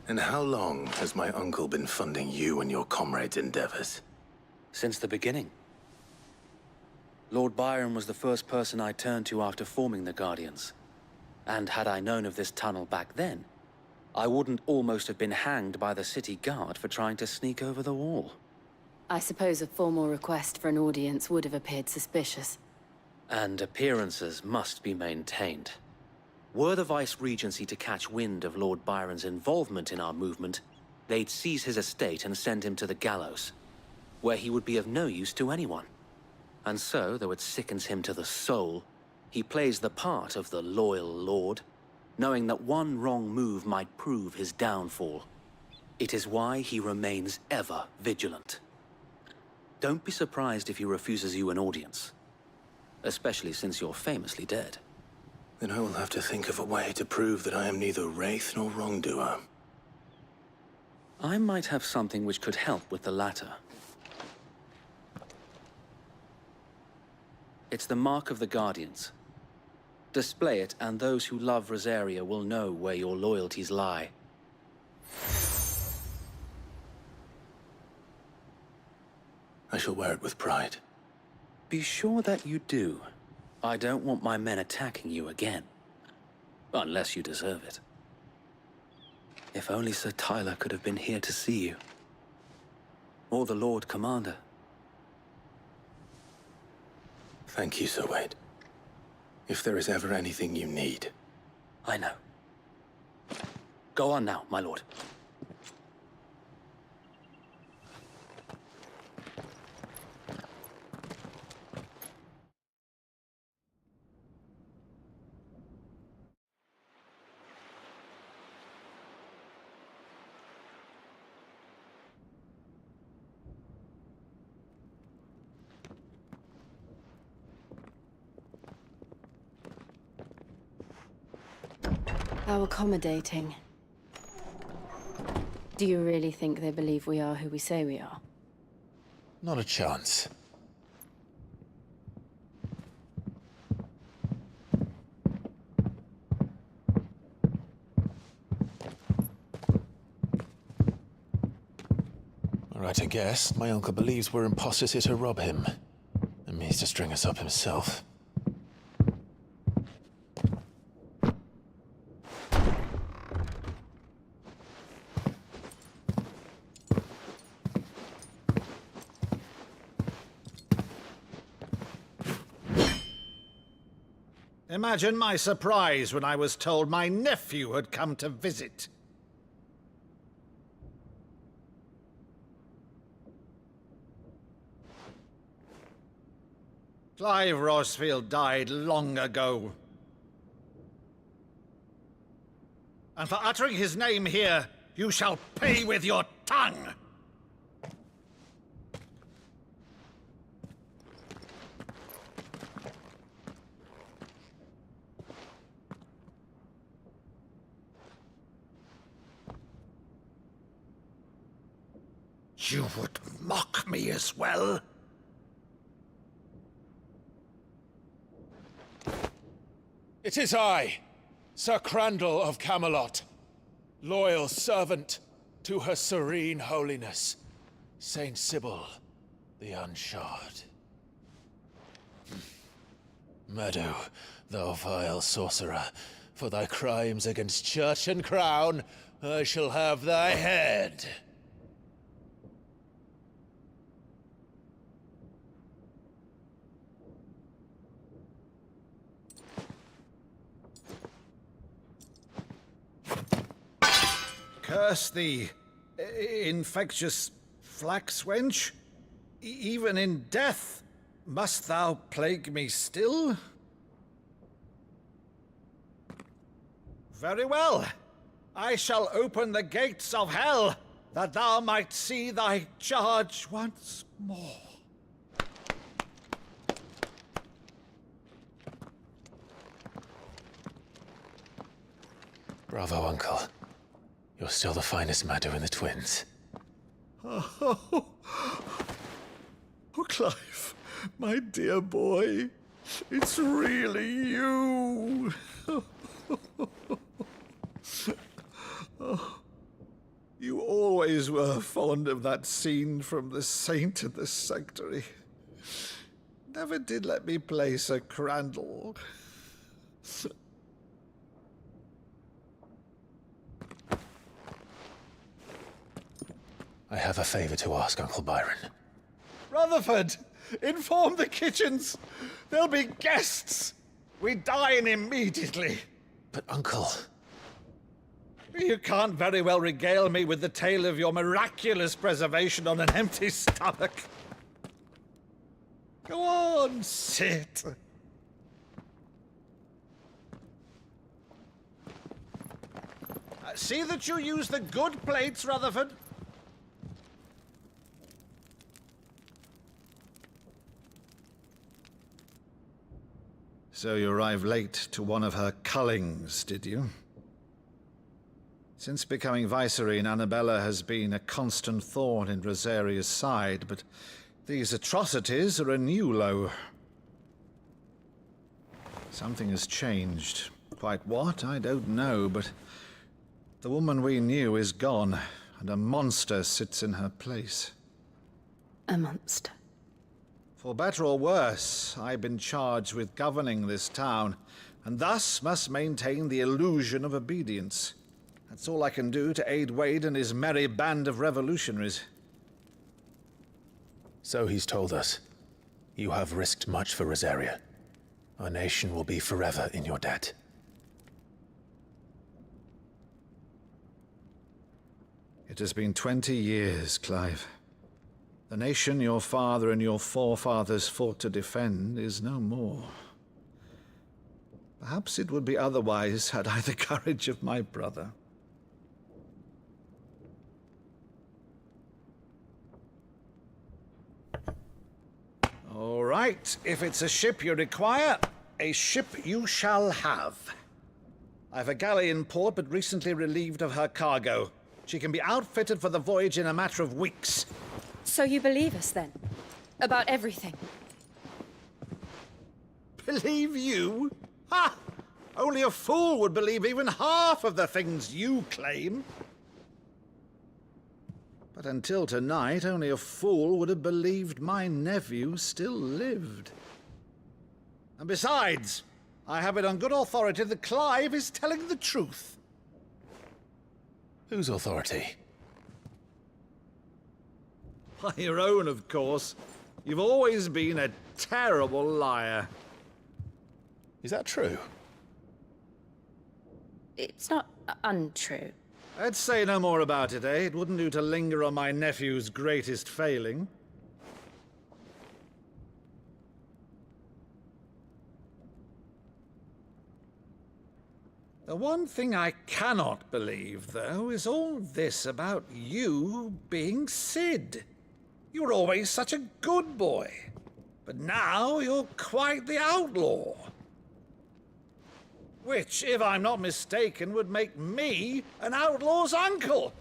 And how long has my uncle been funding you and your comrades' endeavors? Since the beginning. Lord Byron was the first person I turned to after forming the Guardians. And had I known of this tunnel back then, I wouldn't almost have been hanged by the city guard for trying to sneak over the wall. I suppose a formal request for an audience would have appeared suspicious. And appearances must be maintained. Were the Vice-Regency to catch wind of Lord Byron's involvement in our movement, they'd seize his estate and send him to the gallows, where he would be of no use to anyone. And so, though it sickens him to the soul, he plays the part of the loyal lord, knowing that one wrong move might prove his downfall. It is why he remains ever vigilant. Don't be surprised if he refuses you an audience, especially since you're famously dead. Then I will have to think of a way to prove that I am neither wraith nor wrongdoer. I might have something which could help with the latter. It's the mark of the Guardians. Display it, and those who love Rosaria will know where your loyalties lie. I shall wear it with pride. Be sure that you do. I don't want my men attacking you again. Unless you deserve it. If only Sir Tyler could have been here to see you. Or the Lord Commander. Thank you, Sir Wade. If there is ever anything you need. I know. Go on now, my lord. How accommodating. Do you really think they believe we are who we say we are? Not a chance. All right, I guess. My uncle believes we're imposters here to rob him. And means to string us up himself. Imagine my surprise when I was told my nephew had come to visit. Clive Rosfield died long ago. And for uttering his name here, you shall pay with your tongue! You would mock me as well? It is I, Sir Crandall of Camelot, loyal servant to Her Serene Holiness, Saint Sybil the Unshod. Meadow, thou vile sorcerer, for thy crimes against church and crown, I shall have thy head. Curse thee, infectious flax wench. Even in death, must thou plague me still? Very well. I shall open the gates of hell, that thou might see thy charge once more. Bravo, Uncle. You're still the finest Maddo in the twins. Oh, Clive, my dear boy, it's really you. Oh, you always were fond of that scene from The Saint and the Sanctuary. Never did let me play Sir Crandall. I have a favor to ask, Uncle Byron. Rutherford, inform the kitchens. There'll be guests. We dine immediately. But, Uncle... You can't very well regale me with the tale of your miraculous preservation on an empty stomach. Go on, sit. See that you use the good plates, Rutherford. So you arrived late to one of her cullings, did you? Since becoming Vicereine, Annabella has been a constant thorn in Rosaria's side, but these atrocities are a new low. Something has changed. Quite what, I don't know, but the woman we knew is gone, and a monster sits in her place. A monster. For better or worse, I've been charged with governing this town, and thus must maintain the illusion of obedience. That's all I can do to aid Wade and his merry band of revolutionaries. So he's told us. You have risked much for Rosaria. Our nation will be forever in your debt. It has been 20 years, Clive. The nation your father and your forefathers fought to defend is no more. Perhaps it would be otherwise had I the courage of my brother. All right, if it's a ship you require, a ship you shall have. I've a galley in port, but recently relieved of her cargo. She can be outfitted for the voyage in a matter of weeks. So you believe us, then? About everything? Believe you? Ha! Only a fool would believe even half of the things you claim. But until tonight, only a fool would have believed my nephew still lived. And besides, I have it on good authority that Clive is telling the truth. Whose authority? By your own, of course. You've always been a terrible liar. Is that true? It's not untrue. Let's say no more about it, eh? It wouldn't do to linger on my nephew's greatest failing. The one thing I cannot believe, though, is all this about you being Sid. You were always such a good boy, but now you're quite the outlaw. Which, if I'm not mistaken, would make me an outlaw's uncle.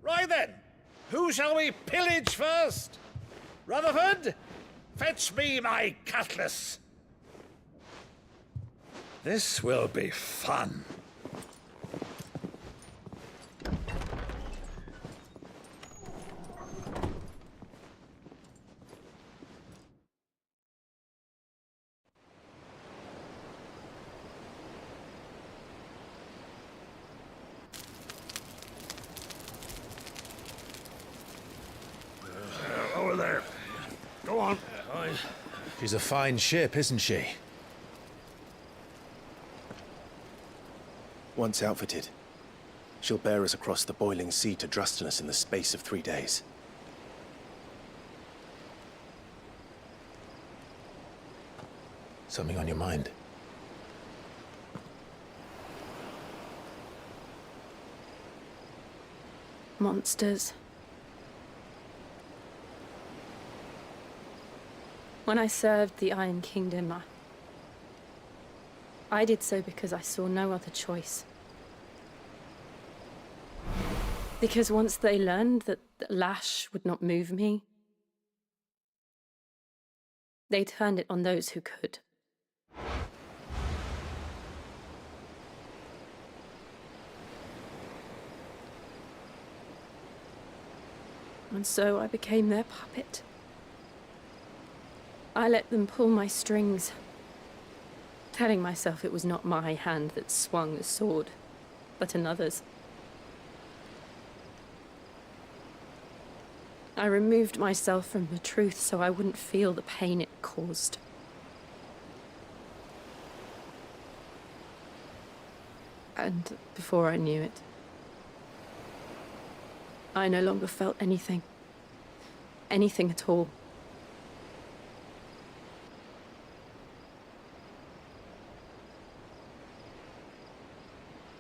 Right then, who shall we pillage first? Rutherford, fetch me my cutlass. This will be fun. Over there. Go on. She's a fine ship, isn't she? Once outfitted, she'll bear us across the boiling sea to Drustinus in the space of 3 days. Something on your mind? Monsters. When I served the Iron Kingdom, I did so because I saw no other choice. Because once they learned that the lash would not move me, they turned it on those who could. And so I became their puppet. I let them pull my strings, telling myself it was not my hand that swung the sword, but another's. I removed myself from the truth so I wouldn't feel the pain it caused. And before I knew it, I no longer felt anything. Anything at all.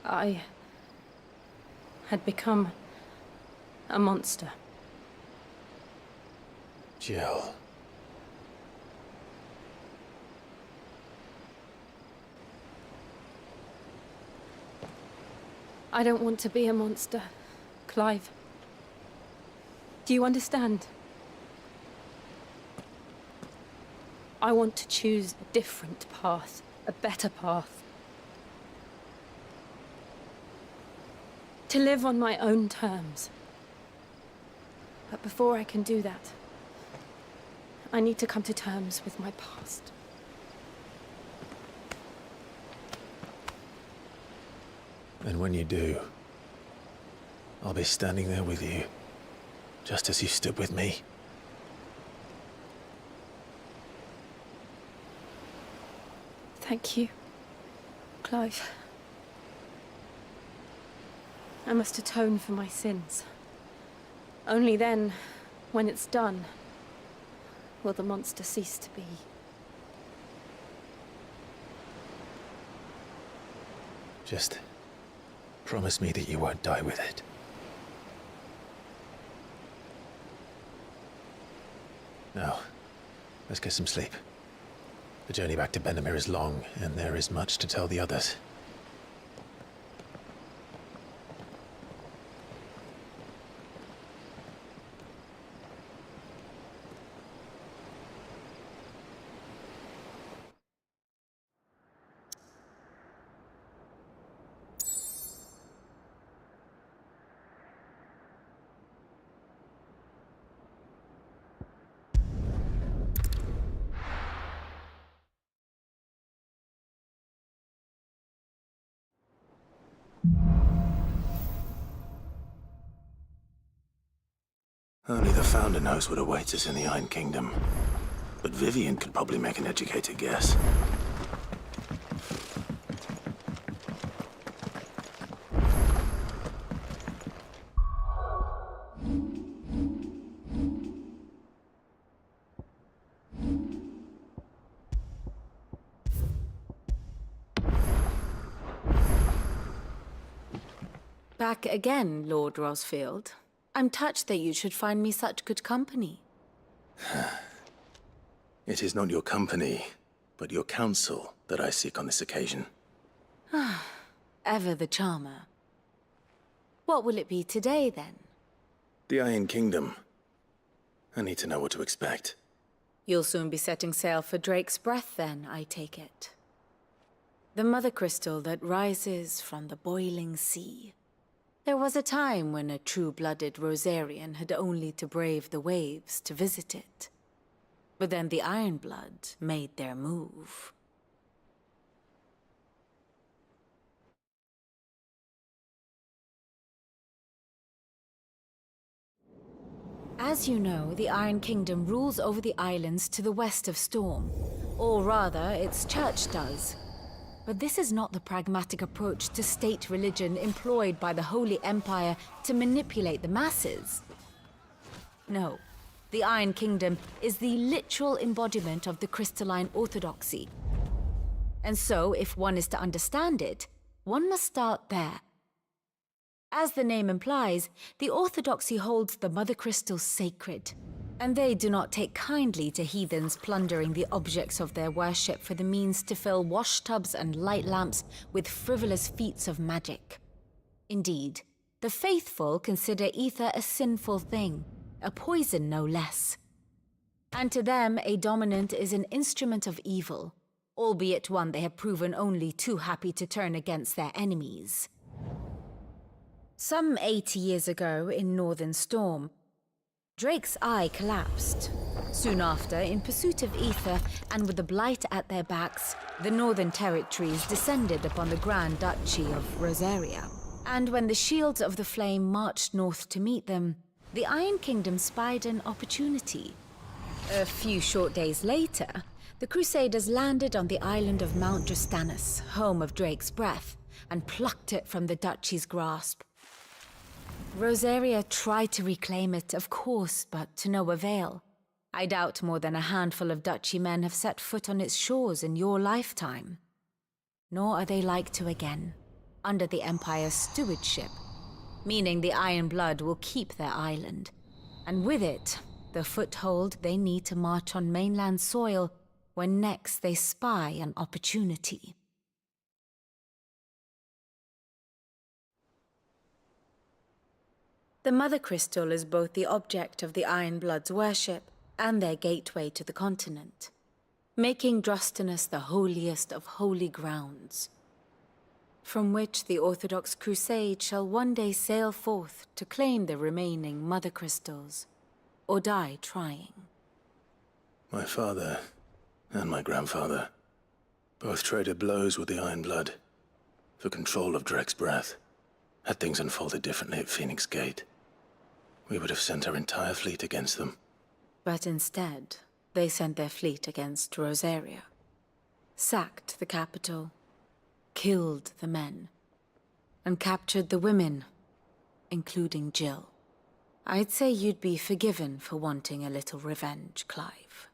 I had become a monster. Jill. I don't want to be a monster, Clive. Do you understand? I want to choose a different path, a better path. To live on my own terms. But before I can do that, I need to come to terms with my past. And when you do, I'll be standing there with you, just as you stood with me. Thank you, Clive. I must atone for my sins. Only then, when it's done, will the monster cease to be. Just promise me that you won't die with it. Now, let's get some sleep. The journey back to Benamir is long, and there is much to tell the others. Only the Founder knows what awaits us in the Iron Kingdom. But Vivian could probably make an educated guess. Back again, Lord Rosfield. I'm touched that you should find me such good company. It is not your company, but your counsel that I seek on this occasion. Ever the charmer. What will it be today, then? The Iron Kingdom. I need to know what to expect. You'll soon be setting sail for Drake's Breath, then, I take it. The mother crystal that rises from the boiling sea. There was a time when a true-blooded Rosarian had only to brave the waves to visit it. But then the Ironblood made their move. As you know, the Iron Kingdom rules over the islands to the west of Storm. Or rather, its church does. But this is not the pragmatic approach to state religion employed by the Holy Empire to manipulate the masses. No, the Iron Kingdom is the literal embodiment of the crystalline orthodoxy. And so, if one is to understand it, one must start there. As the name implies, the orthodoxy holds the Mother Crystal sacred. And they do not take kindly to heathens plundering the objects of their worship for the means to fill washtubs and light lamps with frivolous feats of magic. Indeed, the faithful consider ether a sinful thing, a poison no less. And to them, a dominant is an instrument of evil, albeit one they have proven only too happy to turn against their enemies. Some 80 years ago in Northern Storm, Drake's eye collapsed. Soon after, in pursuit of ether, and with the Blight at their backs, the Northern Territories descended upon the Grand Duchy of Rosaria. And when the Shields of the Flame marched north to meet them, the Iron Kingdom spied an opportunity. A few short days later, the Crusaders landed on the island of Mount Drastanus, home of Drake's Breath, and plucked it from the Duchy's grasp. Rosaria tried to reclaim it, of course, but to no avail. I doubt more than a handful of Duchy men have set foot on its shores in your lifetime. Nor are they like to again. under the Empire's stewardship, meaning the Iron Blood will keep their island, and with it, the foothold they need to march on mainland soil when next they spy an opportunity. The Mother Crystal is both the object of the Iron Blood's worship and their gateway to the continent, making Drostanus the holiest of holy grounds, from which the Orthodox Crusade shall one day sail forth to claim the remaining Mother Crystals, or die trying. My father and my grandfather both traded blows with the Iron Blood for control of Drek's breath. Had things unfolded differently at Phoenix Gate, we would have sent our entire fleet against them. But instead, they sent their fleet against Rosaria, sacked the capital, killed the men, and captured the women, including Jill. I'd say you'd be forgiven for wanting a little revenge, Clive.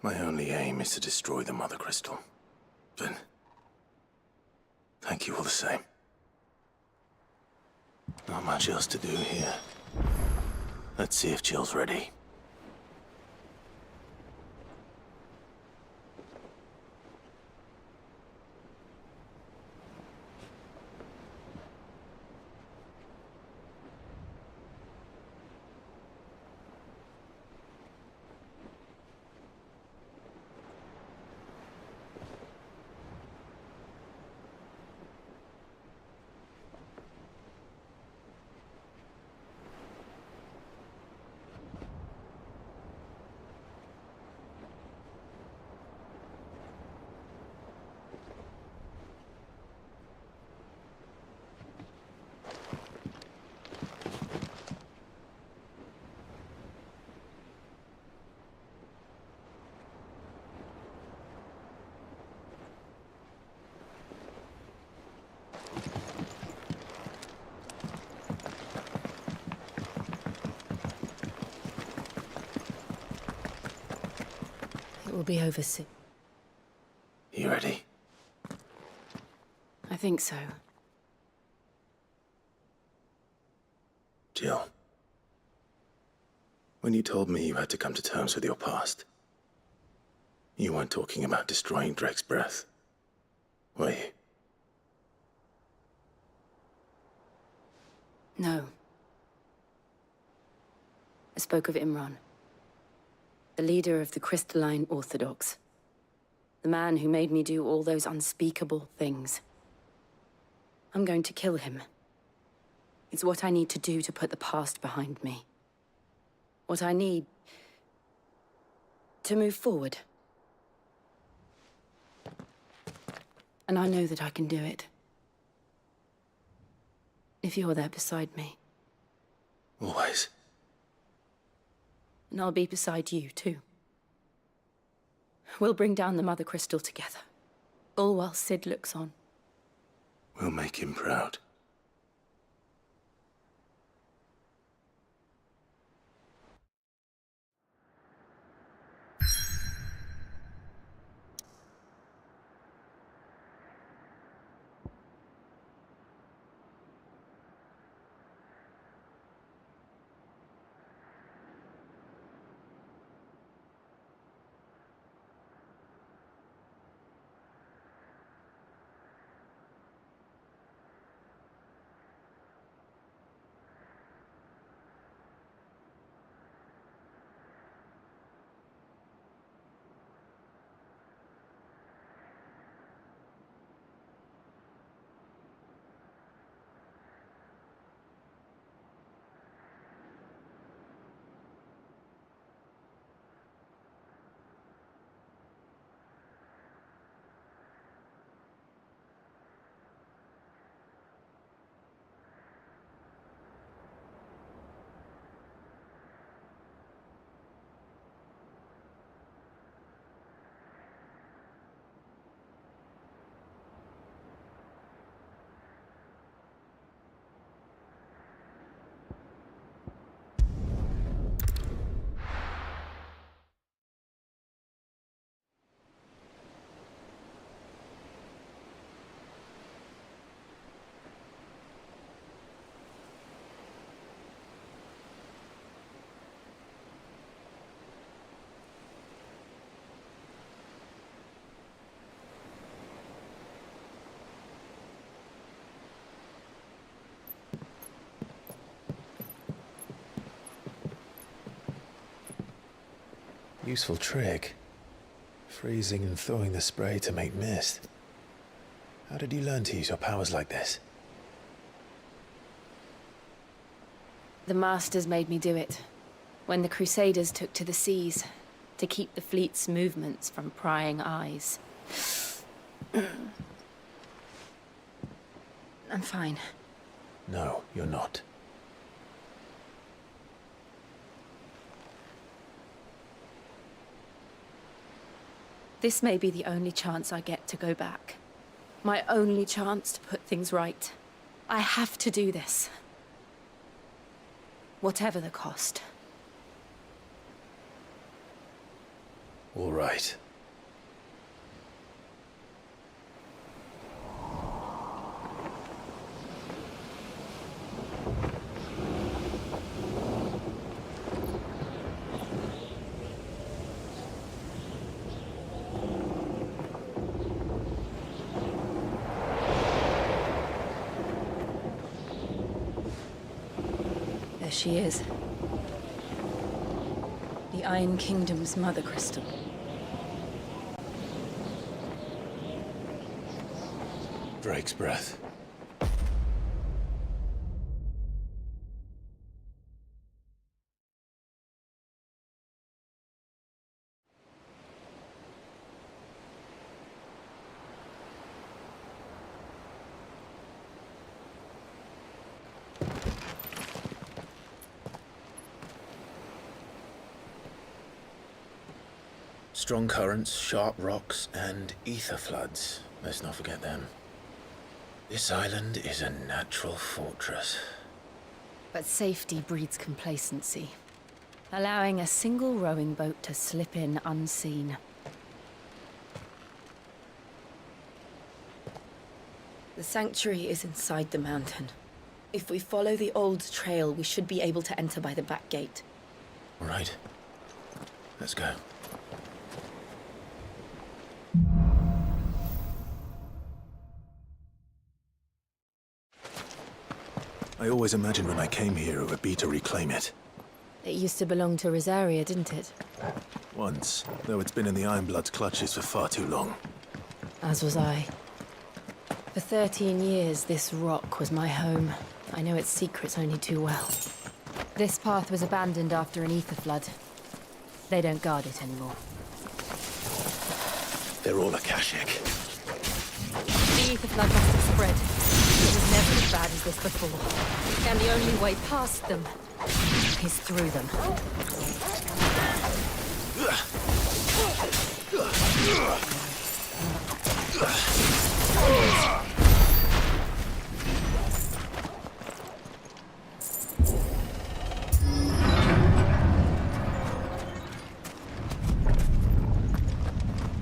My only aim is to destroy the Mother Crystal. But thank you all the same. Not much else to do here. Let's see if Jill's ready. It will be over soon. You ready? I think so. Jill, when you told me you had to come to terms with your past, you weren't talking about destroying Drek's breath, were you? No. I spoke of Imran, the leader of the Crystalline Orthodox. The man who made me do all those unspeakable things. I'm going to kill him. It's what I need to do to put the past behind me. What I need to move forward. And I know that I can do it. If you're there beside me. Always. And I'll be beside you, too. We'll bring down the Mother Crystal together. All while Sid looks on. We'll make him proud. Useful trick. Freezing and thawing the spray to make mist. How did you learn to use your powers like this? The Masters made me do it. When the Crusaders took to the seas, to keep the fleet's movements from prying eyes. I'm fine. No, you're not. This may be the only chance I get to go back. My only chance to put things right. I have to do this. Whatever the cost. All right. There she is. The Iron Kingdom's mother crystal. Drake's breath. Strong currents, sharp rocks, and ether floods. Let's not forget them. This island is a natural fortress. But safety breeds complacency, allowing a single rowing boat to slip in unseen. The sanctuary is inside the mountain. If we follow the old trail, we should be able to enter by the back gate. All right. Let's go. I always imagined when I came here it would be to reclaim it. It used to belong to Rosaria, didn't it? Once, though it's been in the Ironblood's clutches for far too long. As was I. For 13 years, this rock was my home. I know its secrets only too well. This path was abandoned after an ether flood. They don't guard it anymore. They're all Akashic. The ether flood must have spread. It was never as bad as this before. And the only way past them is through them.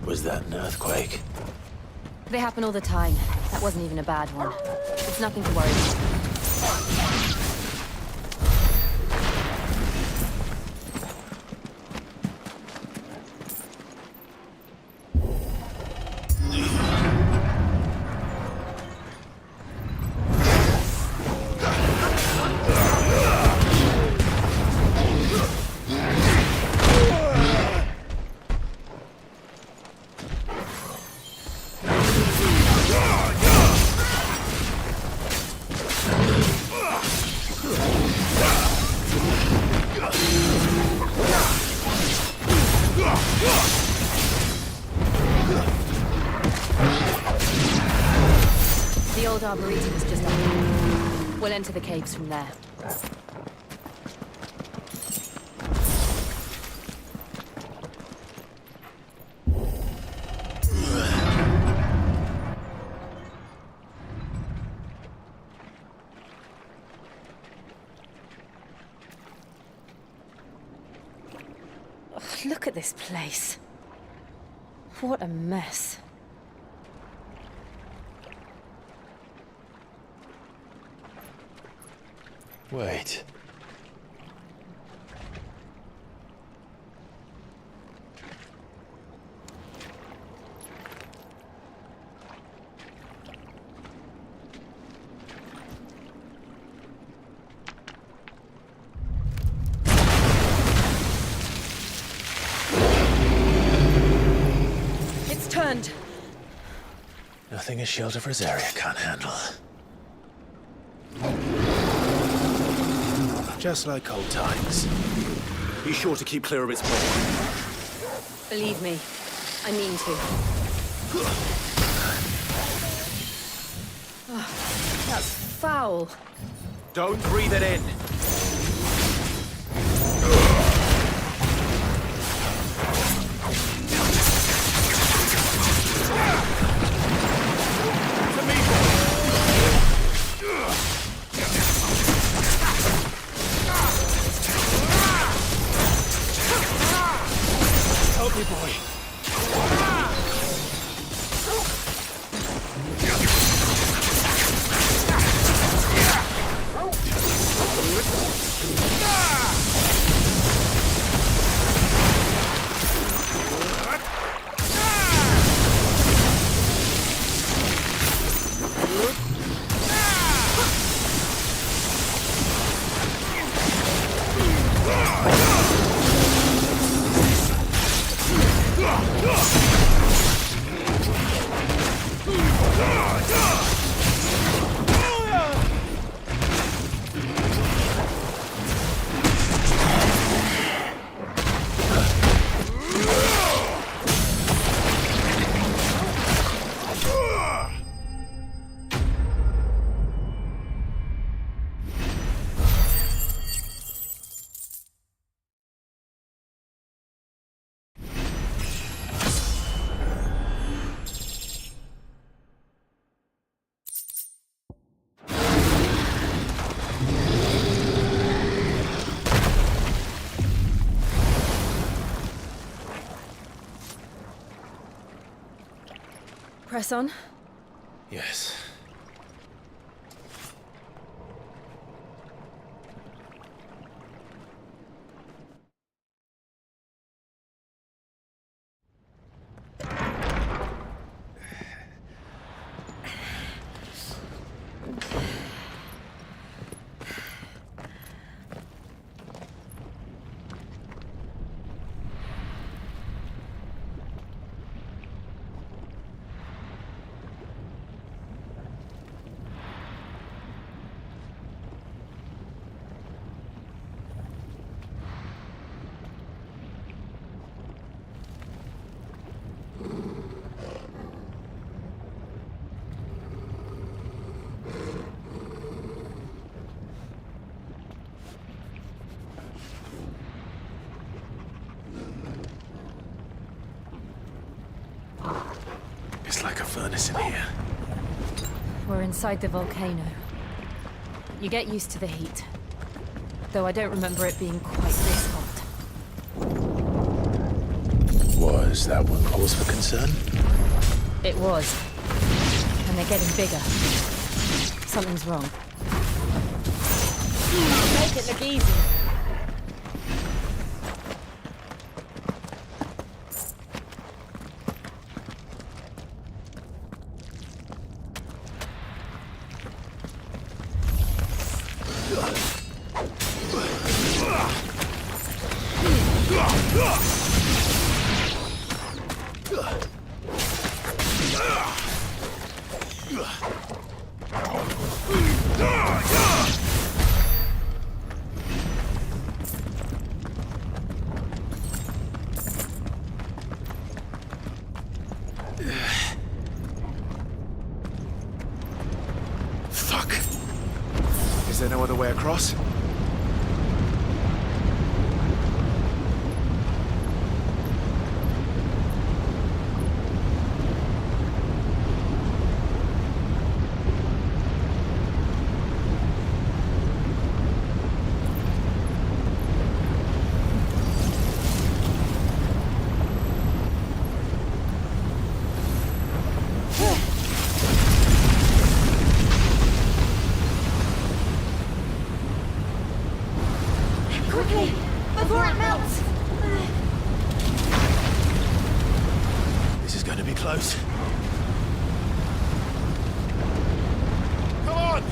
Was that an earthquake? They happen all the time. That wasn't even a bad one. It's nothing to worry about. The old arboretum is just up there. We'll enter the caves from there. Ugh, look at this place. What a mess. Wait. returned. Nothing a shield of Rosaria can't handle. Just like old times. Be sure to keep clear of its way. Believe me, I mean to. Oh, that's foul. Don't breathe it in. Help me, boy. Press on. Yes. It's like a furnace in here. We're inside the volcano. You get used to the heat. Though I don't remember it being quite this hot. Was that one cause for concern? It was. And they're getting bigger. Something's wrong. Make it look easy. Fuck. Is there no other way across? Quickly, before it melts! This is going to be close. Come on!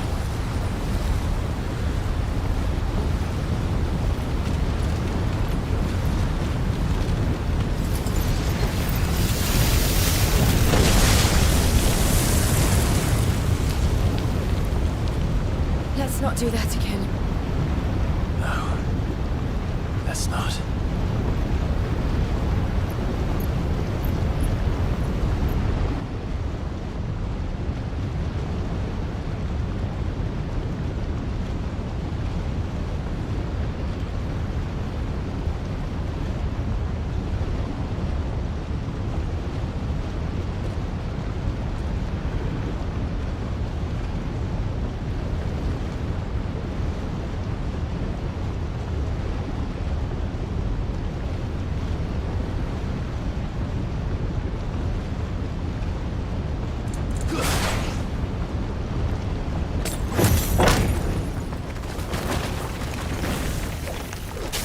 Let's not do that again. No. Let's not.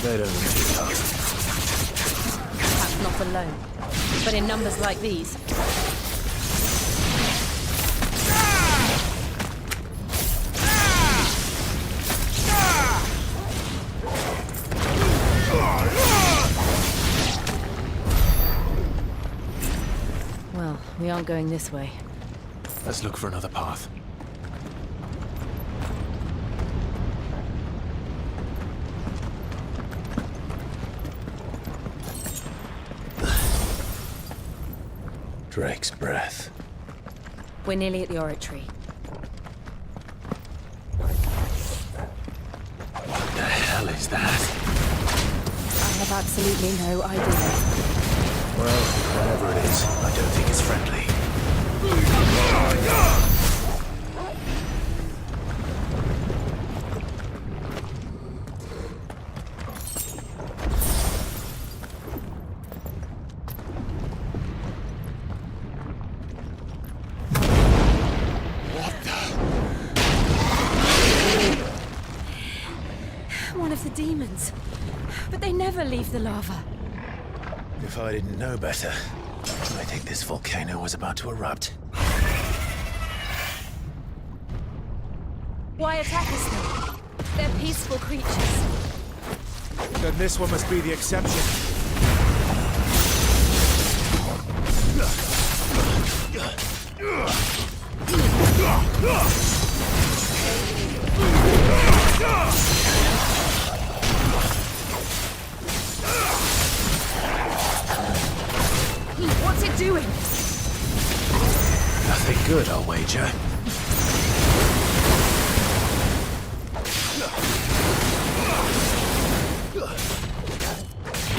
They don't look too tough. Perhaps not alone, but in numbers like these. Well, we aren't going this way. Let's look for another path. Drake's breath. We're nearly at the oratory. What the hell is that? I have absolutely no idea. Well, whatever it is, I don't think it's friendly. One of the demons. But they never leave the lava. If I didn't know better, I think this volcano was about to erupt. Why attack us then? They're peaceful creatures. Then this one must be the exception. What's it doing? Nothing good, I'll wager.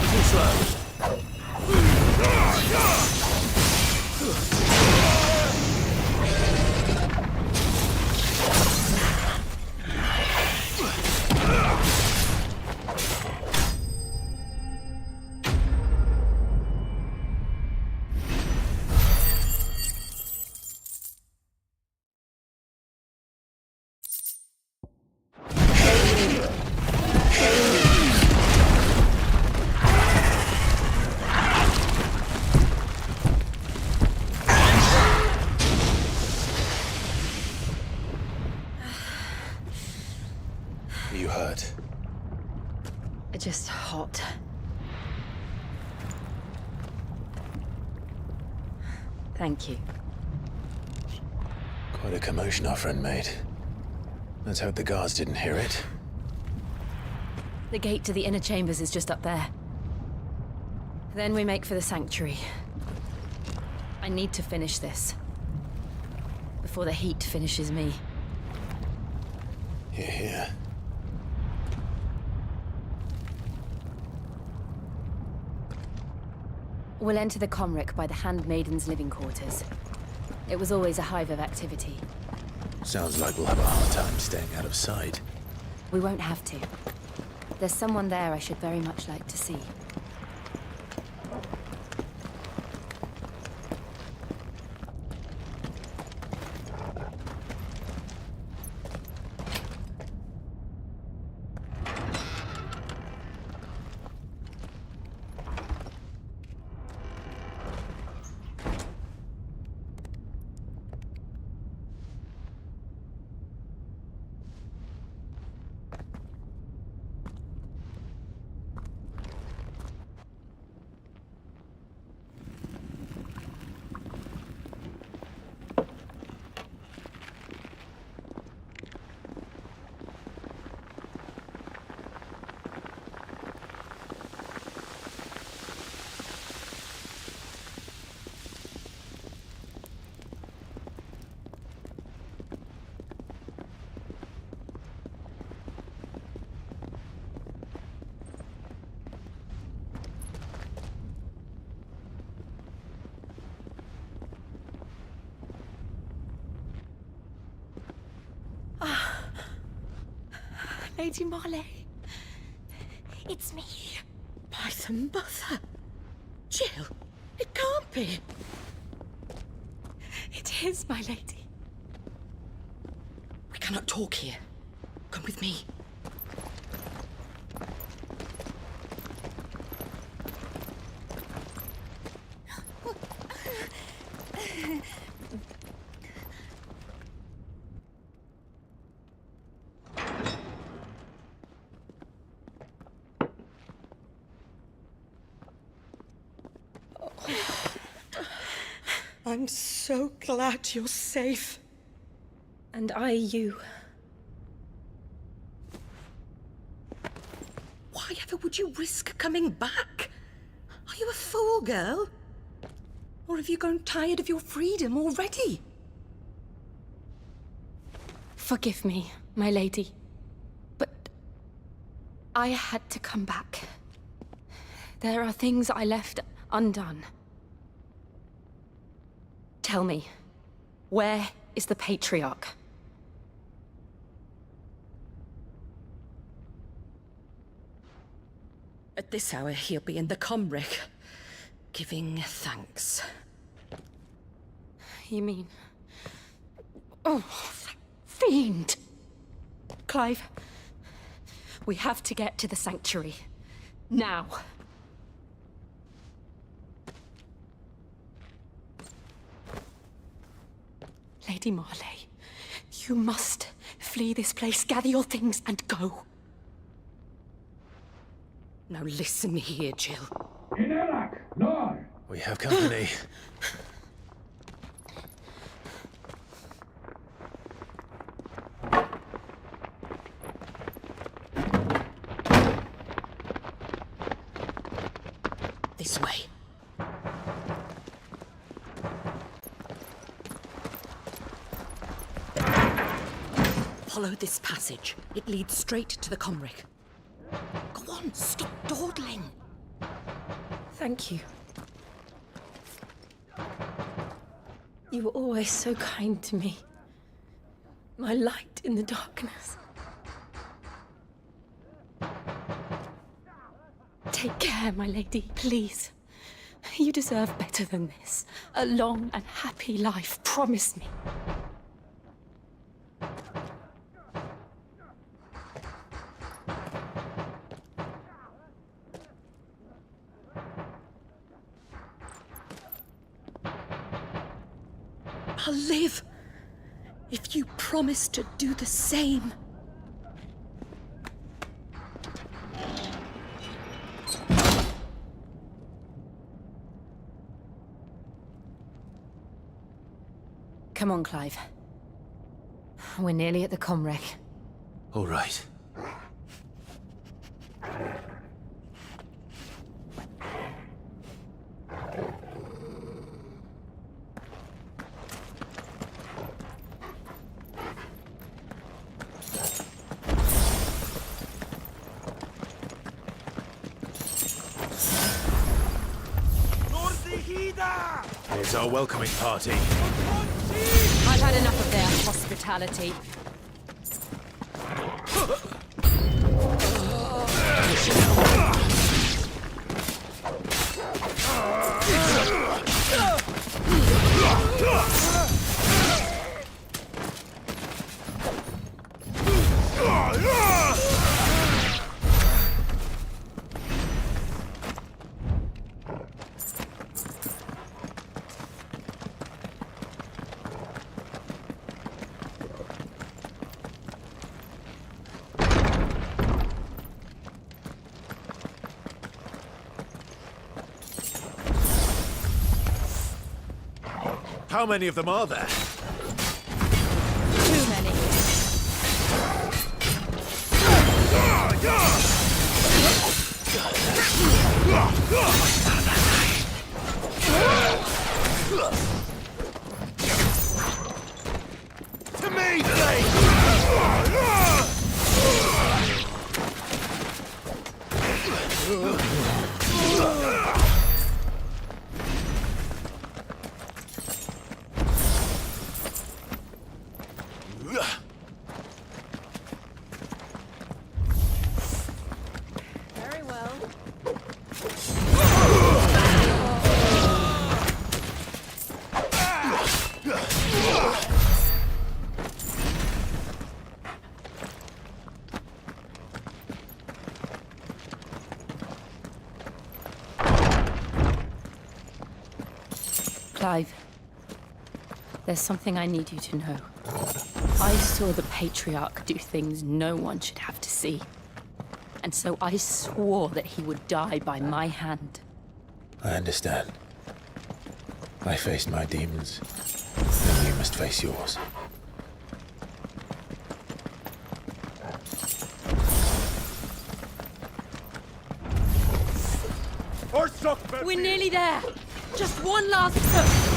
Too slow. You hurt? Just hot. Thank you. Quite a commotion our friend made. Let's hope the guards didn't hear it. The gate to the inner chambers is just up there. Then we make for the sanctuary. I need to finish this. Before the heat finishes me. Hear, hear. We'll enter the Comric by the Handmaiden's living quarters. It was always a hive of activity. Sounds like we'll have a hard time staying out of sight. We won't have to. There's someone there I should very much like to see. Lady Marley. It's me. By the mother. Jill, it can't be. It is, my lady. We cannot talk here. Come with me. I'm so glad you're safe. And I you. Why ever would you risk coming back? Are you a fool, girl? Or have you grown tired of your freedom already? Forgive me, my lady. But I had to come back. There are things I left undone. Tell me, where is the Patriarch? At this hour, he'll be in the Comric, giving thanks. You mean... Oh, fiend! Clive, we have to get to the sanctuary. Now. Lady Marley, you must flee this place, gather your things, and go. Now listen here, Jill. We have company. This way. Follow this passage. It leads straight to the Comric. Go on, stop dawdling. Thank you. You were always so kind to me. My light in the darkness. Take care, my lady, please. You deserve better than this. A long and happy life, promise me. I'll live if you promise to do the same. Come on, Clive. We're nearly at the Comrec. All right. Here's our welcoming party. I've had enough of their hospitality. How many of them are there? Too many. To me, Clive, there's something I need you to know. I saw the Patriarch do things no one should have to see. And so I swore that he would die by my hand. I understand. I faced my demons. Then you must face yours. We're nearly there. Just one last push.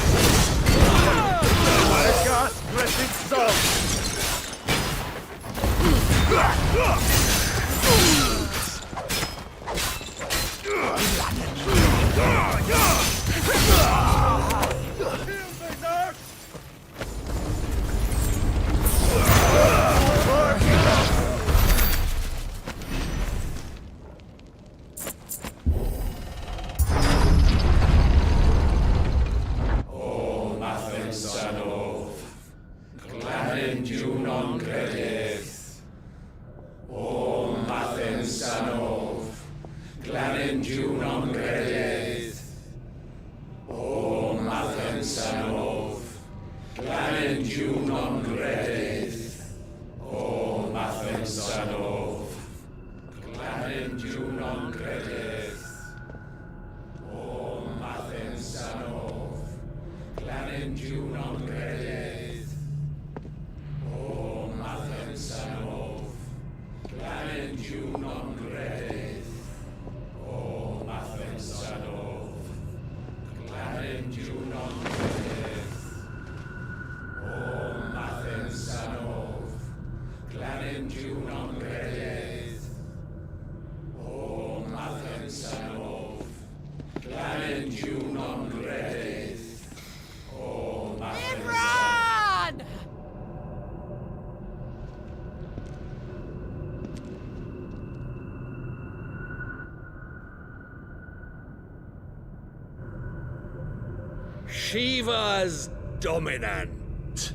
Shiva's dominant.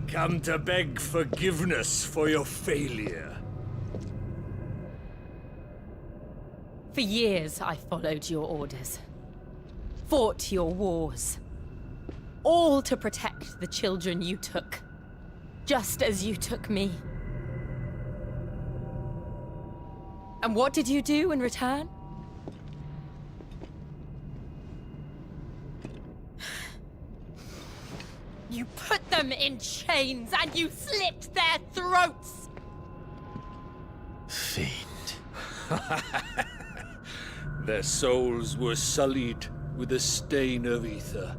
Come to beg forgiveness for your failure. For years, I followed your orders. Fought your wars. All to protect the children you took. Just as you took me. And what did you do in return? You put them in chains and you slit their throats! Fiend. Their souls were sullied with the stain of ether.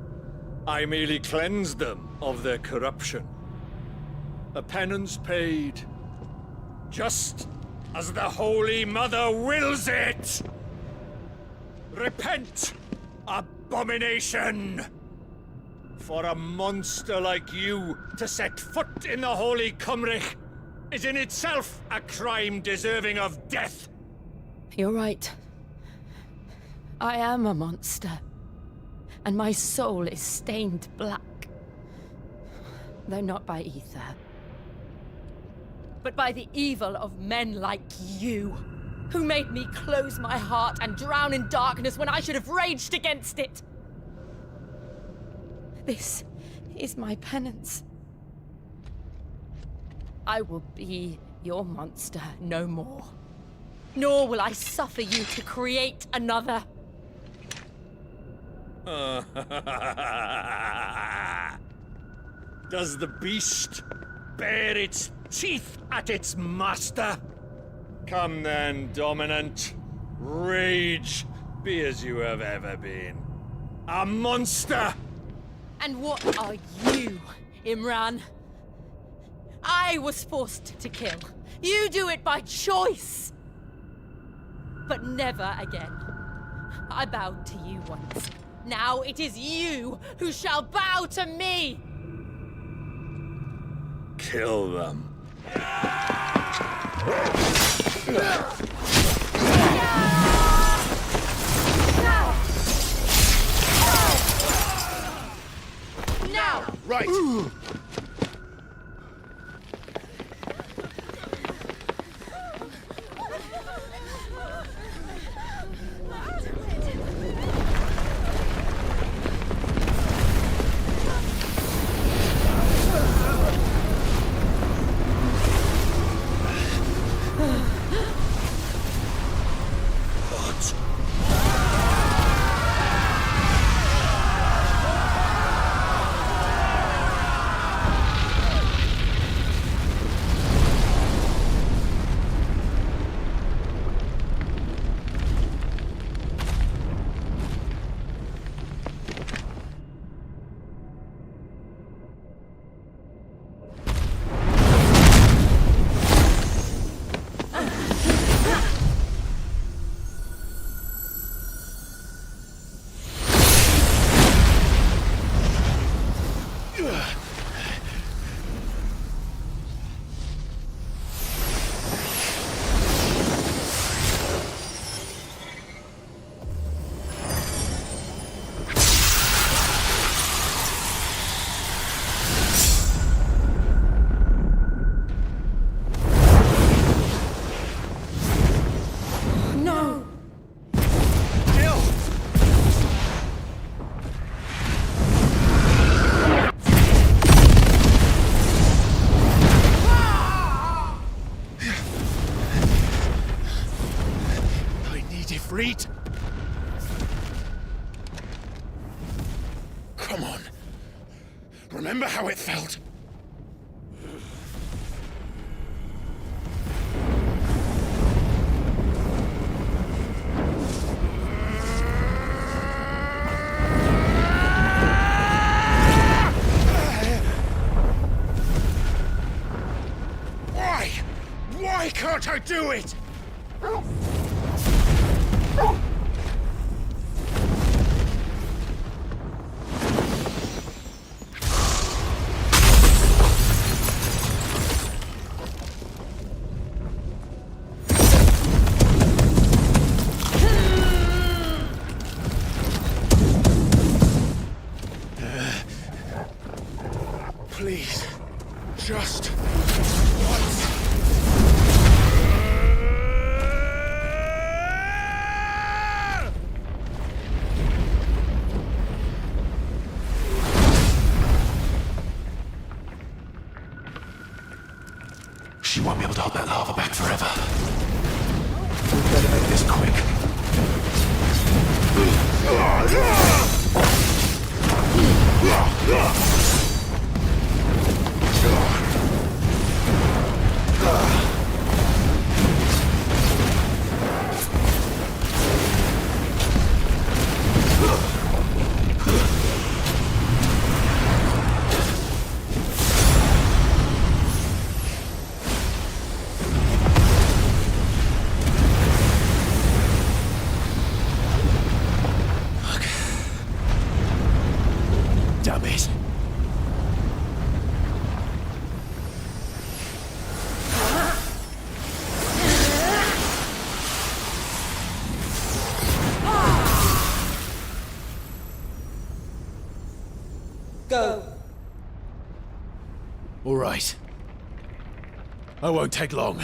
I merely cleansed them of their corruption. A penance paid, just as the Holy Mother wills it! Repent, abomination! For a monster like you to set foot in the Holy Cymric is in itself a crime deserving of death. You're right. I am a monster. And my soul is stained black. Though not by ether. But by the evil of men like you, who made me close my heart and drown in darkness when I should have raged against it. This is my penance. I will be your monster no more. Nor will I suffer you to create another. Does the beast bare its teeth at its master? Come then, dominant. Rage, be as you have ever been. A monster! And what are you, Imran? I was forced to kill. You do it by choice. But never again. I bowed to you once. Now it is you who shall bow to me! Kill them. Now! Right! Ifrit! Come on. Remember how it felt? Why? Why can't I do it? Please, just once. She won't be able to hold that lava back forever. We'd better make this quick. Damn it. Go. All right. I won't take long.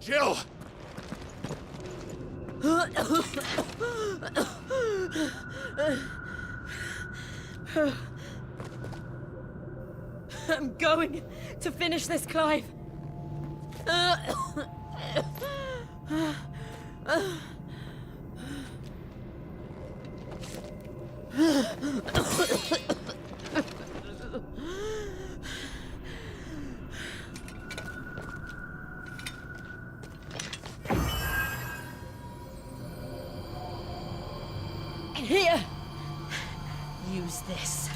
Jill! I'm going to finish this, Clive. Here, use this.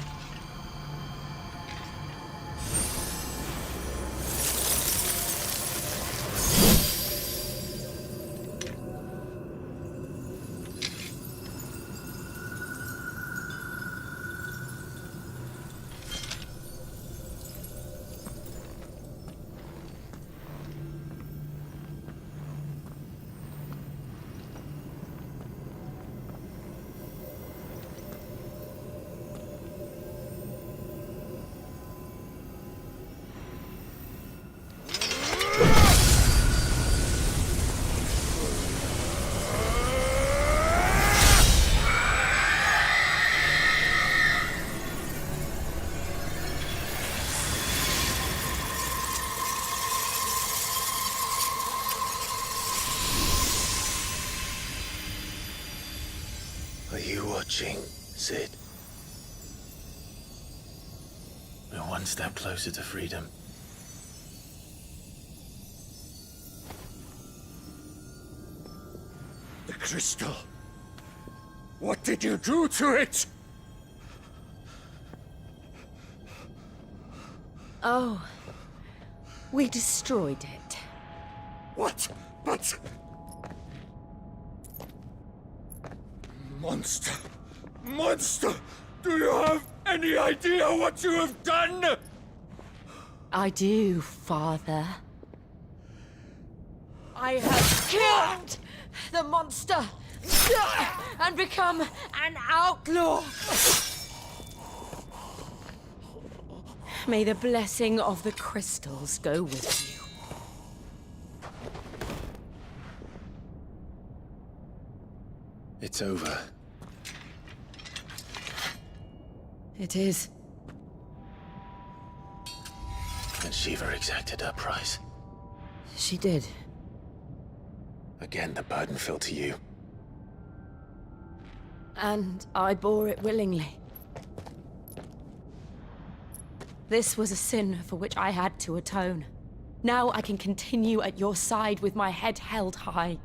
you watching, Sid? We're one step closer to freedom. The crystal. What did you do to it? Oh, we destroyed it. What? But... Monster! Monster! Do you have any idea what you have done? I do, Father. I have killed the monster and become an outlaw. May the blessing of the crystals go with you. It's over. It is. And Shiva exacted her price. She did. Again, the burden fell to you. And I bore it willingly. This was a sin for which I had to atone. Now I can continue at your side with my head held high.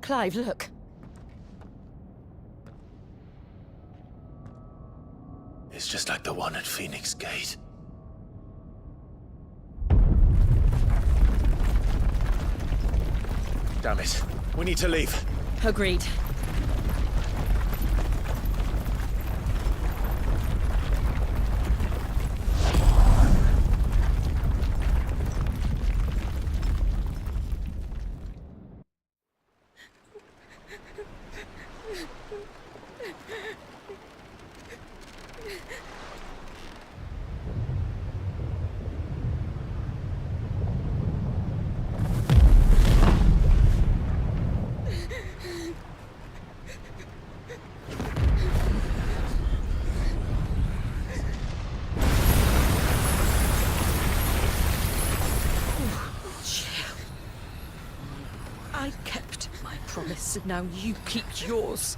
Clive, look. It's just like the one at Phoenix Gate. Damn it. We need to leave. Agreed. I kept my promise, and now you keep yours.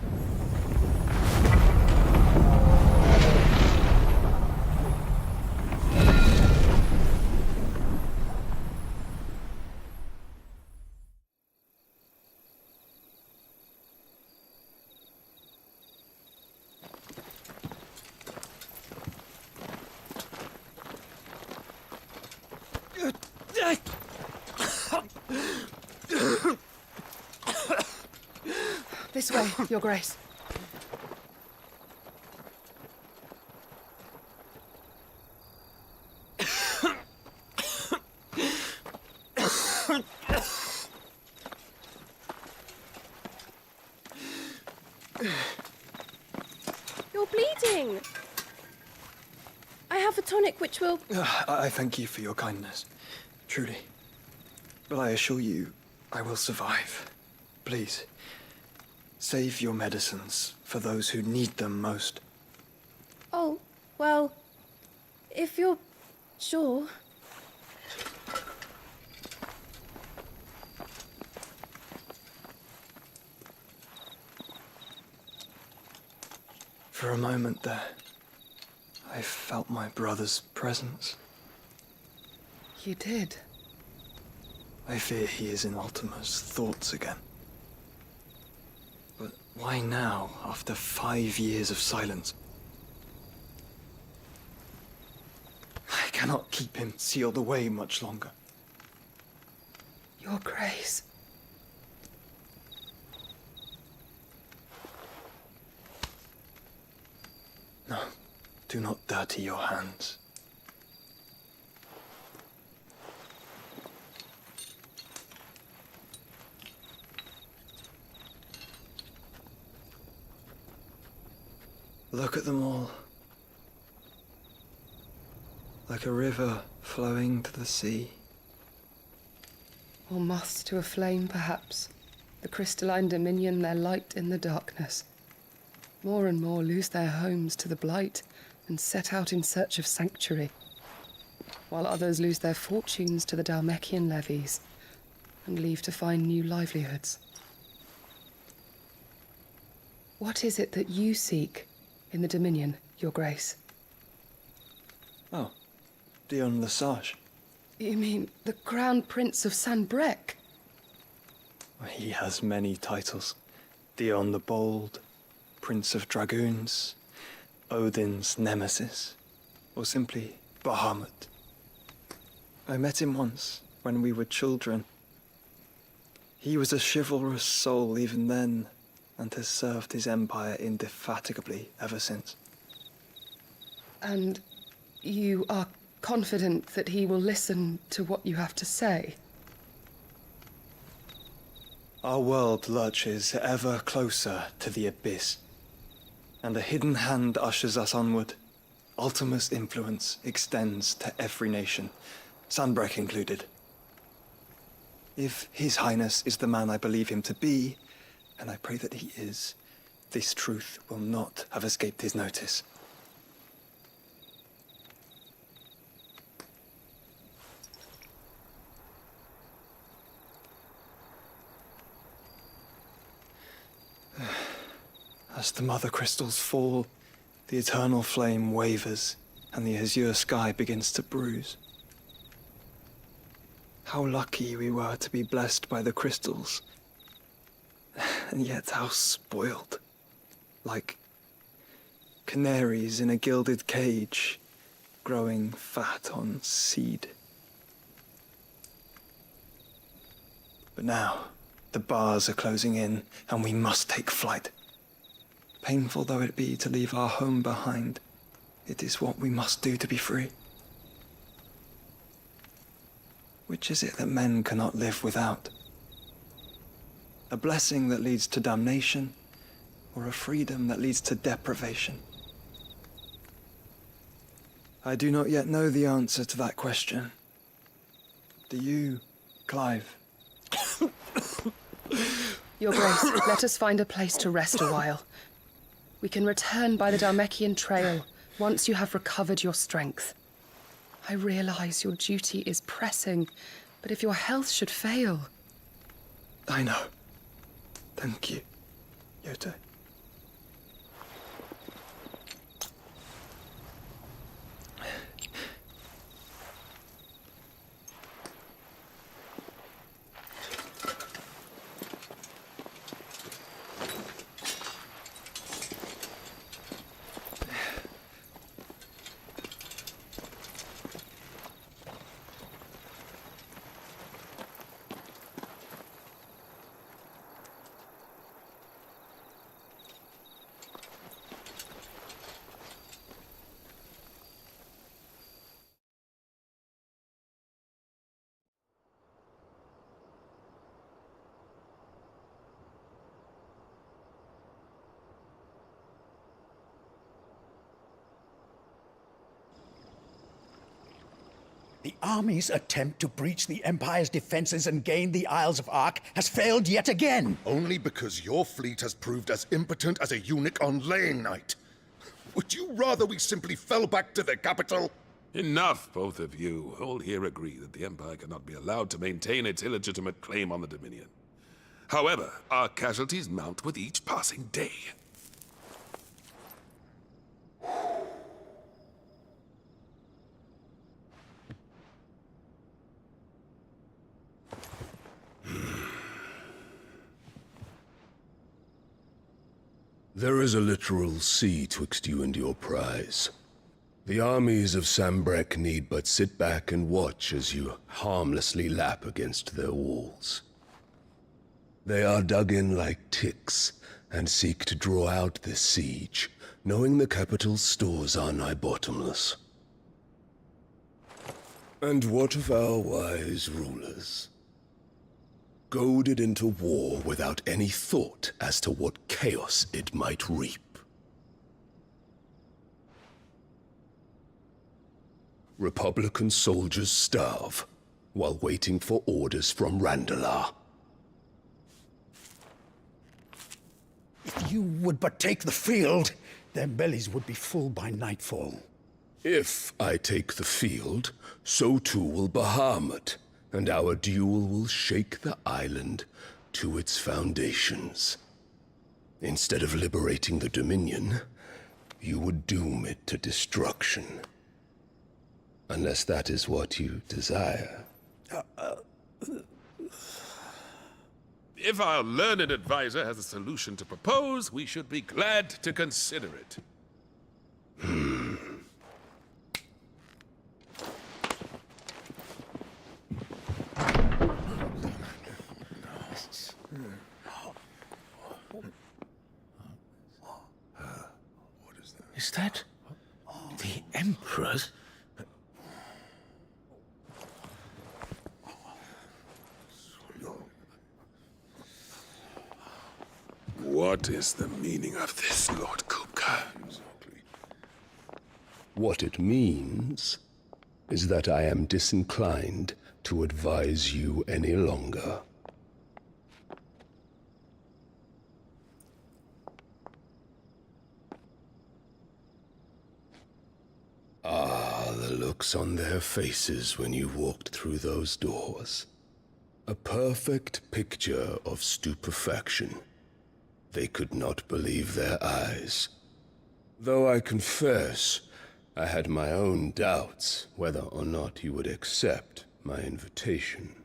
This way, Your Grace. You're bleeding. I have a tonic which will... I thank you for your kindness, truly. But I assure you, I will survive. Please, save your medicines for those who need them most. Oh, well, if you're sure. For a moment there, I felt my brother's presence. You did? I fear he is in Ultima's thoughts again. But why now, after 5 years of silence? I cannot keep him sealed away much longer. Your Grace. No, do not dirty your hands. Look at them all. Like a river flowing to the sea. Or moths to a flame, perhaps. The crystalline dominion their light in the darkness. More and more lose their homes to the blight and set out in search of sanctuary, while others lose their fortunes to the Dhalmekian levies and leave to find new livelihoods. What is it that you seek in the Dominion, Your Grace? Oh, Dion Lesage. You mean the Crown Prince of Sanbrec? He has many titles. Dion the Bold, Prince of Dragoons, Odin's Nemesis, or simply Bahamut. I met him once, when we were children. He was a chivalrous soul even then, and has served his empire indefatigably ever since. And you are confident that he will listen to what you have to say? Our world lurches ever closer to the abyss, and a hidden hand ushers us onward. Ultima's influence extends to every nation, Sanbrec included. If His Highness is the man I believe him to be, and I pray that he is, this truth will not have escaped his notice. As the mother crystals fall, the eternal flame wavers, and the azure sky begins to bruise. How lucky we were to be blessed by the crystals, and yet how spoiled. Like canaries in a gilded cage, growing fat on seed. But now, the bars are closing in, and we must take flight. Painful though it be to leave our home behind, it is what we must do to be free. Which is it that men cannot live without? A blessing that leads to damnation, or a freedom that leads to deprivation? I do not yet know the answer to that question. Do you, Clive? Your Grace, let us find a place to rest a while. We can return by the Dhalmekian trail once you have recovered your strength. I realize your duty is pressing, but if your health should fail... I know. Thank you, Yote. The army's attempt to breach the Empire's defenses and gain the Isles of Ark has failed yet again. Only because your fleet has proved as impotent as a eunuch on laying night. Would you rather we simply fell back to the capital? Enough, both of you. All here agree that the Empire cannot be allowed to maintain its illegitimate claim on the Dominion. However, our casualties mount with each passing day. There is a literal sea twixt you and your prize. The armies of Sanbrec need but sit back and watch as you harmlessly lap against their walls. They are dug in like ticks, and seek to draw out this siege, knowing the capital's stores are nigh bottomless. And what of our wise rulers? Goaded into war without any thought as to what chaos it might reap. Republican soldiers starve while waiting for orders from Randalar. If you would but take the field, their bellies would be full by nightfall. If I take the field, so too will Bahamut, and our duel will shake the island to its foundations. Instead of liberating the Dominion, you would doom it to destruction. Unless that is what you desire. If our learned advisor has a solution to propose, we should be glad to consider it. Is that the Emperor's? What is the meaning of this, Lord Kupka? What it means is that I am disinclined to advise you any longer. Ah, the looks on their faces when you walked through those doors. A perfect picture of stupefaction. They could not believe their eyes. Though I confess, I had my own doubts whether or not you would accept my invitation.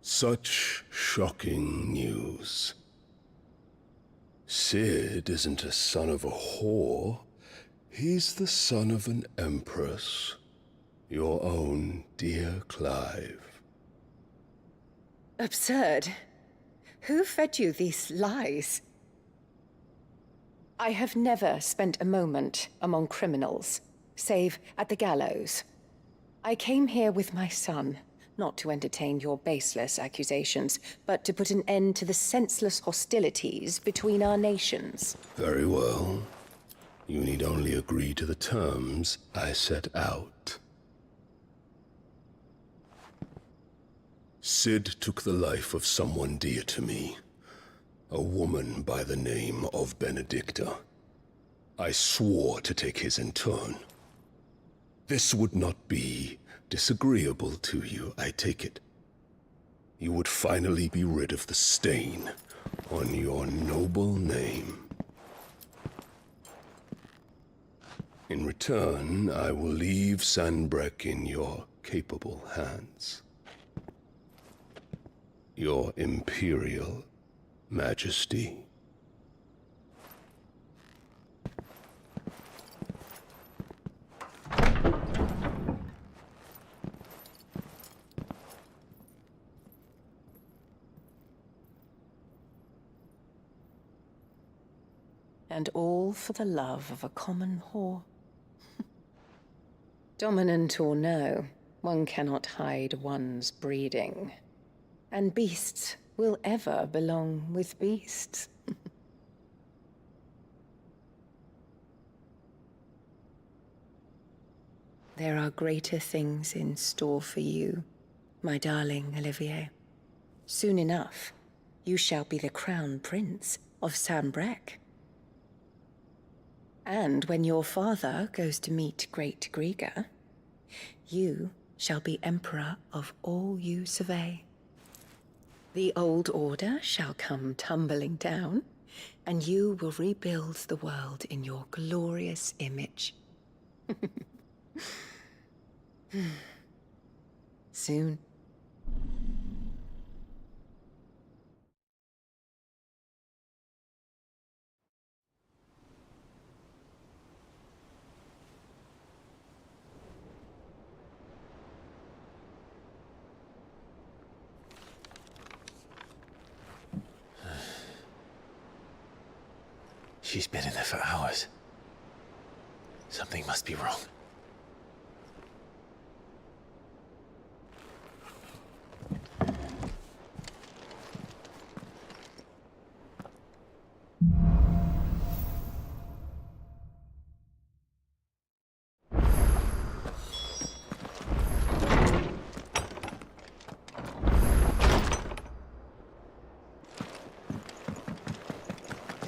Such shocking news. Sid isn't a son of a whore. He's the son of an empress. Your own dear Clive. Absurd. Who fed you these lies? I have never spent a moment among criminals, save at the gallows. I came here with my son, not to entertain your baseless accusations, but to put an end to the senseless hostilities between our nations. Very well. You need only agree to the terms I set out. Sid took the life of someone dear to me, a woman by the name of Benedicta. I swore to take his in turn. This would not be disagreeable to you, I take it. You would finally be rid of the stain on your noble name. In return, I will leave Sanbreque in your capable hands. Your Imperial Majesty. And all for the love of a common whore. Dominant or no, one cannot hide one's breeding. And beasts will ever belong with beasts. There are greater things in store for you, my darling Olivier. Soon enough, you shall be the crown prince of Sanbreque. And when your father goes to meet Great Griga, you shall be emperor of all you survey. The old order shall come tumbling down, and you will rebuild the world in your glorious image. Soon. She's been in there for hours. Something must be wrong.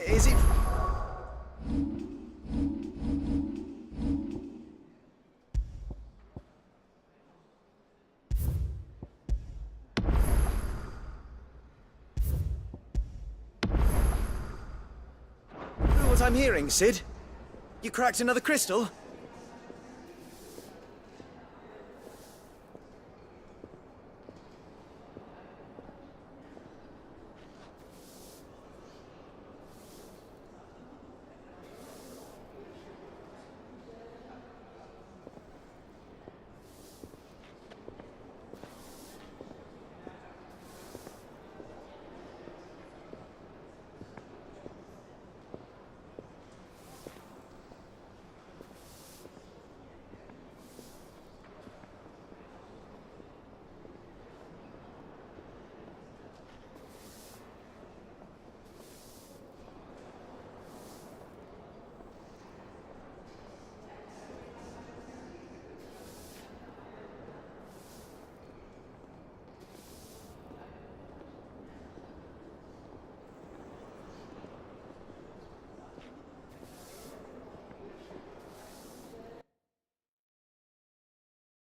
Is it... What I'm hearing, Sid? You cracked another crystal?